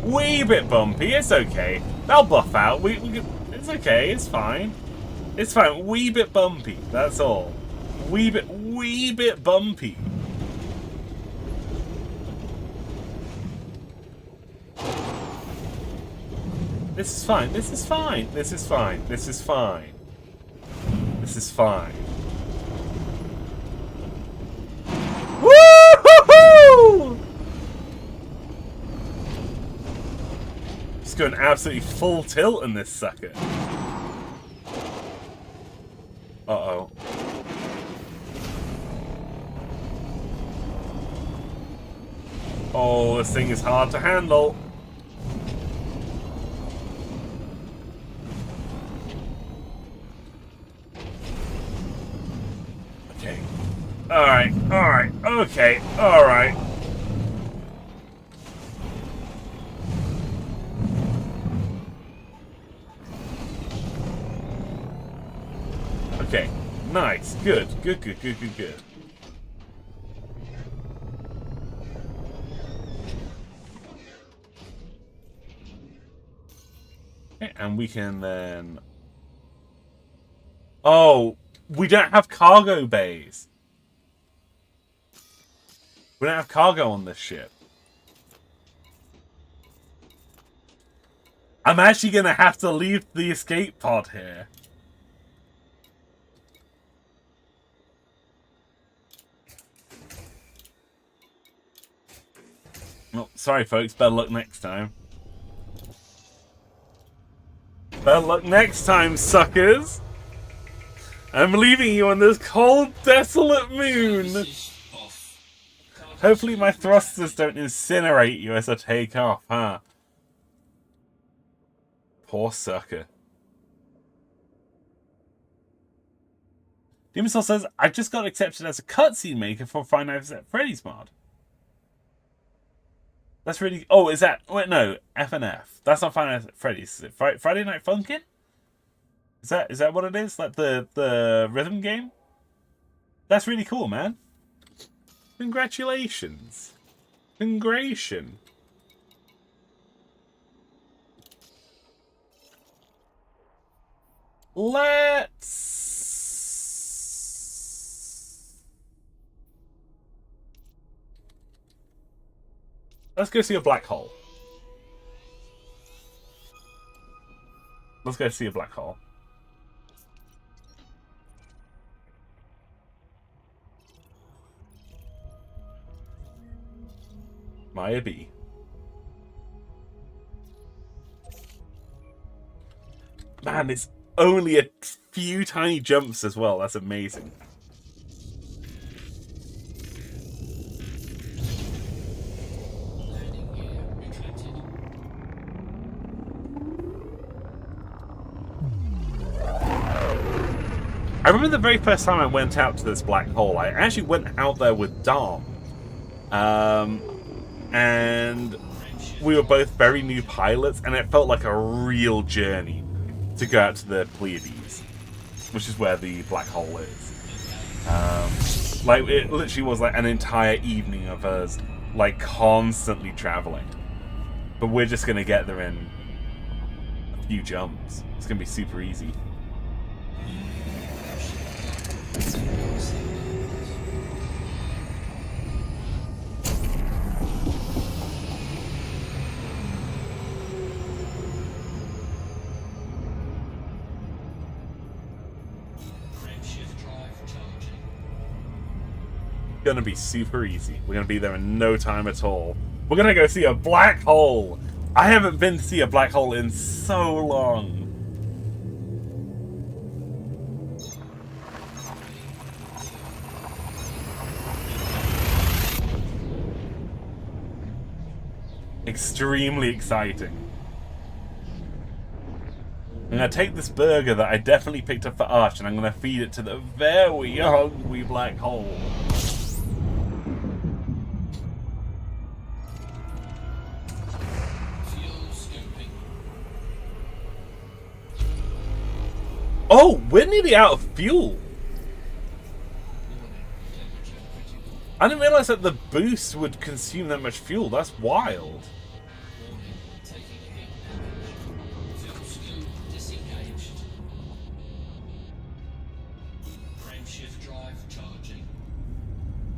Speaker 1: Wee bit bumpy. It's okay. They'll buff out. It's okay. It's fine. It's fine. Wee bit bumpy. That's all. Wee bit bumpy. This is fine. This is fine. This is fine. This is fine. This is fine. Woo-hoo-hoo! Just going absolutely full tilt in this sucker. Uh-oh. Oh, this thing is hard to handle. Okay. Alright, alright, okay, alright. Okay, nice, good. Okay, and we can then... Oh, we don't have cargo bays. We don't have cargo on this ship. I'm actually going to have to leave the escape pod here. Oh, sorry folks, better luck next time. Better luck next time, suckers! I'm leaving you on this cold, desolate moon! Hopefully my thrusters don't incinerate you as I take off, huh? Poor sucker. Demon Soul says, I just got accepted as a cutscene maker for Five Nights at Freddy's mod. That's really... Oh, is that... Wait, no. FNF. That's not Five Nights at Freddy's. Is it Friday Night Funkin'? Is that what it is? Like the rhythm game? That's really cool, man. Congratulations. Congration. Let's go see a black hole. Let's go see a black hole. Maya B. Man, it's only a few tiny jumps as well. That's amazing.
Speaker 5: Landing gear retracted.
Speaker 1: I remember the very first time I went out to this black hole, I actually went out there with Dom. And we were both very new pilots, and it felt like a real journey to go out to the Pleiades. which is where the black hole is. Like, it literally was like an entire evening of us, like, constantly traveling. But we're just gonna get there in a few jumps. It's gonna be super easy. Gonna be super easy. We're gonna be there in no time at all. We're gonna go see a black hole. I haven't been to see a black hole in so long. Extremely exciting. I'm gonna take this burger that I definitely picked up for Arch and I'm gonna feed it to the very hungry black hole. Oh, we're nearly out of fuel. I didn't realize that the boost would consume that much fuel. That's wild.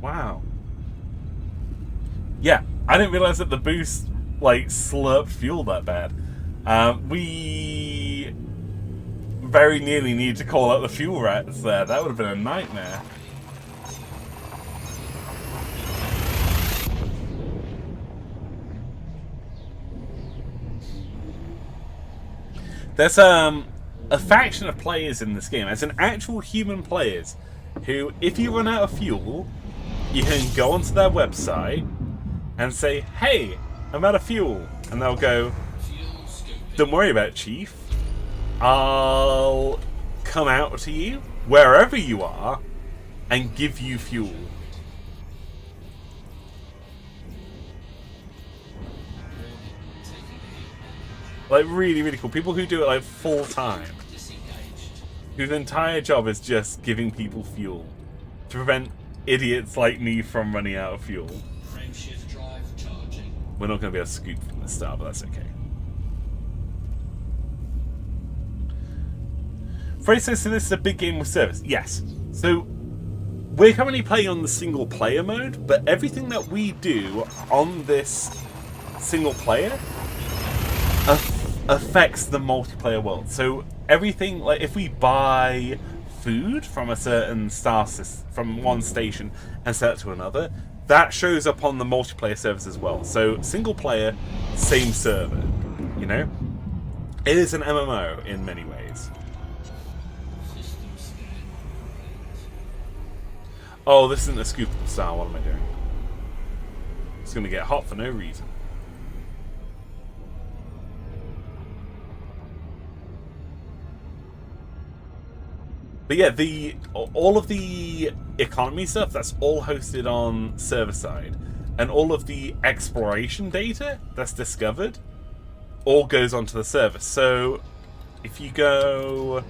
Speaker 1: Wow. Yeah, I didn't realize that the boost, like, slurped fuel that bad. We very nearly need to call out the fuel rats there. That would have been a nightmare. There's a faction of players in this game. As in actual human players who, if you run out of fuel, you can go onto their website and say, hey, I'm out of fuel. And they'll go, don't worry about it, Chief. I'll come out to you, wherever you are, and give you fuel. Like, really, really cool. People who do it, like, full time. Whose entire job is just giving people fuel. To prevent idiots like me from running out of fuel. We're not going to be able to scoot from the start, but that's okay. Frey says, so this is a big game with service. Yes. So, we're currently playing on the single player mode, but everything that we do on this single player affects the multiplayer world. So, everything, like, if we buy food from a certain star system, from one station and sell it to another, that shows up on the multiplayer servers as well. So, single player, same server, you know? It is an MMO in many ways. Oh, this isn't a scoop style. What am I doing? It's going to get hot for no reason. But yeah, all of the economy stuff, that's all hosted on server side. And all of the exploration data that's discovered all goes onto the server. So if you go...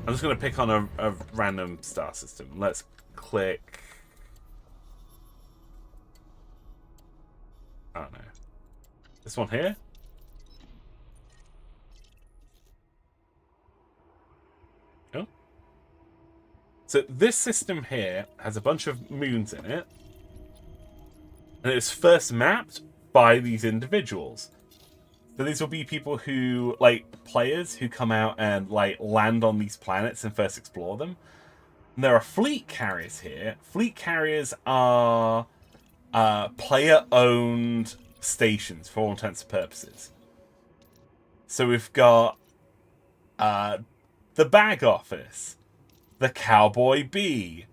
Speaker 1: I'm just going to pick on a random star system. Let's click... I don't know. This one here? Oh. So this system here has a bunch of moons in it. And it was first mapped by these individuals. So these will be people who, like, players who come out and, like, land on these planets and first explore them. And there are fleet carriers here. Fleet carriers are player-owned stations for all intents and purposes. So we've got the Bag Office, the Cowboy Bee,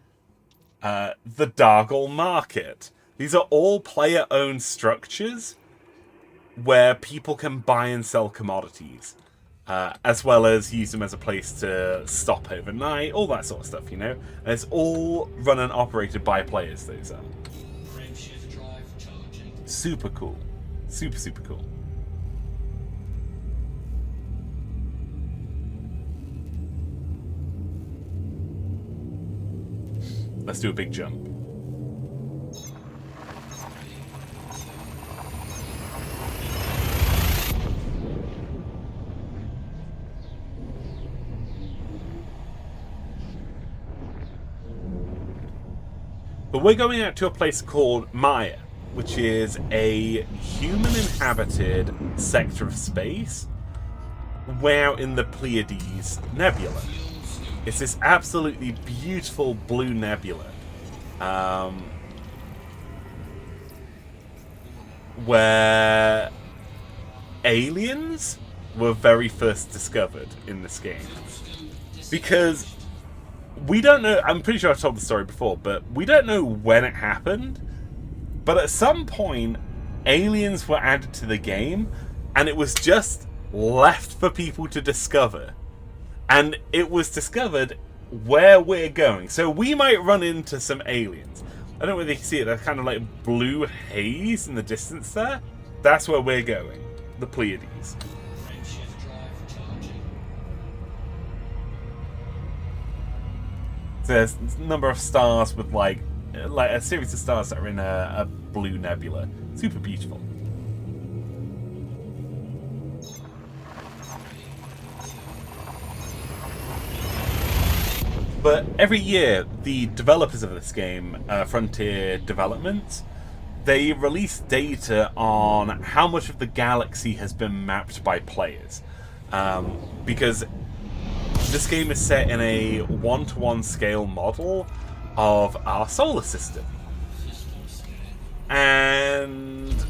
Speaker 1: the Dargle Market. These are all player-owned structures where people can buy and sell commodities, as well as use them as a place to stop overnight, all that sort of stuff, you know? And it's all run and operated by players, those are. Super cool. Super, super cool. Let's do a big jump. But we're going out to a place called Maya, which is a human-inhabited sector of space way out in the Pleiades Nebula. It's this absolutely beautiful blue nebula, where aliens were very first discovered in this game. Because we don't know, I'm pretty sure I've told the story before, but we don't know when it happened. But at some point, aliens were added to the game, and it was just left for people to discover. And it was discovered where we're going. So we might run into some aliens. I don't know whether you can see it, there's kind of like blue haze in the distance there. That's where we're going, the Pleiades. There's a number of stars with like a series of stars that are in a blue nebula. Super beautiful. But every year, the developers of this game, Frontier Development, they release data on how much of the galaxy has been mapped by players. Because this game is set in a 1-to-1 scale model of our solar system. And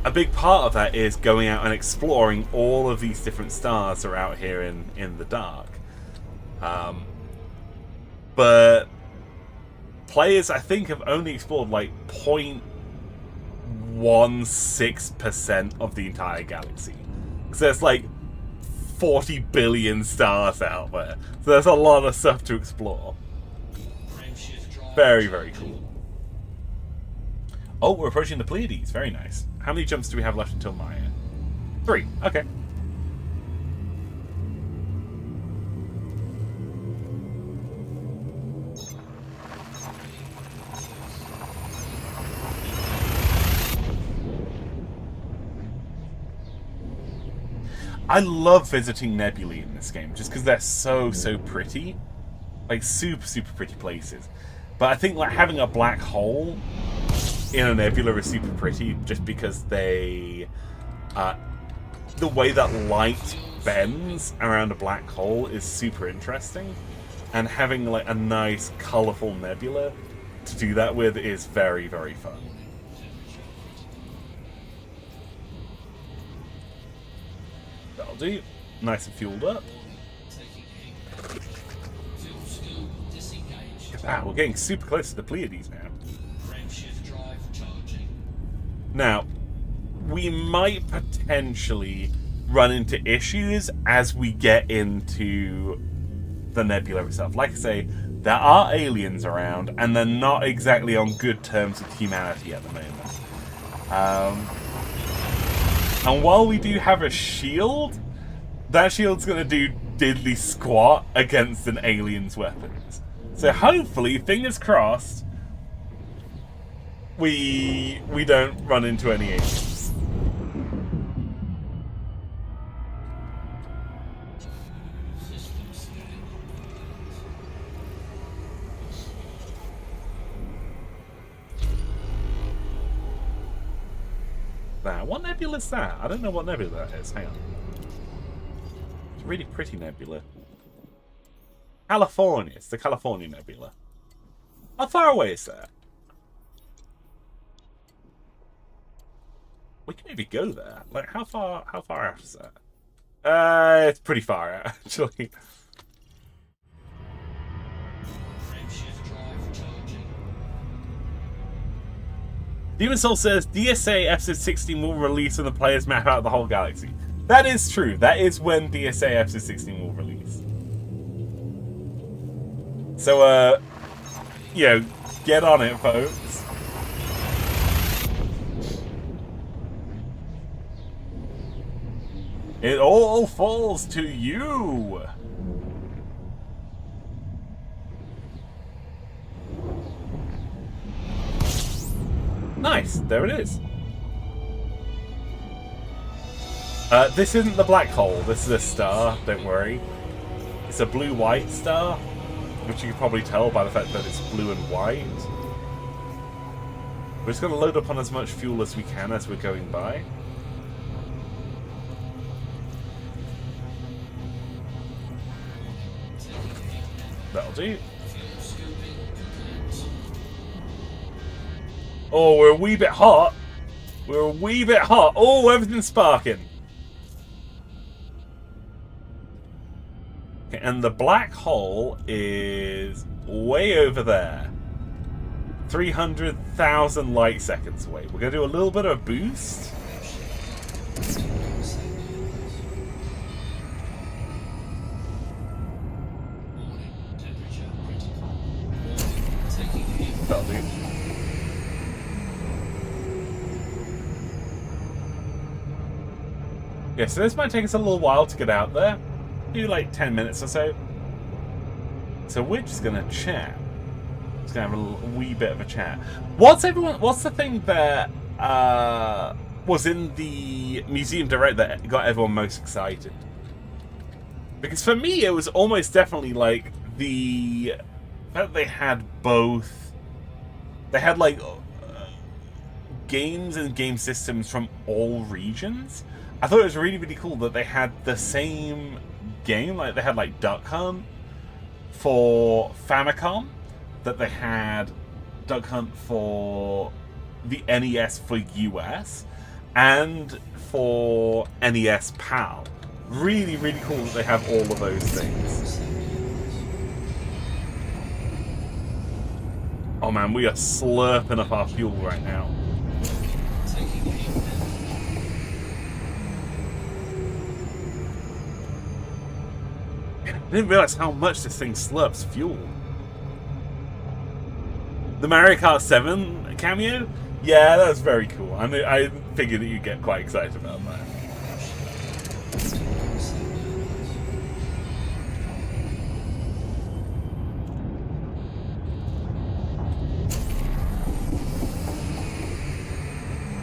Speaker 1: a big part of that is going out and exploring all of these different stars that are out here in the dark. But players, I think, have only explored like 0.16% of the entire galaxy. Because there's like 40 billion stars out there. So there's a lot of stuff to explore. Very, very cool. Oh, we're approaching the Pleiades. Very nice. How many jumps do we have left until Maya? 3. Okay. I love visiting nebulae in this game, just because they're so pretty. Like, super pretty places. But I think, like, having a black hole in a nebula is super pretty, just because they... the way that light bends around a black hole is super interesting. And having, like, a nice, colourful nebula to do that with is very fun. That'll do. Nice and fueled up. Look at that, we're getting super close to the Pleiades now. Now, we might potentially run into issues as we get into the nebula itself. Like I say, there are aliens around, and they're not exactly on good terms with humanity at the moment. And while we do have a shield, that shield's going to do diddly squat against an alien's weapons. So hopefully, fingers crossed, we don't run into any aliens. Now, what nebula is that? I don't know what nebula that is. Hang on. It's a really pretty nebula. California. It's the California Nebula. How far away is that? We can maybe go there. Like, how far out is that? It's pretty far out, actually. Demon Soul says, DSA episode 16 will release when the players map out the whole galaxy. That is true. That is when DSA episode 16 will release. So, you know, get on it, folks. It all falls to you. Nice, there it is. This isn't the black hole, this is a star, don't worry. It's a blue-white star, which you can probably tell by the fact that it's blue and white. We're just going to load up on as much fuel as we can as we're going by. That'll do. Oh, we're a wee bit hot. We're a wee bit hot. Oh, everything's sparking. Okay, and the black hole is way over there. 300,000 light seconds away. We're going to do a little bit of a boost. That'll do. Yeah, so this might take us a little while to get out there. Do like 10 minutes or so. So we're just going to chat. Just going to have a wee bit of a chat. What's the thing that was in the Museum Direct that got everyone most excited? Because for me, it was almost definitely like the fact that they had both. They had like games and game systems from all regions. I thought it was really, really cool that they had the same game. Like they had like Duck Hunt for Famicom, that they had Duck Hunt for the NES for US, and for NES PAL. Really, really cool that they have all of those things. Oh man, we are slurping up our fuel right now. I didn't realize how much this thing slurps fuel. The Mario Kart 7 cameo? Yeah, that's very cool. I figured that you'd get quite excited about that.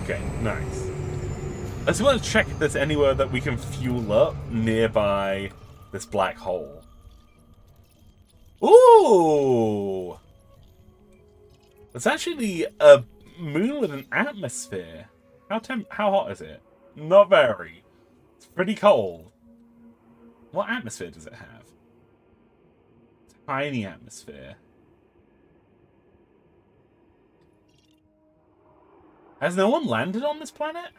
Speaker 1: Okay, nice. I just want to check if there's anywhere that we can fuel up nearby this black hole. Ooh! It's actually a moon with an atmosphere. How hot is it? Not very. It's pretty cold. What atmosphere does it have? Tiny atmosphere. Has no one landed on this planet?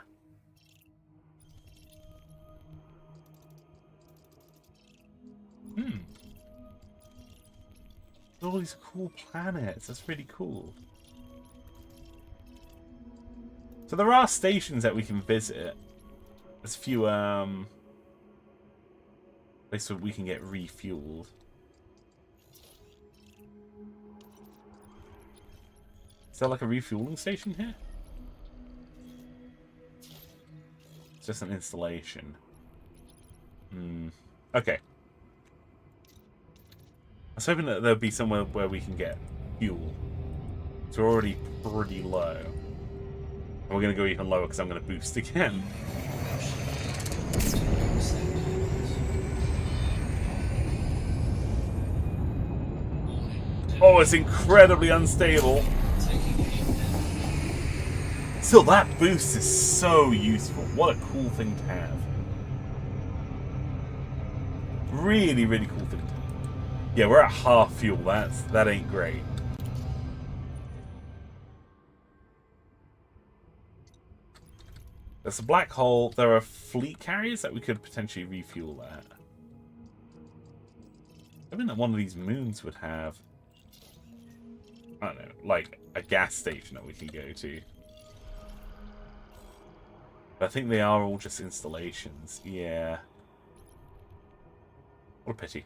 Speaker 1: All these cool planets. That's really cool. So there are stations that we can visit. There's a few places where we can get refueled. Is there like a refueling station here? It's just an installation. Okay. I was hoping that there'd be somewhere where we can get fuel. So we're already pretty low. And we're going to go even lower because I'm going to boost again. Oh, it's incredibly unstable. Still, that boost is so useful. What a cool thing to have. Really, really cool thing to have. Yeah, we're at half fuel. That ain't great. There's a black hole. There are fleet carriers that we could potentially refuel at. I think that one of these moons would have, I don't know, like a gas station that we can go to. But I think they are all just installations. Yeah. What a pity.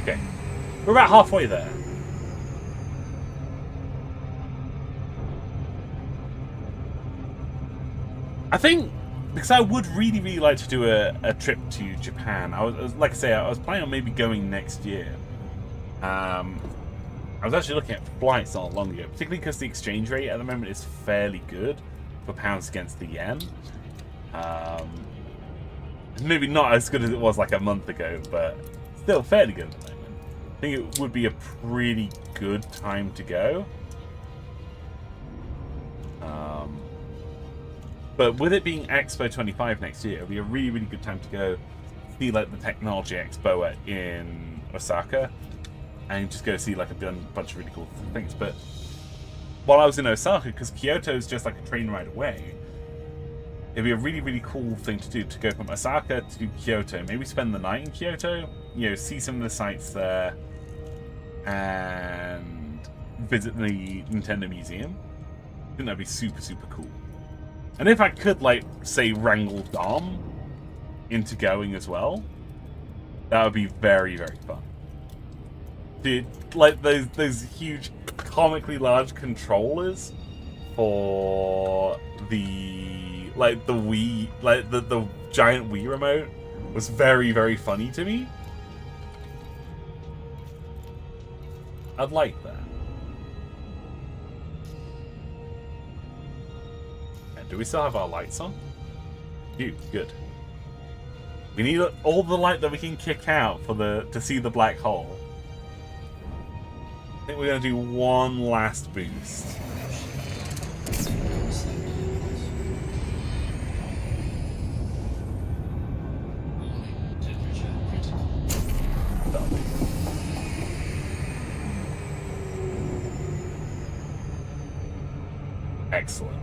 Speaker 1: Okay. We're about halfway there. I think because I would really, really like to do a trip to Japan. I was like I say, I was planning on maybe going next year. I was actually looking at flights not long ago, particularly because the exchange rate at the moment is fairly good for pounds against the yen. Maybe not as good as it was like a month ago, but still fairly good at the moment. I think it would be a pretty good time to go. But with it being Expo 25 next year, it'll be a really, really good time to go see like the Technology Expo in Osaka, and just go see like a bunch of really cool things. But while I was in Osaka, because Kyoto is just like a train ride away, it'd be a really, really cool thing to do, to go from Osaka to Kyoto. Maybe spend the night in Kyoto, you know, see some of the sites there, and visit the Nintendo Museum. I think that'd be super, super cool. And if I could, like, say, wrangle Dom into going as well, that would be very, very fun. Dude, like those huge, comically large controllers for the Wii, like the giant Wii remote was very, very funny to me. I'd like that. And do we still have our lights on? Good. We need all the light that we can kick out for to see the black hole. I think we're gonna do one last boost.
Speaker 5: Temperature critical.
Speaker 1: Excellent.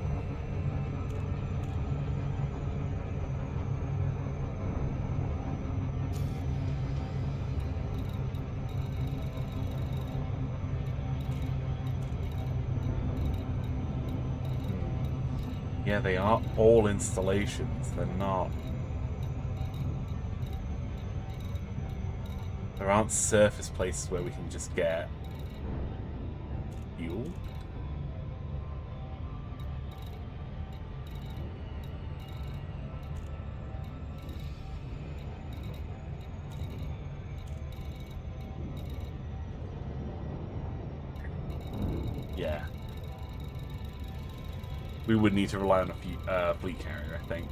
Speaker 1: Yeah, they are all installations. They're not. There aren't surface places where we can just get fuel. Yeah. We would need to rely on a fleet carrier, I think.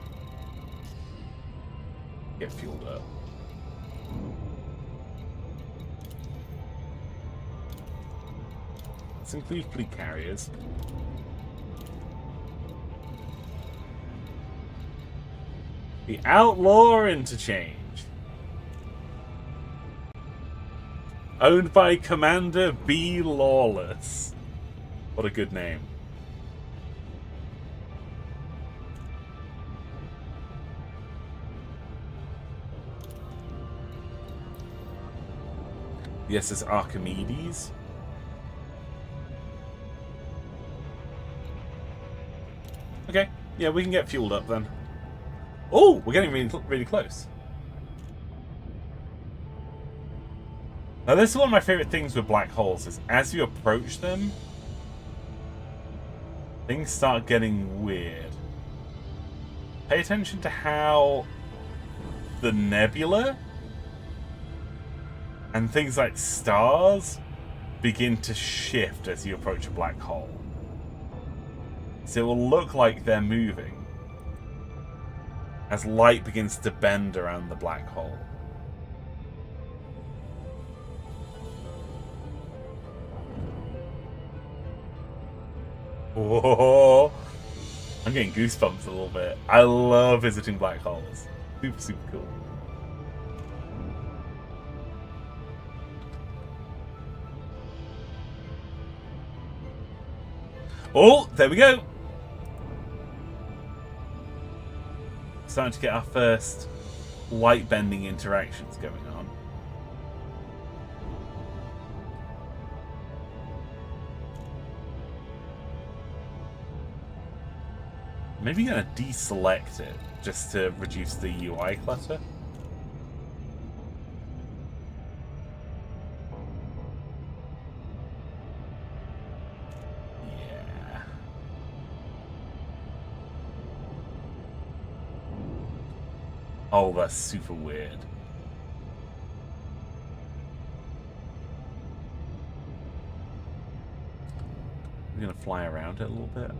Speaker 1: Get fueled up. Let's include fleet carriers. The Outlaw Interchange. Owned by Commander B. Lawless. What a good name. The SS Archimedes. Okay, yeah, we can get fueled up then. Oh, we're getting really, really close. Now, this is one of my favorite things with black holes, is as you approach them, things start getting weird. Pay attention to how the nebula and things like stars begin to shift as you approach a black hole. So it will look like they're moving as light begins to bend around the black hole. Whoa! I'm getting goosebumps a little bit. I love visiting black holes. Super, super cool. Oh, there we go. Starting to get our first light bending interactions going on. Maybe gonna deselect it just to reduce the UI clutter. Oh, that's super weird. We're gonna fly around it a little bit.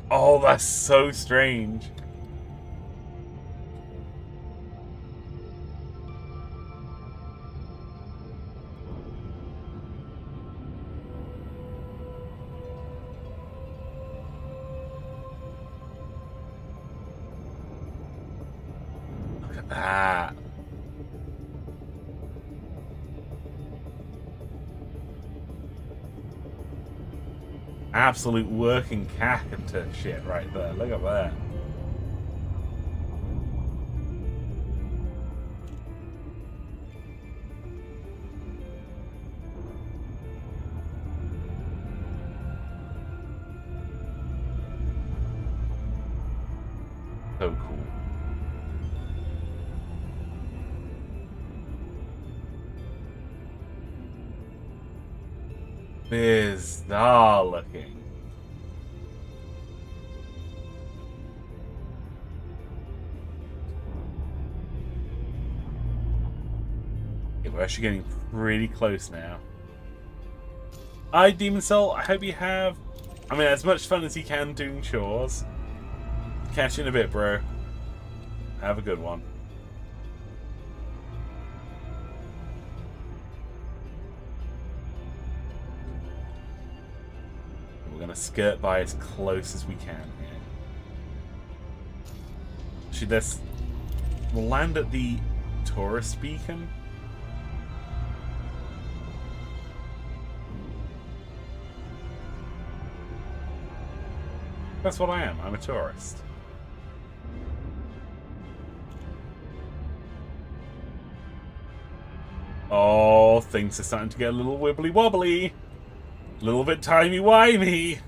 Speaker 1: Oh, that's so strange. Look at that. Absolute working cactus shit right there. Look at that. So cool. Bizarre looking. Okay, we're actually getting pretty close now. Hi, Demon Soul. I hope you have, as much fun as you can doing chores. Catch you in a bit, bro. Have a good one. We're gonna skirt by as close as we can here. Actually, we'll land at the tourist beacon. That's what I am. I'm a tourist. Oh, things are starting to get a little wibbly wobbly. A little bit timey-wimey.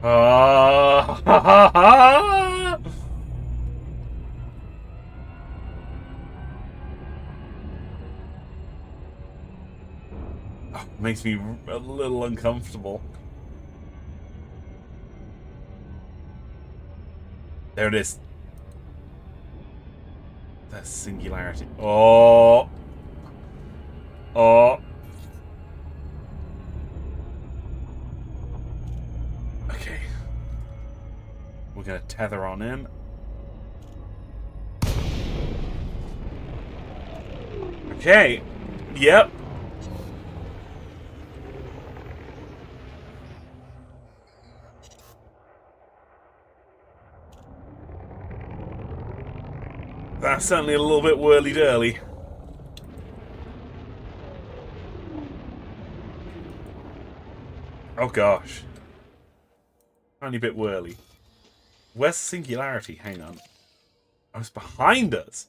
Speaker 1: Ah! Oh, makes me a little uncomfortable. There it is. That singularity. Oh. Oh. Okay. We're gonna tether on in. Okay. Yep. That's certainly a little bit whirly-dirly. Oh gosh. Tiny bit whirly. Where's the singularity? Hang on. Oh, it's behind us.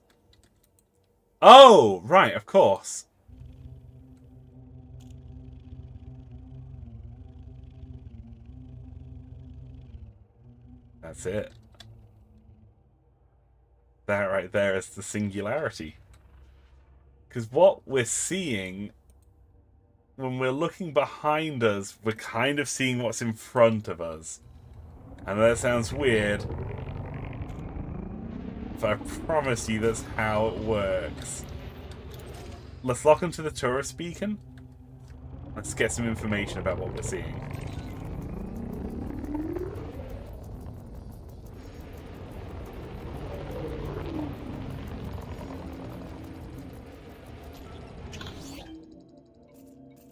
Speaker 1: Oh, right, of course. That's it. That right there is the singularity. Because what we're seeing, when we're looking behind us, we're kind of seeing what's in front of us. And that sounds weird. But I promise you that's how it works. Let's lock into the tourist beacon. Let's get some information about what we're seeing.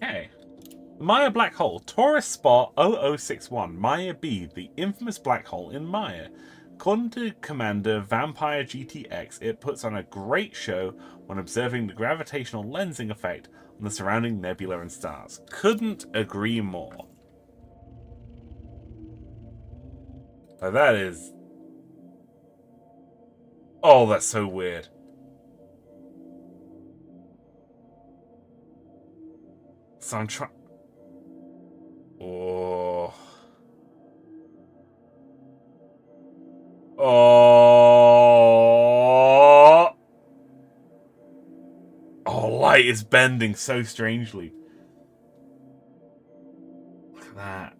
Speaker 1: Okay. Maya Black Hole. Tourist Spot 0061. Maya B. The infamous black hole in Maya. According to Commander Vampire GTX, it puts on a great show when observing the gravitational lensing effect on the surrounding nebula and stars. Couldn't agree more. Now that is... Oh, that's so weird. So I'm trying... Oh. Oh. Oh, light is bending so strangely. Look at that.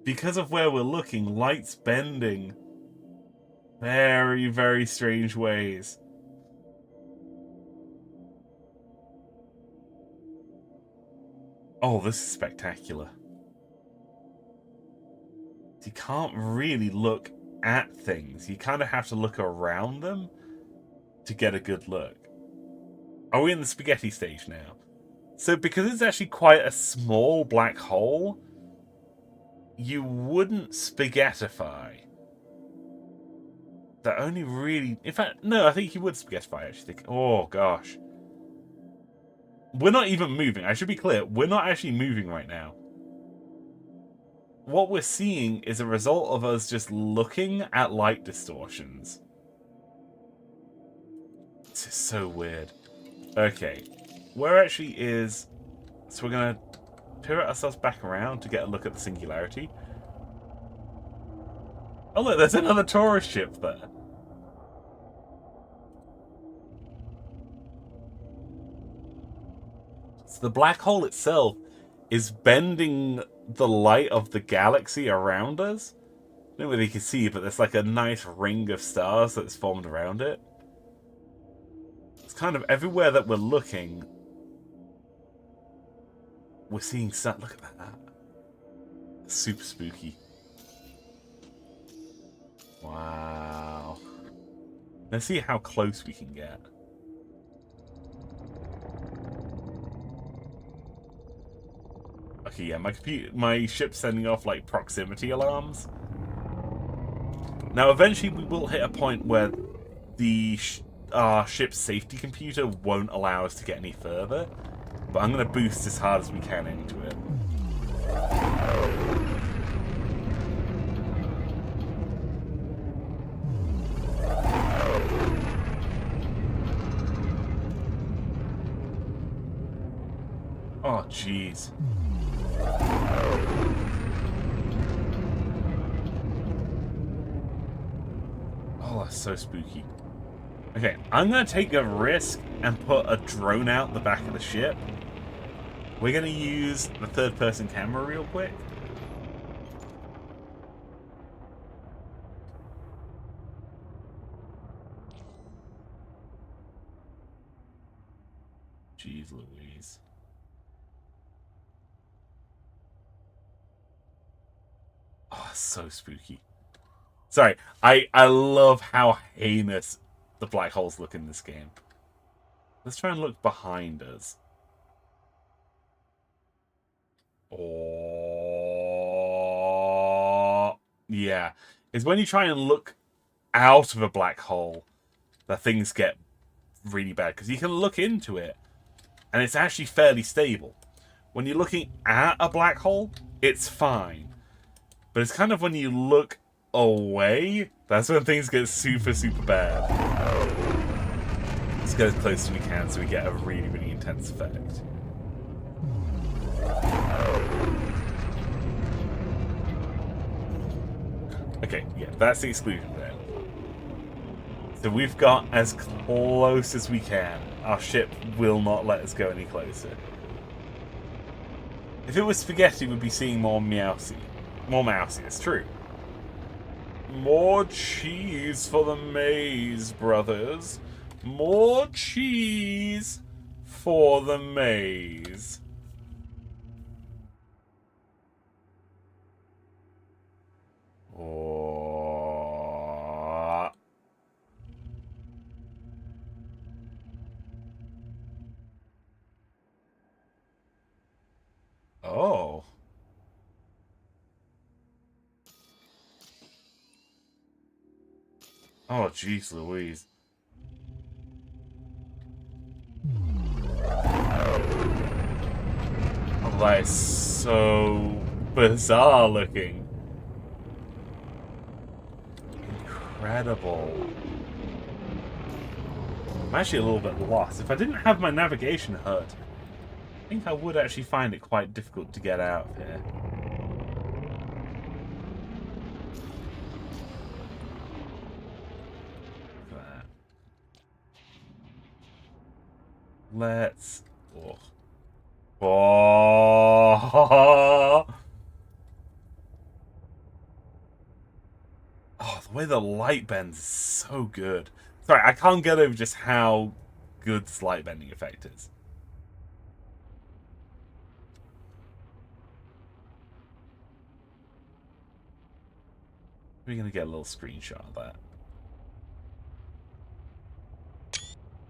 Speaker 1: Because of where we're looking, light's bending very, very strange ways. Oh, this is spectacular. You can't really look at things. You kind of have to look around them to get a good look. Are we in the spaghetti stage now? So because it's actually quite a small black hole, you wouldn't spaghettify. That only really... In fact, no, I think you would spaghettify, actually. Oh, gosh. We're not even moving. I should be clear. We're not actually moving right now. What we're seeing is a result of us just looking at light distortions. This is so weird. Okay. Where actually is... So we're going to pivot ourselves back around to get a look at the singularity. Oh look, there's another tourist ship there. So the black hole itself is bending the light of the galaxy around us. I don't know whether you can see, but there's like a nice ring of stars that's formed around it. It's kind of everywhere that we're looking, we're seeing sun. Look at that. Super spooky. Wow. Let's see how close we can get. Okay, yeah, my ship's sending off like proximity alarms. Now, eventually, we will hit a point where the our ship's safety computer won't allow us to get any further. But I'm going to boost as hard as we can into it. Oh, jeez. Oh, that's so spooky. Okay, I'm going to take a risk and put a drone out the back of the ship. We're going to use the third-person camera real quick. Jeez Louise. Oh, so spooky. Sorry, I love how heinous the black holes look in this game. Let's try and look behind us. Oh, yeah. It's when you try and look out of a black hole that things get really bad. Because you can look into it, and it's actually fairly stable. When you're looking at a black hole, it's fine. But it's kind of when you look away, that's when things get super, super bad. Let's get as close as we can so we get a really, really intense effect. Okay, yeah, that's the exclusion then. So we've got as close as we can. Our ship will not let us go any closer. If it was spaghetti, we'd be seeing more Meowsy. More Mousy, it's true. More cheese for the maze, brothers. More cheese for the maze. Oh. Oh. Oh, jeez Louise. Oh, that is so bizarre looking. Incredible. I'm actually a little bit lost. If I didn't have my navigation HUD, think I would actually find it quite difficult to get out of here. Look at that. Let's... Oh. Oh. Oh, the way the light bends is so good. Sorry, I can't get over just how good this light bending effect is. We're going to get a little screenshot of that.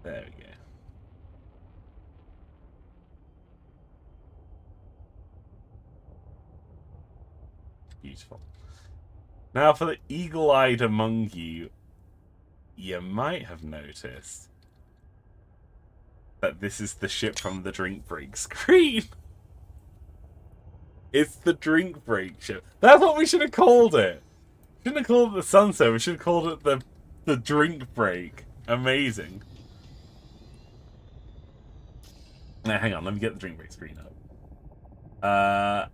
Speaker 1: There we go. Beautiful. Now for the eagle-eyed among you, you might have noticed that this is the ship from the drink break screen. It's the drink break ship. That's what we should have called it. Shouldn't have called it the sunset. We should have called it the drink break. Amazing. Now hang on, let me get the drink break screen up.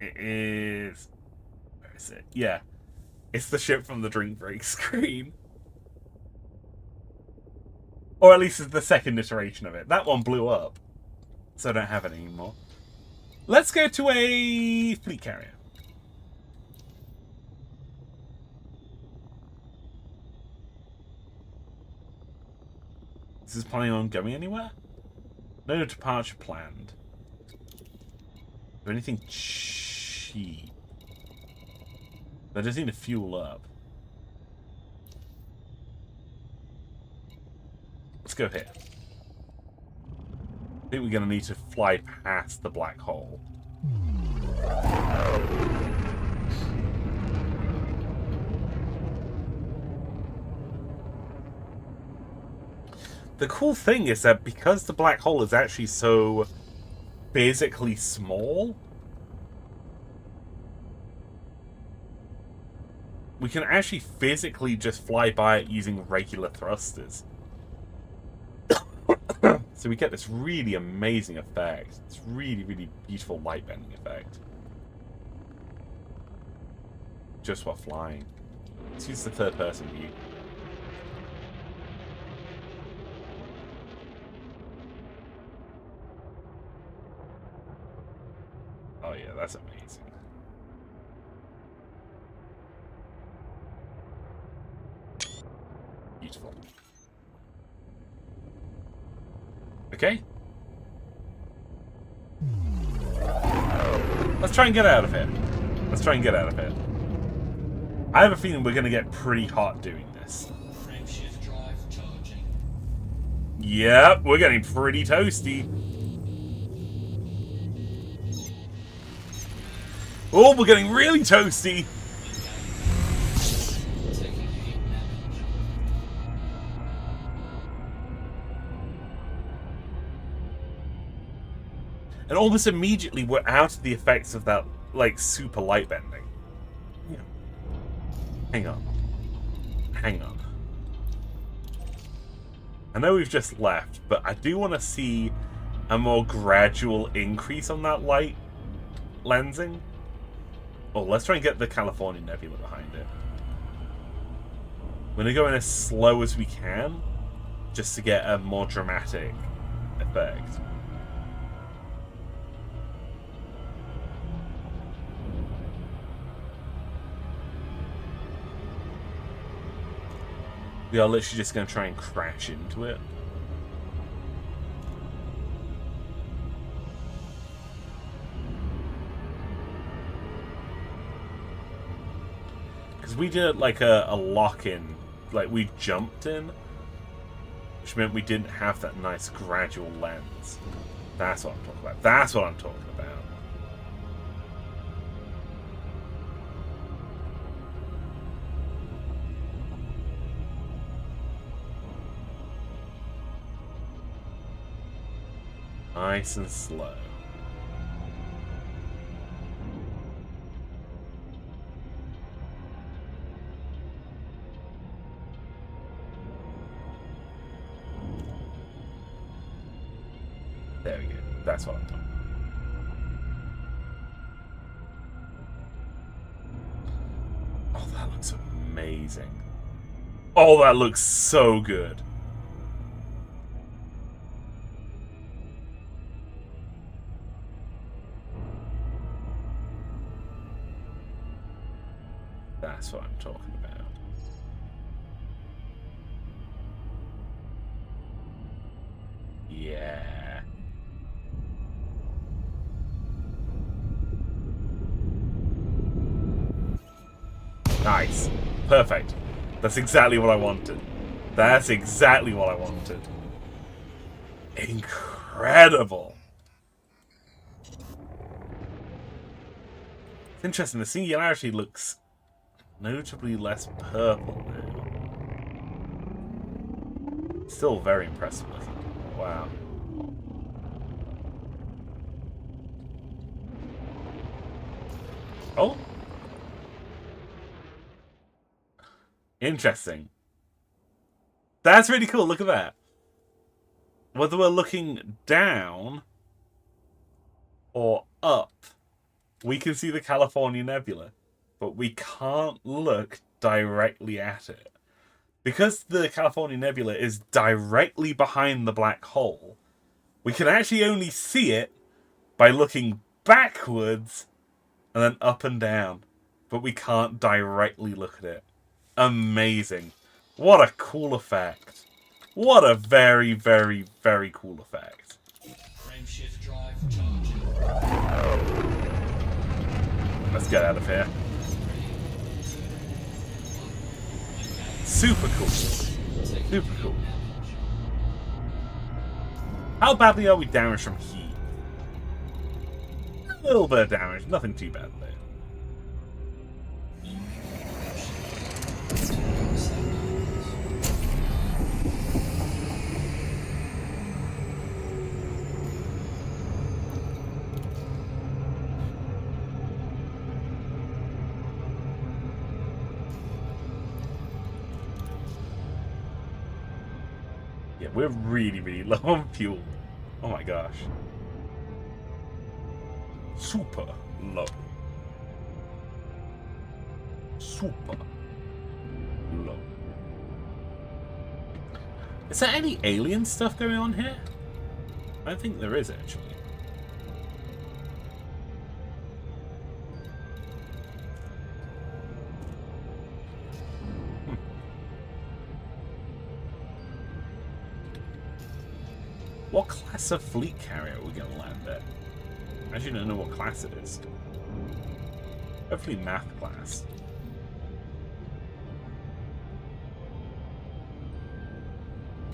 Speaker 1: It is... Where is it? Yeah. It's the ship from the drink break screen. Or at least it's the second iteration of it. That one blew up. So I don't have it anymore. Let's go to a fleet carrier. Is this planning on going anywhere? No departure planned. Is there anything cheap? That does need to fuel up. Let's go here. I think we're going to need to fly past the black hole. The cool thing is that because the black hole is actually so physically small, we can actually physically just fly by it using regular thrusters. So we get this really amazing effect. It's really, really beautiful light bending effect. Just while flying. Let's use the third person view. Oh yeah, that's amazing. Beautiful. Okay. Let's try and get out of here. Let's try and get out of here. I have a feeling we're going to get pretty hot doing this.
Speaker 5: Frameshift drive charging.
Speaker 1: Yep, we're getting pretty toasty. Oh, we're getting really toasty.
Speaker 5: Taking heat damage.
Speaker 1: And almost immediately we're out of the effects of that, like, super light bending. Hang on. Hang on. I know we've just left, but I do want to see a more gradual increase on that light lensing. Oh, let's try and get the California Nebula behind it. We're going to go in as slow as we can, just to get a more dramatic effect. We are literally just going to try and crash into it. Because we did like a lock-in, like we jumped in, which meant we didn't have that nice gradual lens. That's what I'm talking about. That's what I'm talking about. Nice and slow. There we go. That's what I'm doing. Oh, that looks amazing. Oh, that looks so good. That's what I'm talking about. Yeah. Nice. Perfect. That's exactly what I wanted. That's exactly what I wanted. Incredible. It's interesting. The singularity looks notably less purple now. Still very impressive looking. Wow. Oh. Interesting. That's really cool. Look at that. Whether we're looking down or up, we can see the California Nebula, but we can't look directly at it. Because the California Nebula is directly behind the black hole, we can actually only see it by looking backwards and then up and down. But we can't directly look at it. Amazing. What a cool effect. What a very, very, very cool effect.
Speaker 5: Frameshift drive charging.
Speaker 1: Let's get out of here. Super cool. Super cool. How badly are we damaged from heat? A little bit of damage. Nothing too bad though. Yeah, we're really, really low on fuel. Oh my gosh. Super low. Super low. Is there any alien stuff going on here? I don't think there is, actually. What class of fleet carrier are we going to land at? I actually don't know what class it is. Hopefully math class.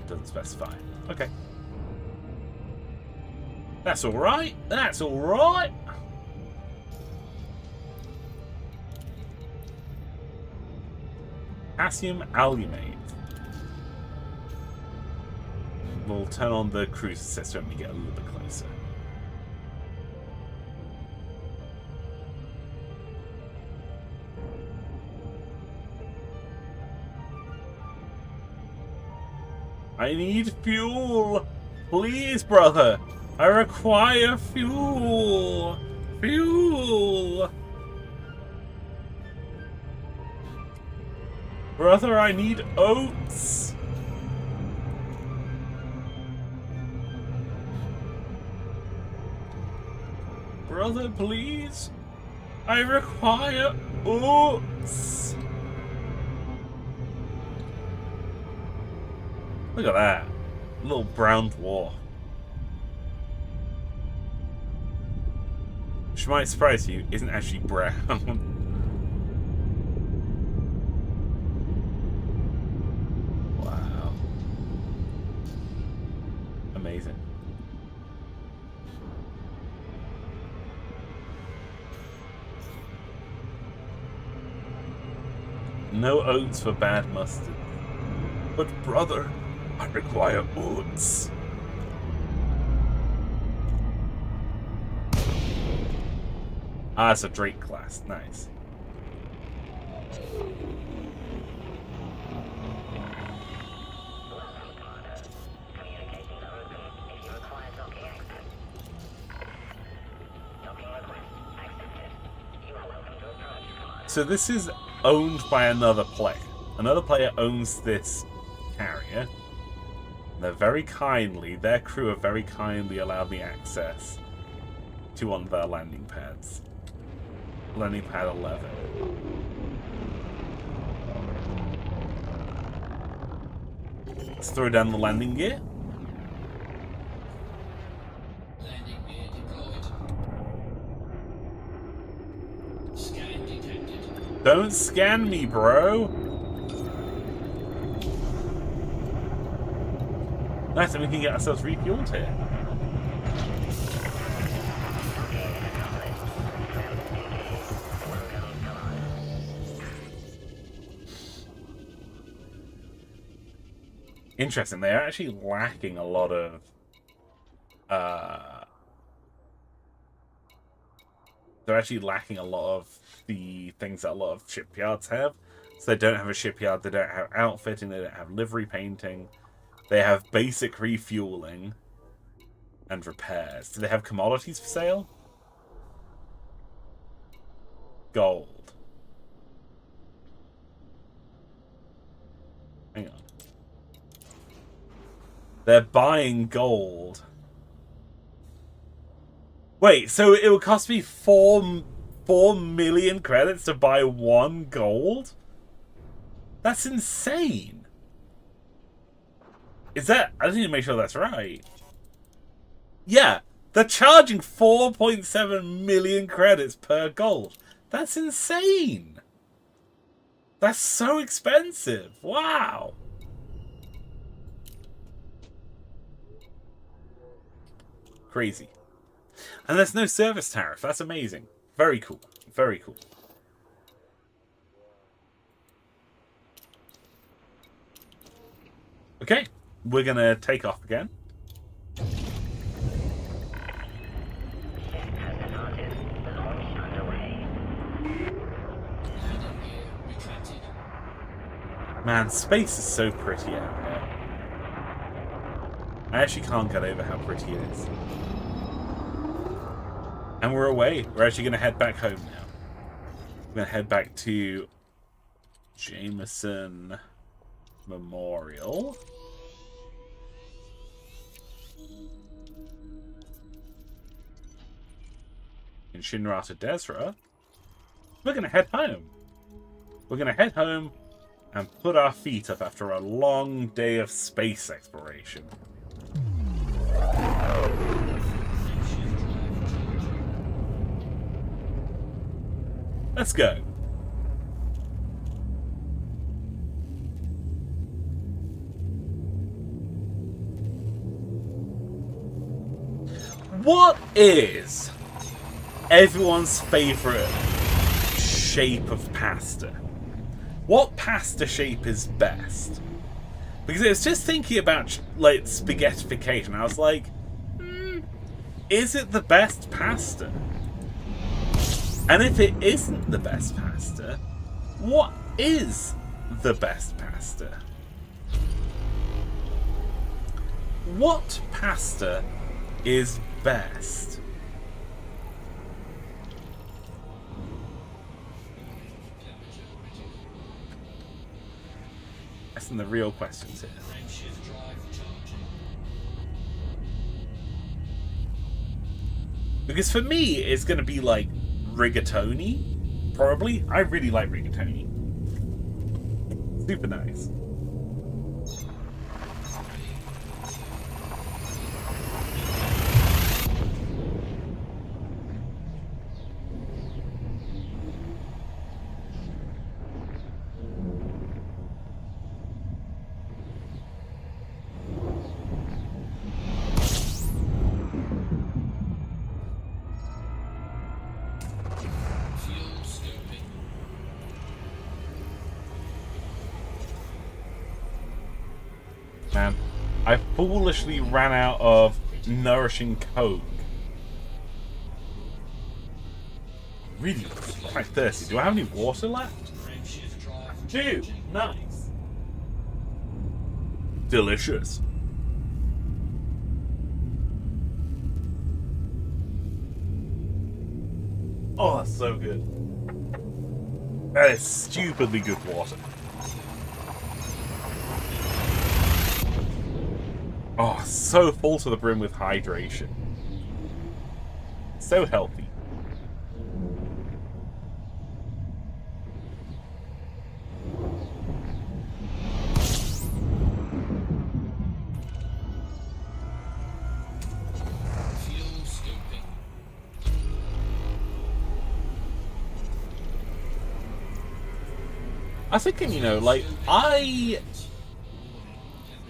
Speaker 1: Doesn't specify. Okay. That's alright. That's alright. Potassium alumate. We'll turn on the cruise assist when we get a little bit closer. I need fuel! Please, brother! I require fuel! Fuel! Brother, I need oats! Brother, please! I require oats! Look at that. Little brown dwarf. Which might surprise you, isn't actually brown. Wow. Amazing. No oats for bad mustard. But brother, I require oats. Ah, it's a Drake class. Nice. So this is owned by another player. Another player owns this carrier. They're very kindly, their crew have very kindly allowed me access to one of their landing pads. Landing pad 11. Let's throw down the landing gear.
Speaker 5: Landing gear deployed. Scan detected.
Speaker 1: Don't scan me, bro. Nice, and we can get ourselves refueled here. Interesting. They're actually lacking a lot of they're actually lacking a lot of the things that a lot of shipyards have. So they don't have a shipyard, they don't have outfitting, they don't have livery painting. They have basic refueling and repairs. Do they have commodities for sale? Gold. Hang on. They're buying gold. Wait, so it would cost me 4 million credits to buy 1 gold? That's insane. Is that... I just need to make sure that's right. Yeah, they're charging 4.7 million credits per gold. That's insane. That's so expensive. Wow. Crazy. And there's no service tariff. That's amazing. Very cool. Very cool. Okay. We're going to take off again. Man, space is so pretty out here. I actually can't get over how pretty it is. And we're away. We're actually going to head back home now. We're going to head back to Jameson Memorial. In Shinrata Desra. We're going to head home. We're going to head home and put our feet up after a long day of space exploration. Let's go. What is everyone's favorite shape of pasta? What pasta shape is best? Because I was just thinking about like spaghettification. I was like, is it the best pasta? And if it isn't the best pasta, what is the best pasta? What pasta is best? Asking the real questions here. Because for me, it's going to be like rigatoni, probably. I really like rigatoni. Super nice. Man, I foolishly ran out of nourishing Coke. Really quite thirsty. Do I have any water left? Do. Nice. Delicious. Oh, that's so good. That is stupidly good water. Oh, so full to the brim with hydration. So healthy.
Speaker 5: Fuel scoping.
Speaker 1: I was thinking, you know, like, I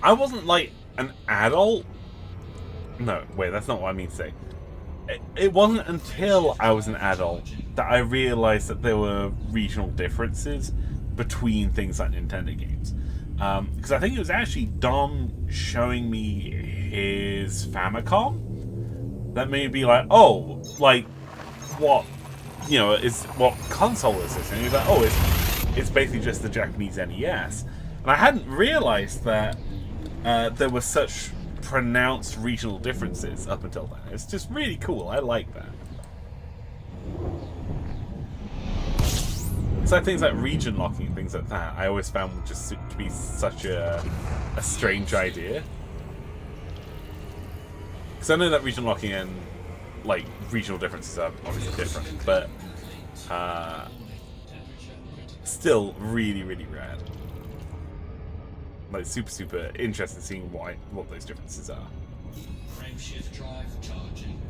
Speaker 1: wasn't, like, an adult. No, wait, that's not what I mean to say. It wasn't until I was an adult that I realized that there were regional differences between things like Nintendo games. Because I think it was actually Dom showing me his Famicom that made me be like, oh, like, what, you know, is what console is this? And he was like, oh, it's basically just the Japanese NES. And I hadn't realized that there were such pronounced regional differences up until then. It's just really cool. I like that. It's like things like region locking and things like that. I always found just to be such a strange idea. Because I know that region locking and like regional differences are obviously different, but still really, really rad. Like super interesting seeing what those differences are.
Speaker 5: Frameshift drive charging.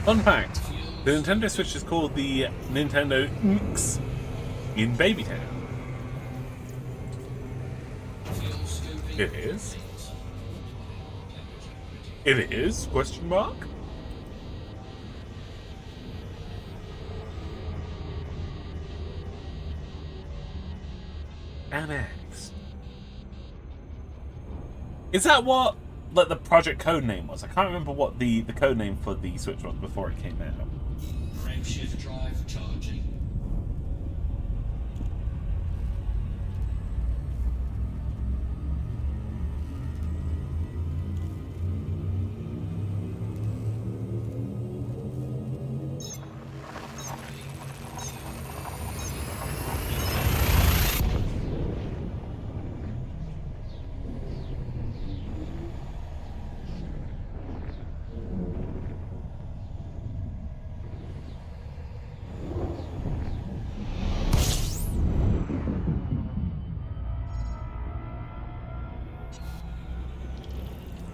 Speaker 1: Fun fact, the Nintendo Switch is called the Nintendo Nx in Babytown.
Speaker 5: Fuel scoping.
Speaker 1: It is. It is? Question mark? Annex. Is that what like the project code name was? I can't remember what the code name for the Switch was before it came out.
Speaker 5: Frameshift drive charging.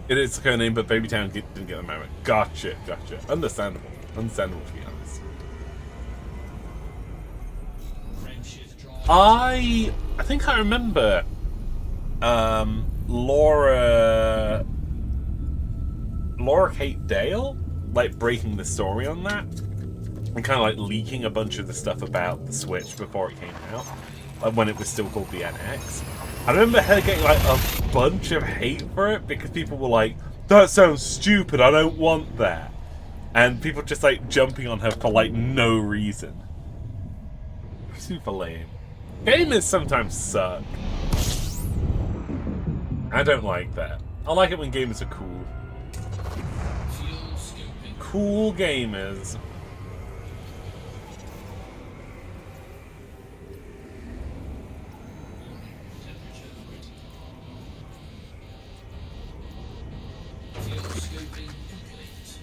Speaker 1: It is the code name, but Babytown didn't get the moment. Gotcha. Understandable to be honest.
Speaker 5: Frameshift drive.
Speaker 1: I think I remember Laura Kate Dale like breaking the story on that and kind of like leaking a bunch of the stuff about the Switch before it came out, like when it was still called the NX. I remember her getting like a bunch of hate for it because people were like, that sounds stupid, I don't want that. And people just like jumping on her for like no reason. Super lame. Gamers sometimes suck. I don't like that. I like it when gamers are cool.
Speaker 5: Fuel scoping.
Speaker 1: Cool gamers.
Speaker 5: Fuel scoping complete.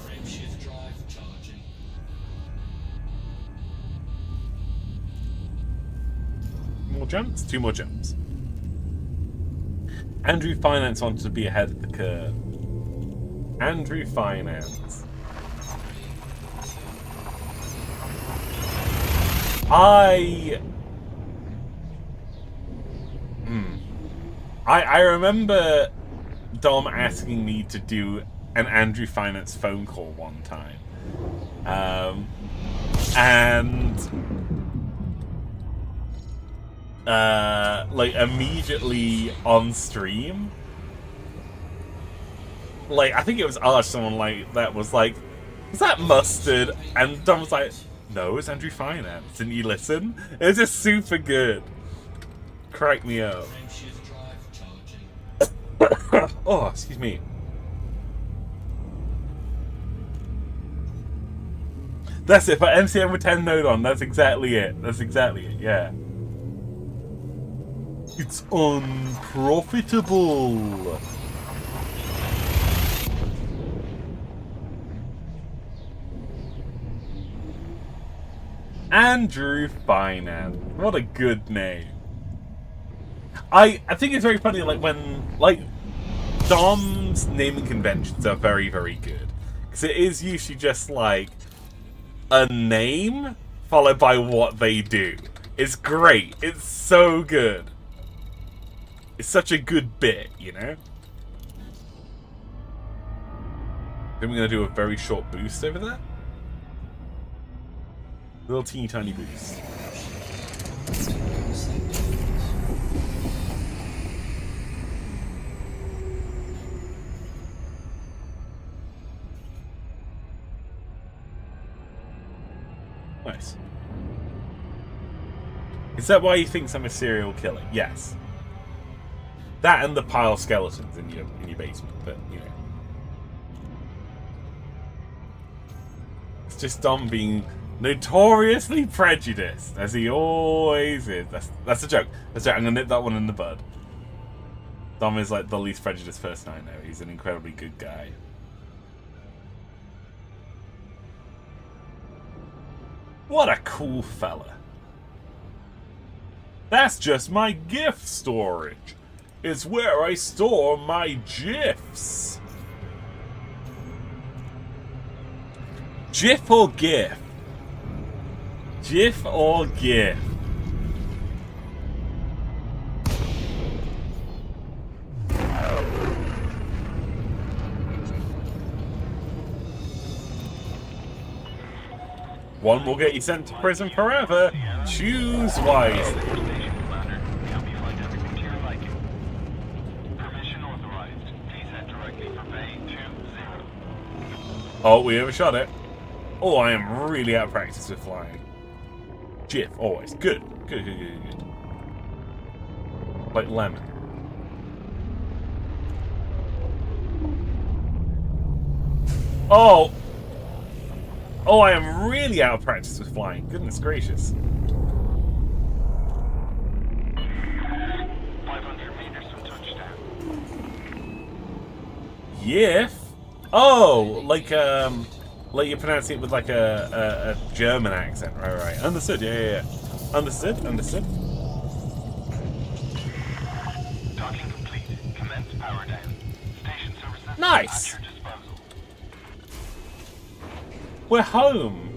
Speaker 5: Frameshift drive charging.
Speaker 1: More jumps? 2 more jumps. Andrew Finance wanted to be ahead of the curve. Andrew Finance. I remember Dom asking me to do an Andrew Finance phone call one time. And like immediately on stream, like I think it was Arch, someone like that was like, "Is that Mustard?" And Dom was like, "No, it's Andrew Finance. Didn't you listen?" It was just super good. Crack me up.
Speaker 5: Friendship drive charging.
Speaker 1: Oh, excuse me. That's it, for MCM with 10 node on. That's exactly it. That's exactly it, yeah. It's unprofitable. Andrew Finance. What a good name. I think it's very funny, like, when, like, Dom's naming conventions are very, very good. Because it is usually just, like, a name followed by what they do. It's great. It's so good. It's such a good bit, you know? Then we're going to do a very short boost over there. Little teeny tiny boost. Nice. Is that why he thinks I'm a serial killer? Yes. That and the pile of skeletons in your basement, but you know. It's just Dom being notoriously prejudiced, as he always is. That's a joke. That's a joke. I'm gonna nip that one in the bud. Dom is like the least prejudiced person I know. He's an incredibly good guy. What a cool fella. That's just my gift storage. It's where I store my GIFs. GIF or GIF? GIF or GIF? One will get you sent to prison forever. Choose wisely. Oh, we overshot it. Oh, I am really out of practice with flying. GIF, always. Good. Good. Like lemon. Oh! Oh, I am really out of practice with flying. Goodness gracious.
Speaker 6: 500 meters from touchdown.
Speaker 1: GIF? Oh, like you're pronouncing it with like a German accent. Right. Understood, yeah. Understood.
Speaker 6: Docking complete. Commence power down. Station services
Speaker 1: Nice.
Speaker 6: at your disposal.
Speaker 1: We're home.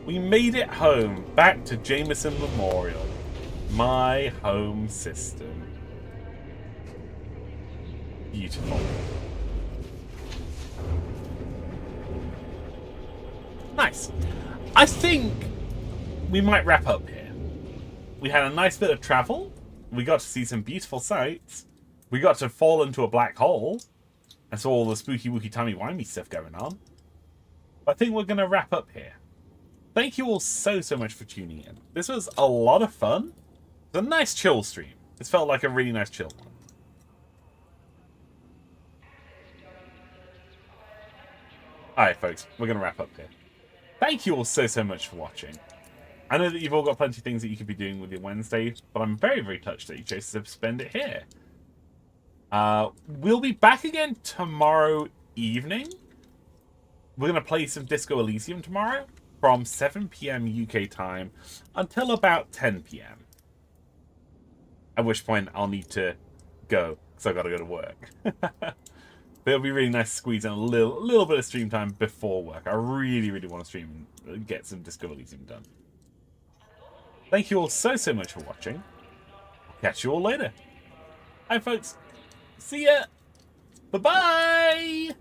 Speaker 1: We made it home. Back to Jameson Memorial. My home system. Beautiful. Nice. I think we might wrap up here. We had a nice bit of travel. We got to see some beautiful sights. We got to fall into a black hole. And saw all the spooky wooky timey-wimey stuff going on. I think we're going to wrap up here. Thank you all so much for tuning in. This was a lot of fun. It's a nice chill stream. This felt like a really nice chill one. Alright folks, we're going to wrap up here. Thank you all so much for watching. I know that you've all got plenty of things that you could be doing with your Wednesday, but I'm very touched that you chose to spend it here. We'll be back again tomorrow evening. We're going to play some Disco Elysium tomorrow from 7 PM UK time until about 10 PM. At which point I'll need to go, because I've got to go to work. But it'll be really nice to squeeze in a little bit of stream time before work. I really want to stream and get some Disco Elysium done. Thank you all so much for watching. Catch you all later. Hi folks. See ya! Bye-bye!